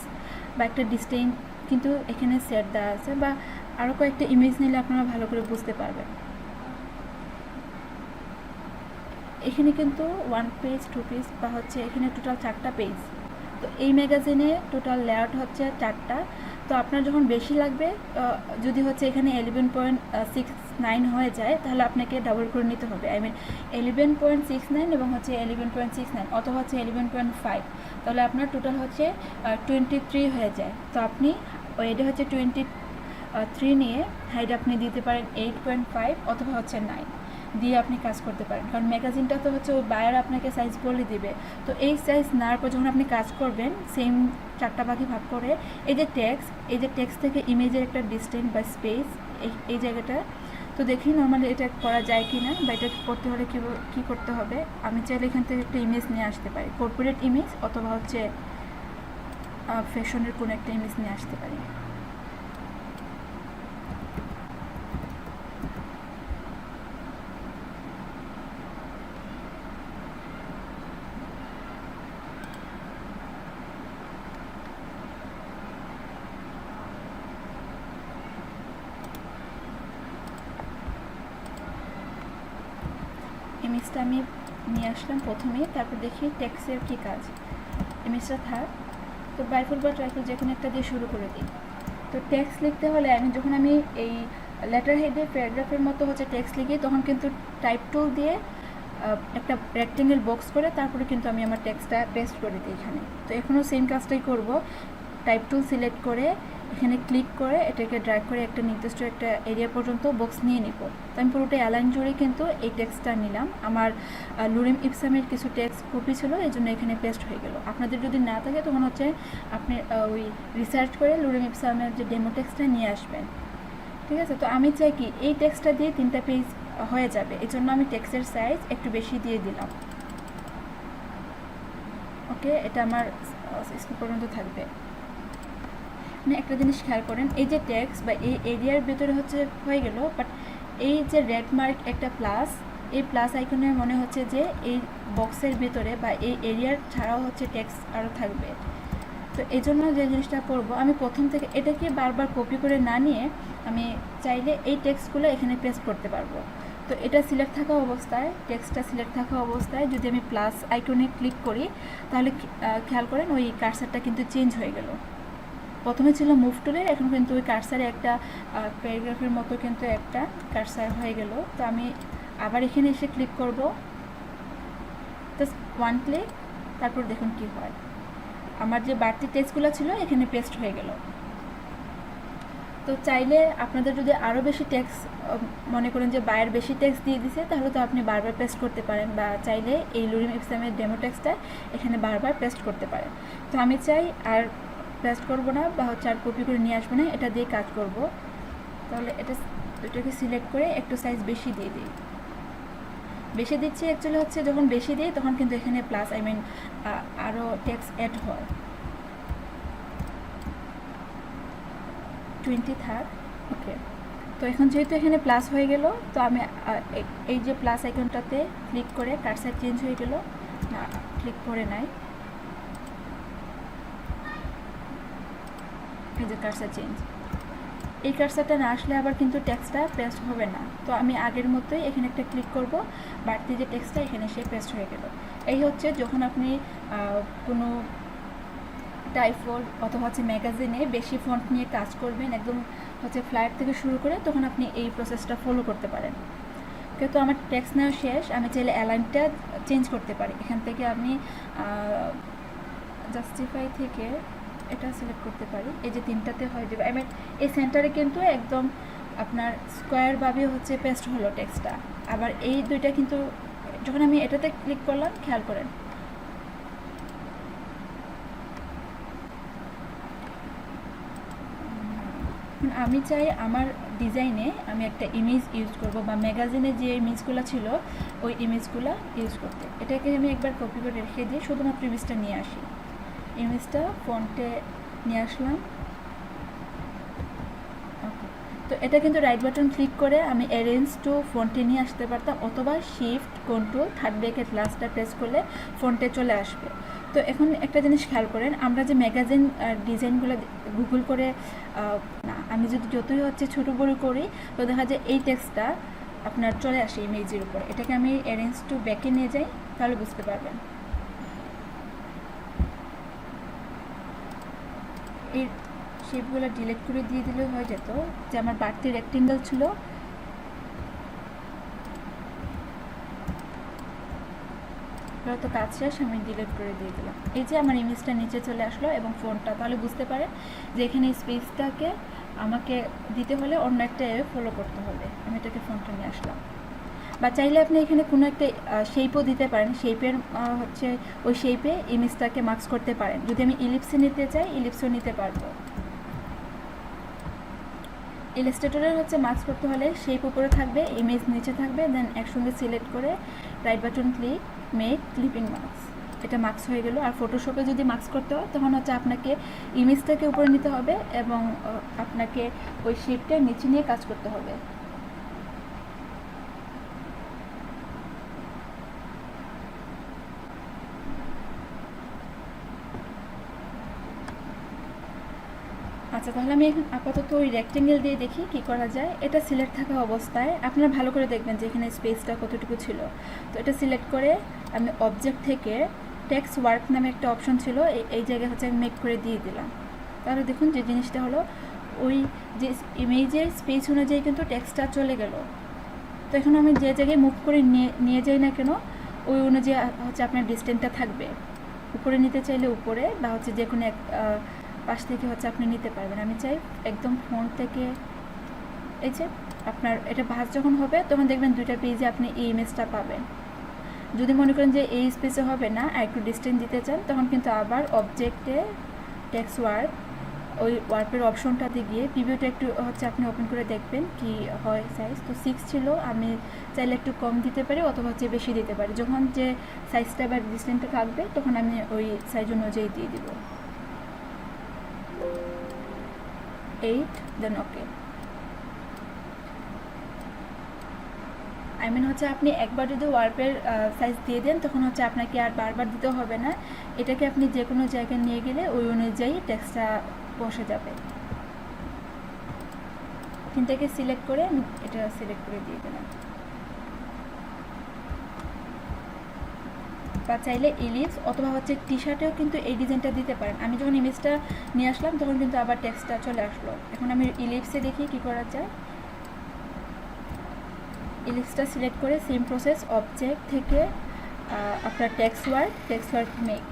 বা একটা ডিস্টেন্স কিন্তু এখানে সেট দেওয়া আছে, বা আরও কয়েকটা ইমেজ নিলে আপনারা ভালো করে বুঝতে পারবেন। এখানে কিন্তু 1 পেজ 2 পেজ বা হচ্ছে এখানে টোটাল 4টা পেজ। তো এই ম্যাগাজিনে টোটাল লেআউট হচ্ছে 4টা। তো আপনার যখন বেশি লাগবে, যদি হচ্ছে এখানে 11.69 হয়ে যায়, তাহলে আপনাকে ডাবল করে নিতে হবে। 11.69 এবং হচ্ছে 11.69 অথবা হচ্ছে 11.5, তাহলে আপনার টোটাল হচ্ছে 23 হয়ে যায়। তো আপনি এটা হচ্ছে 23 নিয়ে হাইট আপনি দিতে পারেন 8.5 অথবা হচ্ছে 9 দিয়ে আপনি কাজ করতে পারেন, কারণ ম্যাগাজিনটা তো হচ্ছে ওই বায়ার আপনাকে সাইজ বলে দিবে। তো এই সাইজ নেওয়ার পর যখন আপনি কাজ করবেন, সেম 4টা ভাগে ভাগ করে এই যে টেক্সট থেকে ইমেজের একটা ডিস্টেন্স বা স্পেস এই জায়গাটা, তো দেখি নর্মালি এটা করা যায় কি না, বা এটা করতে হলে কী করতে হবে। আমি চাইলে এখান থেকে একটা ইমেজ নিয়ে আসতে পারি, কর্পোরেট ইমেজ অথবা হচ্ছে ফ্যাশনের কোনো একটা ইমেজ নিয়ে আসতে পারি। ইমেজটা আমি নিয়ে আসলাম প্রথমে, তারপর দেখি টেক্সটের কী কাজ। ইমেজটা থাক, তো বাইফুল বা ট্রাইফুল যে কোনো একটা দিয়ে শুরু করে দিই। তো টেক্সট লিখতে হলে যখন আমি এই লেটার হেডে প্যারাগ্রাফের মতো হচ্ছে টেক্সট লিখি, তখন কিন্তু টাইপ টুল দিয়ে একটা রেক্টেঙ্গেল বক্স করে তারপরে কিন্তু আমি আমার টেক্সটটা পেস্ট করে দিই এখানে। তো এখনও সেম কাজটাই করব। টাইপ টুল সিলেক্ট করে এখানে ক্লিক করে এটাকে ড্র্যাগ করে একটা নির্দিষ্ট একটা এরিয়া পর্যন্ত বক্স নিয়ে নিব। তো আমি পুরোটা অ্যালাইন জুড়ে কিন্তু এই টেক্সটটা নিলাম। আমার লুরিম ইপসামের কিছু টেক্সট কপি ছিল, এই জন্য এখানে পেস্ট হয়ে গেল। আপনাদের যদি না থাকে তখন হচ্ছে আপনি ওই রিসার্চ করে লুরিম ইপসামের যে ডেমো টেক্সটটা নিয়ে আসবেন, ঠিক আছে। তো আমি চাই কি এই টেক্সটটা দিয়ে 3টা পেজ হয়ে যাবে, এই জন্য আমি টেক্সটের সাইজ একটু বেশি দিয়ে দিলাম। ওকে, এটা আমার স্কুল পর্যন্ত থাকবে। একটা জিনিস খেয়াল করেন, এই যে টেক্সট বা এই এরিয়ার ভিতরে হচ্ছে হয়ে গেল, বাট এই যে রেড মার্ক একটা প্লাস, এই প্লাস আইকনে মনে হচ্ছে যে এই বক্সের ভিতরে বা এই এরিয়ার ছাড়াও হচ্ছে টেক্সট আরও থাকবে। তো এই জন্য যে জিনিসটা করব, আমি প্রথম থেকে এটাকে বারবার কপি করে না নিয়ে আমি চাইলে এই টেক্সটগুলো এখানে পেস্ট করতে পারবো। তো এটা সিলেক্ট থাকা অবস্থায়, টেক্সটটা সিলেক্ট থাকা অবস্থায় যদি আমি প্লাস আইকনে ক্লিক করি, তাহলে খেয়াল করেন ওই কার্সারটা কিন্তু চেঞ্জ হয়ে গেল। প্রথমে ছিল মুভ টুলের, এখন কিন্তু ওই কার্সারে একটা প্যারাগ্রাফের মতো কিন্তু একটা কার্সার হয়ে গেল। তো আমি আবার এখানে এসে ক্লিক করব, জাস্ট 1 ক্লিক, তারপর দেখুন কি হয়। আমার যে বাড়তি টেক্সটগুলো ছিল এখানে পেস্ট হয়ে গেল। তো চাইলে আপনাদের যদি আরও বেশি টেক্সট মনে করেন যে বায়ের বেশি টেক্সট দিয়ে দিছে, তাহলে তো আপনি বারবার পেস্ট করতে পারেন, বা চাইলে এই লুরিম ইপসামের ডেমো টেক্সটটা এখানে বারবার পেস্ট করতে পারেন। তো আমি চাই আর পেস্ট করবো না, বা হচ্ছে আর কপি করে নিয়ে আসবো না, এটা দিয়ে কাজ করব। তাহলে এটাকে সিলেক্ট করে একটু সাইজ বেশি দিয়ে দিই। বেশি দিচ্ছি অ্যাকচুয়ালি হচ্ছে যখন বেশি দিই তখন কিন্তু এখানে প্লাস আরও টেক্সট অ্যাড হয়। 20 থাক, ওকে। তো এখন যেহেতু এখানে প্লাস হয়ে গেল, তো আমি এই যে প্লাস আইকনটাতে ক্লিক করে কার্সার চেঞ্জ হয়ে গেল, না ক্লিক করে নাই, এই যে কার্সার চেঞ্জ। এই কার্সারটা না আসলে আবার কিন্তু টেক্সটটা পেস্ট হবে না। তো আমি আগের মতোই এখানে একটা ক্লিক করব, বাড়তি যে টেক্সটটা এখানে সে পেস্ট হয়ে গেল। এই হচ্ছে যখন আপনি কোনো টাইফল অথবা হচ্ছে ম্যাগাজিনে বেশি ফন্ট নিয়ে কাজ করবেন, একদম হচ্ছে ফ্লায়ার থেকে শুরু করে, তখন আপনি এই প্রসেসটা ফলো করতে পারেন। কিন্তু আমার টেক্সট নেওয়া শেষ, আমি চাইলে অ্যালাইনটা চেঞ্জ করতে পারি। এখান থেকে আমি জাস্টিফাই থেকে এটা সিলেক্ট করতে পারি, এই যে 3টাতে হয়ে যাবে। এই সেন্টারে কিন্তু একদম আপনার স্কোয়ারভাবে হচ্ছে পেস্ট হলো টেক্সটটা। আবার এই 2টা কিন্তু যখন আমি এটাতে ক্লিক করলাম, খেয়াল করেন আমি চাই আমার ডিজাইনে আমি একটা ইমেজ ইউজ করব, বা ম্যাগাজিনে যে ইমেজগুলো ছিল ওই ইমেজগুলো ইউজ করতে। এটাকে আমি একবার কপি করে রেখে দিয়ে শুধুমাত্র ইমেজটা নিয়ে আসি। ইমেজটা ফন্টে নিয়ে আসলাম, ওকে। তো এটা কিন্তু রাইট বাটন ক্লিক করে আমি অ্যারেঞ্জ টু ফন্টে নিয়ে আসতে পারতাম, অথবা শিফট কন্ট্রোল থার্ড ব্র্যাকেট লাস্টটা প্রেস করলে ফন্টে চলে আসবে। তো এখন একটা জিনিস খেয়াল করেন, আমরা যে ম্যাগাজিন ডিজাইনগুলো গুগল করে না, আমি যদি যতই হচ্ছে ছোটো বড়ো করি, তো দেখা যায় এই টেক্সটটা আপনার চলে আসে ইমেজের উপরে। এটাকে আমি অ্যারেঞ্জ টু ব্যাকে নিয়ে যাই, তাহলে বুঝতে পারবেন। এই শেপগুলো ডিলিট করে দিয়ে দিলে হয়ে যেত। যে আমার বাড়তি রেক্টেঙ্গেল ছিল, তো কাজ শেষ, আমি ডিলিট করে দিয়ে দিলাম। এই যে আমার ইমেজটা নিচে চলে আসলো এবং ফোনটা, তাহলে বুঝতে পারেন যে এখানে স্পেসটাকে আমাকে দিতে হলে অন্য একটা অ্যাপ ফলো করতে হবে। আমি এটাকে ফোনটা নিয়ে আসলাম। বা চাইলে আপনি এখানে কোনো একটা শেপও দিতে পারেন, শেপের হচ্ছে ওই শেপে ইমেজটাকে মার্কস করতে পারেন। যদি আমি ইলিপসে নিতে চাই, ইলিপসও নিতে পারবো। ইলাস্ট্রেটরের হচ্ছে মার্কস করতে হলে শেপ উপরে থাকবে, ইমেজ নিচে থাকবে, দেন একসঙ্গে সিলেক্ট করে right button click, make clipping marks, এটা মার্কস হয়ে গেল। আর ফটোশপে যদি মার্কস করতে হয়, তখন হচ্ছে আপনাকে ইমেজটাকে উপরে নিতে হবে এবং আপনাকে ওই শেপটা নিচে নিয়ে কাজ করতে হবে। আচ্ছা, তাহলে আমি এখন আপাতত ওই রেক্টেঙ্গেল দিয়ে দেখি কি করা যায়। এটা সিলেক্ট থাকা অবস্থায় আপনারা ভালো করে দেখবেন যে এখানে স্পেসটা কতটুকু ছিল। তো এটা সিলেক্ট করে আমি অবজেক্ট থেকে টেক্সট ওয়ার্ক নামে একটা অপশন ছিল, এই জায়গায় হচ্ছে আমি মেক করে দিয়ে দিলাম। তাহলে দেখুন যে জিনিসটা হলো ওই যে ইমেজের স্পেস অনুযায়ী কিন্তু টেক্সটটা চলে গেল। তো এখন আমি যে জায়গায় মুভ করে নিয়ে যাই না কেন, ওই অনুযায়ী হচ্ছে আপনার ডিস্টেন্সটা থাকবে। উপরে নিতে চাইলে উপরে, বা হচ্ছে যে কোনো এক পাশ থেকে হচ্ছে আপনি নিতে পারবেন। আমি চাই একদম ফোন থেকে, এই যে আপনার এটা ভাঁজ যখন হবে, তখন দেখবেন দুইটা পেজে আপনি এই ইমেজটা পাবেন। যদি মনে করেন যে এই স্পেসে হবে না, আর একটু ডিস্টেন্স দিতে চান, তখন কিন্তু আবার অবজেক্টে টেক্সট ওয়ার্ক, ওই ওয়ার্কের অপশনটাতে গিয়ে প্রিভিউটা একটু হচ্ছে আপনি ওপেন করে দেখবেন কি হয় সাইজ। তো 6 ছিল, আমি চাইলে একটু কম দিতে পারি অথবা হচ্ছে বেশি দিতে পারি। যখন যে সাইজটা বা ডিস্টেন্সটা থাকবে, তখন আমি ওই সাইজ অনুযায়ী দিয়ে দিব। 8, দেন ওকে। হচ্ছে আপনি একবার যদি ওয়ার্পের সাইজ দিয়ে দেন, তখন হচ্ছে আপনাকে আর বারবার দিতে হবে না। এটাকে আপনি যে কোনো জায়গায় নিয়ে গেলে ওই অনুযায়ী টেক্সটটা বসে যাবে। তিনটাকে সিলেক্ট করে আমি এটা সিলেক্ট করে দিয়ে দিলাম। বা চাইলে ইলিপস অথবা হচ্ছে টি শার্টেও কিন্তু এই ডিজাইনটা দিতে পারেন। আমি যখন ইমেজটা নিয়ে আসলাম, তখন কিন্তু আবার টেক্সটটা চলে আসলো। এখন আমি ইলিপসে দেখি কি করা যায়। ইলিপসটা সিলেক্ট করে সেম প্রসেস, অবজেক্ট থেকে আপনার টেক্সট ওয়ার্ক মেক।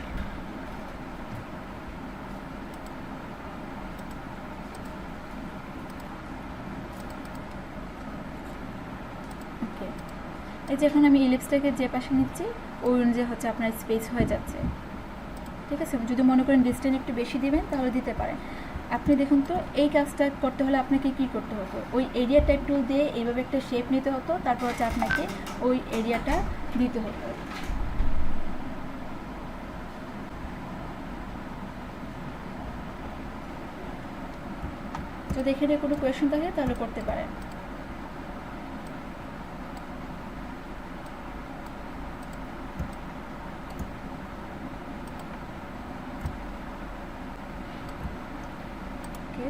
ওকে, এই যে এখন আমি ইলিপসটাকে যে পাশে নিচ্ছি, ওই অনুযায়ী হচ্ছে আপনার স্পেস হয়ে যাচ্ছে। ঠিক আছে, যদি মনে করেন ডিস্টেন্স একটু বেশি দিবেন, তাহলে দিতে পারেন। আপনি দেখুন তো, এই কাজটা করতে হলে আপনাকে কি করতে হতো, ওই এরিয়া টাইপ টুল দিয়ে এইভাবে একটা শেপ নিতে হতো, তারপর হচ্ছে আপনাকে ওই এরিয়াটা দিতে হতো। যদি এখানে কোনো কোয়েশ্চেন থাকে, তাহলে করতে পারেন।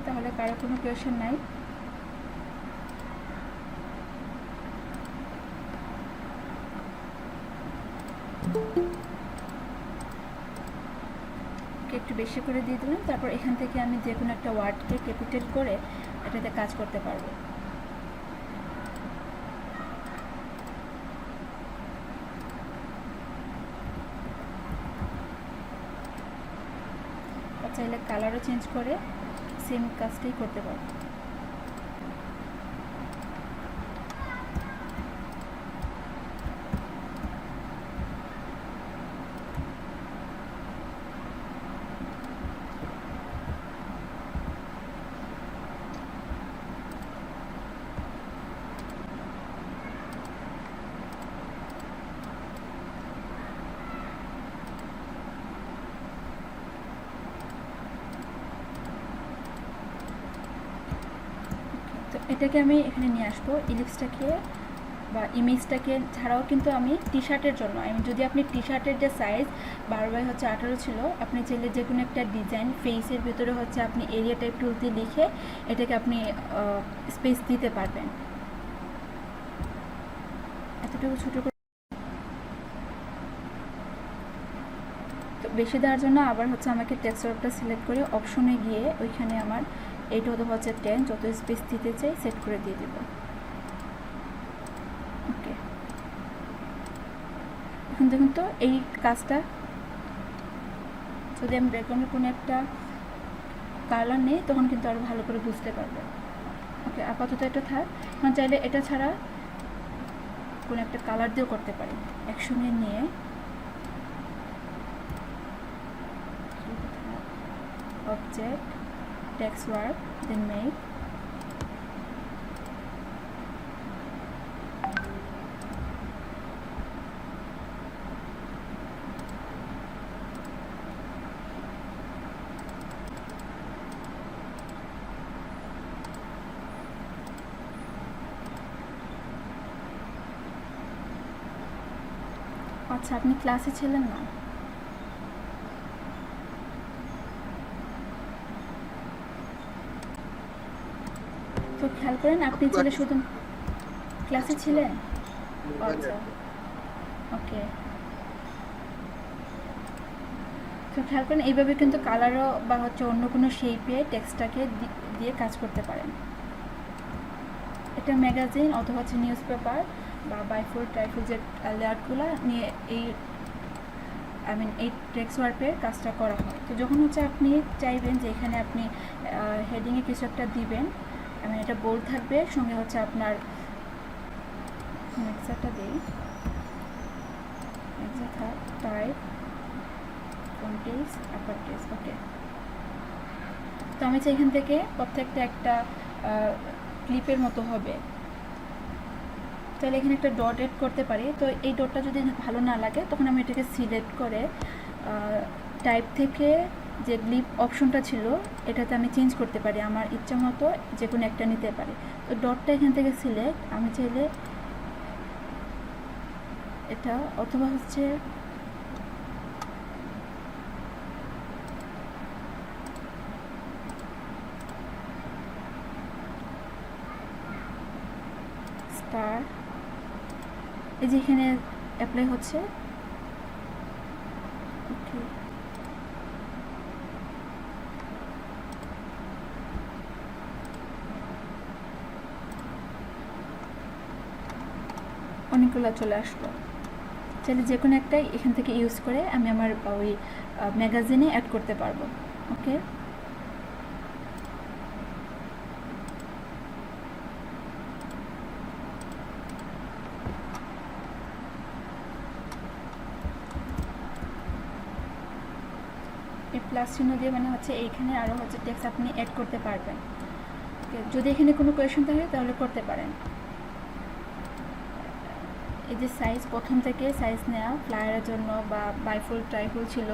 তাহলে কারো কোনো কোয়েশ্চেন নাই? একটু বেশি করে দিয়ে দিলাম। তারপর এখান থেকে আমি যে কোনো একটা ওয়ার্ডকে ক্যাপিটাল করে এটাতে কাজ করতে পারবো। চাইলে কালারও চেঞ্জ করে সেম কাজটাই করতে পারবো। এটাকে আমি এখানে নিয়ে আসবো। ইলিপসটাকে বা ইমেজটাকে ছাড়াও কিন্তু আমি টি শার্টের জন্য যদি আপনি টি শার্টের যে সাইজ 12x18 ছিল, আপনি চাইলে যে কোনো একটা ডিজাইন ফেসের ভিতরে হচ্ছে আপনি এরিয়া টাইপ টুল দিয়ে লিখে এটাকে আপনি স্পেস দিতে পারবেন। এতটুকু ছোটো করে তো বেশি দেওয়ার জন্য আবার হচ্ছে আমাকে টেক্সট ওয়ার্কটা সিলেক্ট করে অপশনে গিয়ে ওইখানে আমার 8 অথবা হচ্ছে 10 যত স্পেস দিতে চাই সেট করে দিয়ে দিব। ওকে, এখন দেখুন তো এই কাজটা যদি আমি ব্যাকগ্রাউন্ডে কোনো একটা কালার নেই তখন কিন্তু আরও ভালো করে বুঝতে পারবে। ওকে, আপাতত এটা থাক। মানে চাইলে এটা ছাড়া কোনো একটা কালার দিয়েও করতে পারি একসঙ্গে নিয়ে। Object, text work, then make. আচ্ছা, আপনি ক্লাসে ছিলেন না? তো খেয়াল করেন, আপনি ছেলে শুধু ক্লাসে ছিলেন? আচ্ছা, ওকে। তো খেয়াল করেন এইভাবে কিন্তু কালারও বা হচ্ছে অন্য কোনো শেপে টেক্সটটাকে দিয়ে কাজ করতে পারেন। এটা ম্যাগাজিন অথবা হচ্ছে নিউজ পেপার বা বাইফোল্ড টাইফোল্ড যে লেআউটগুলো নিয়ে এই এই টেক্সট ওয়ার্কের কাজটা করা হয়। তো যখন হচ্ছে আপনি চাইবেন যে এখানে আপনি হেডিংয়ে কিছু একটা দিবেন, এটা বোল্ড থাকবে, সঙ্গে হচ্ছে আপনার নেক্সটটা দিই টাইপ ফন্টেজ আপার কেস। ওকে, তো আমি চাই এখান থেকে প্রত্যেকটা একটা ক্লিপের মতো হবে। তাহলে এখানে একটা ডট এড করতে পারি। তো এই ডটটা যদি ভালো না লাগে তখন আমি এটাকে সিলেক্ট করে টাইপ থেকে যে ক্লিপ অপশনটা ছিল এটাতে আমি চেঞ্জ করতে পারি, আমার ইচ্ছা মতো যে কোনো একটা নিতে পারি। তো ডটটা এখান থেকে সিলেক্ট, আমি চাইলে এটা অথবা হচ্ছে স্টার, এই যে এখানে অ্যাপ্লাই হচ্ছে। ওকে, অনেকগুলো চলে আসলো। চাইলে যে কোনো একটাই এখান থেকে ইউজ করে আমি আমার ওই ম্যাগাজিনে অ্যাড করতে পারবো। ওকে, এই প্লাস চিহ্ন দিয়ে মানে হচ্ছে এইখানে আরও হচ্ছে টেক্সট আপনি অ্যাড করতে পারবেন। যদি এখানে কোনো কোয়েশন থাকে তাহলে করতে পারেন। এই যে সাইজ, প্রথম থেকে সাইজ নেওয়া ফ্লায়ারের জন্য বা বাইফোল্ড ট্রাইফোল্ড ছিল,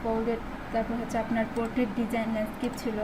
ফোল্ডেড, তারপর হচ্ছে আপনার পোর্ট্রেট ডিজাইন ল্যান্ডস্কেপ ছিল।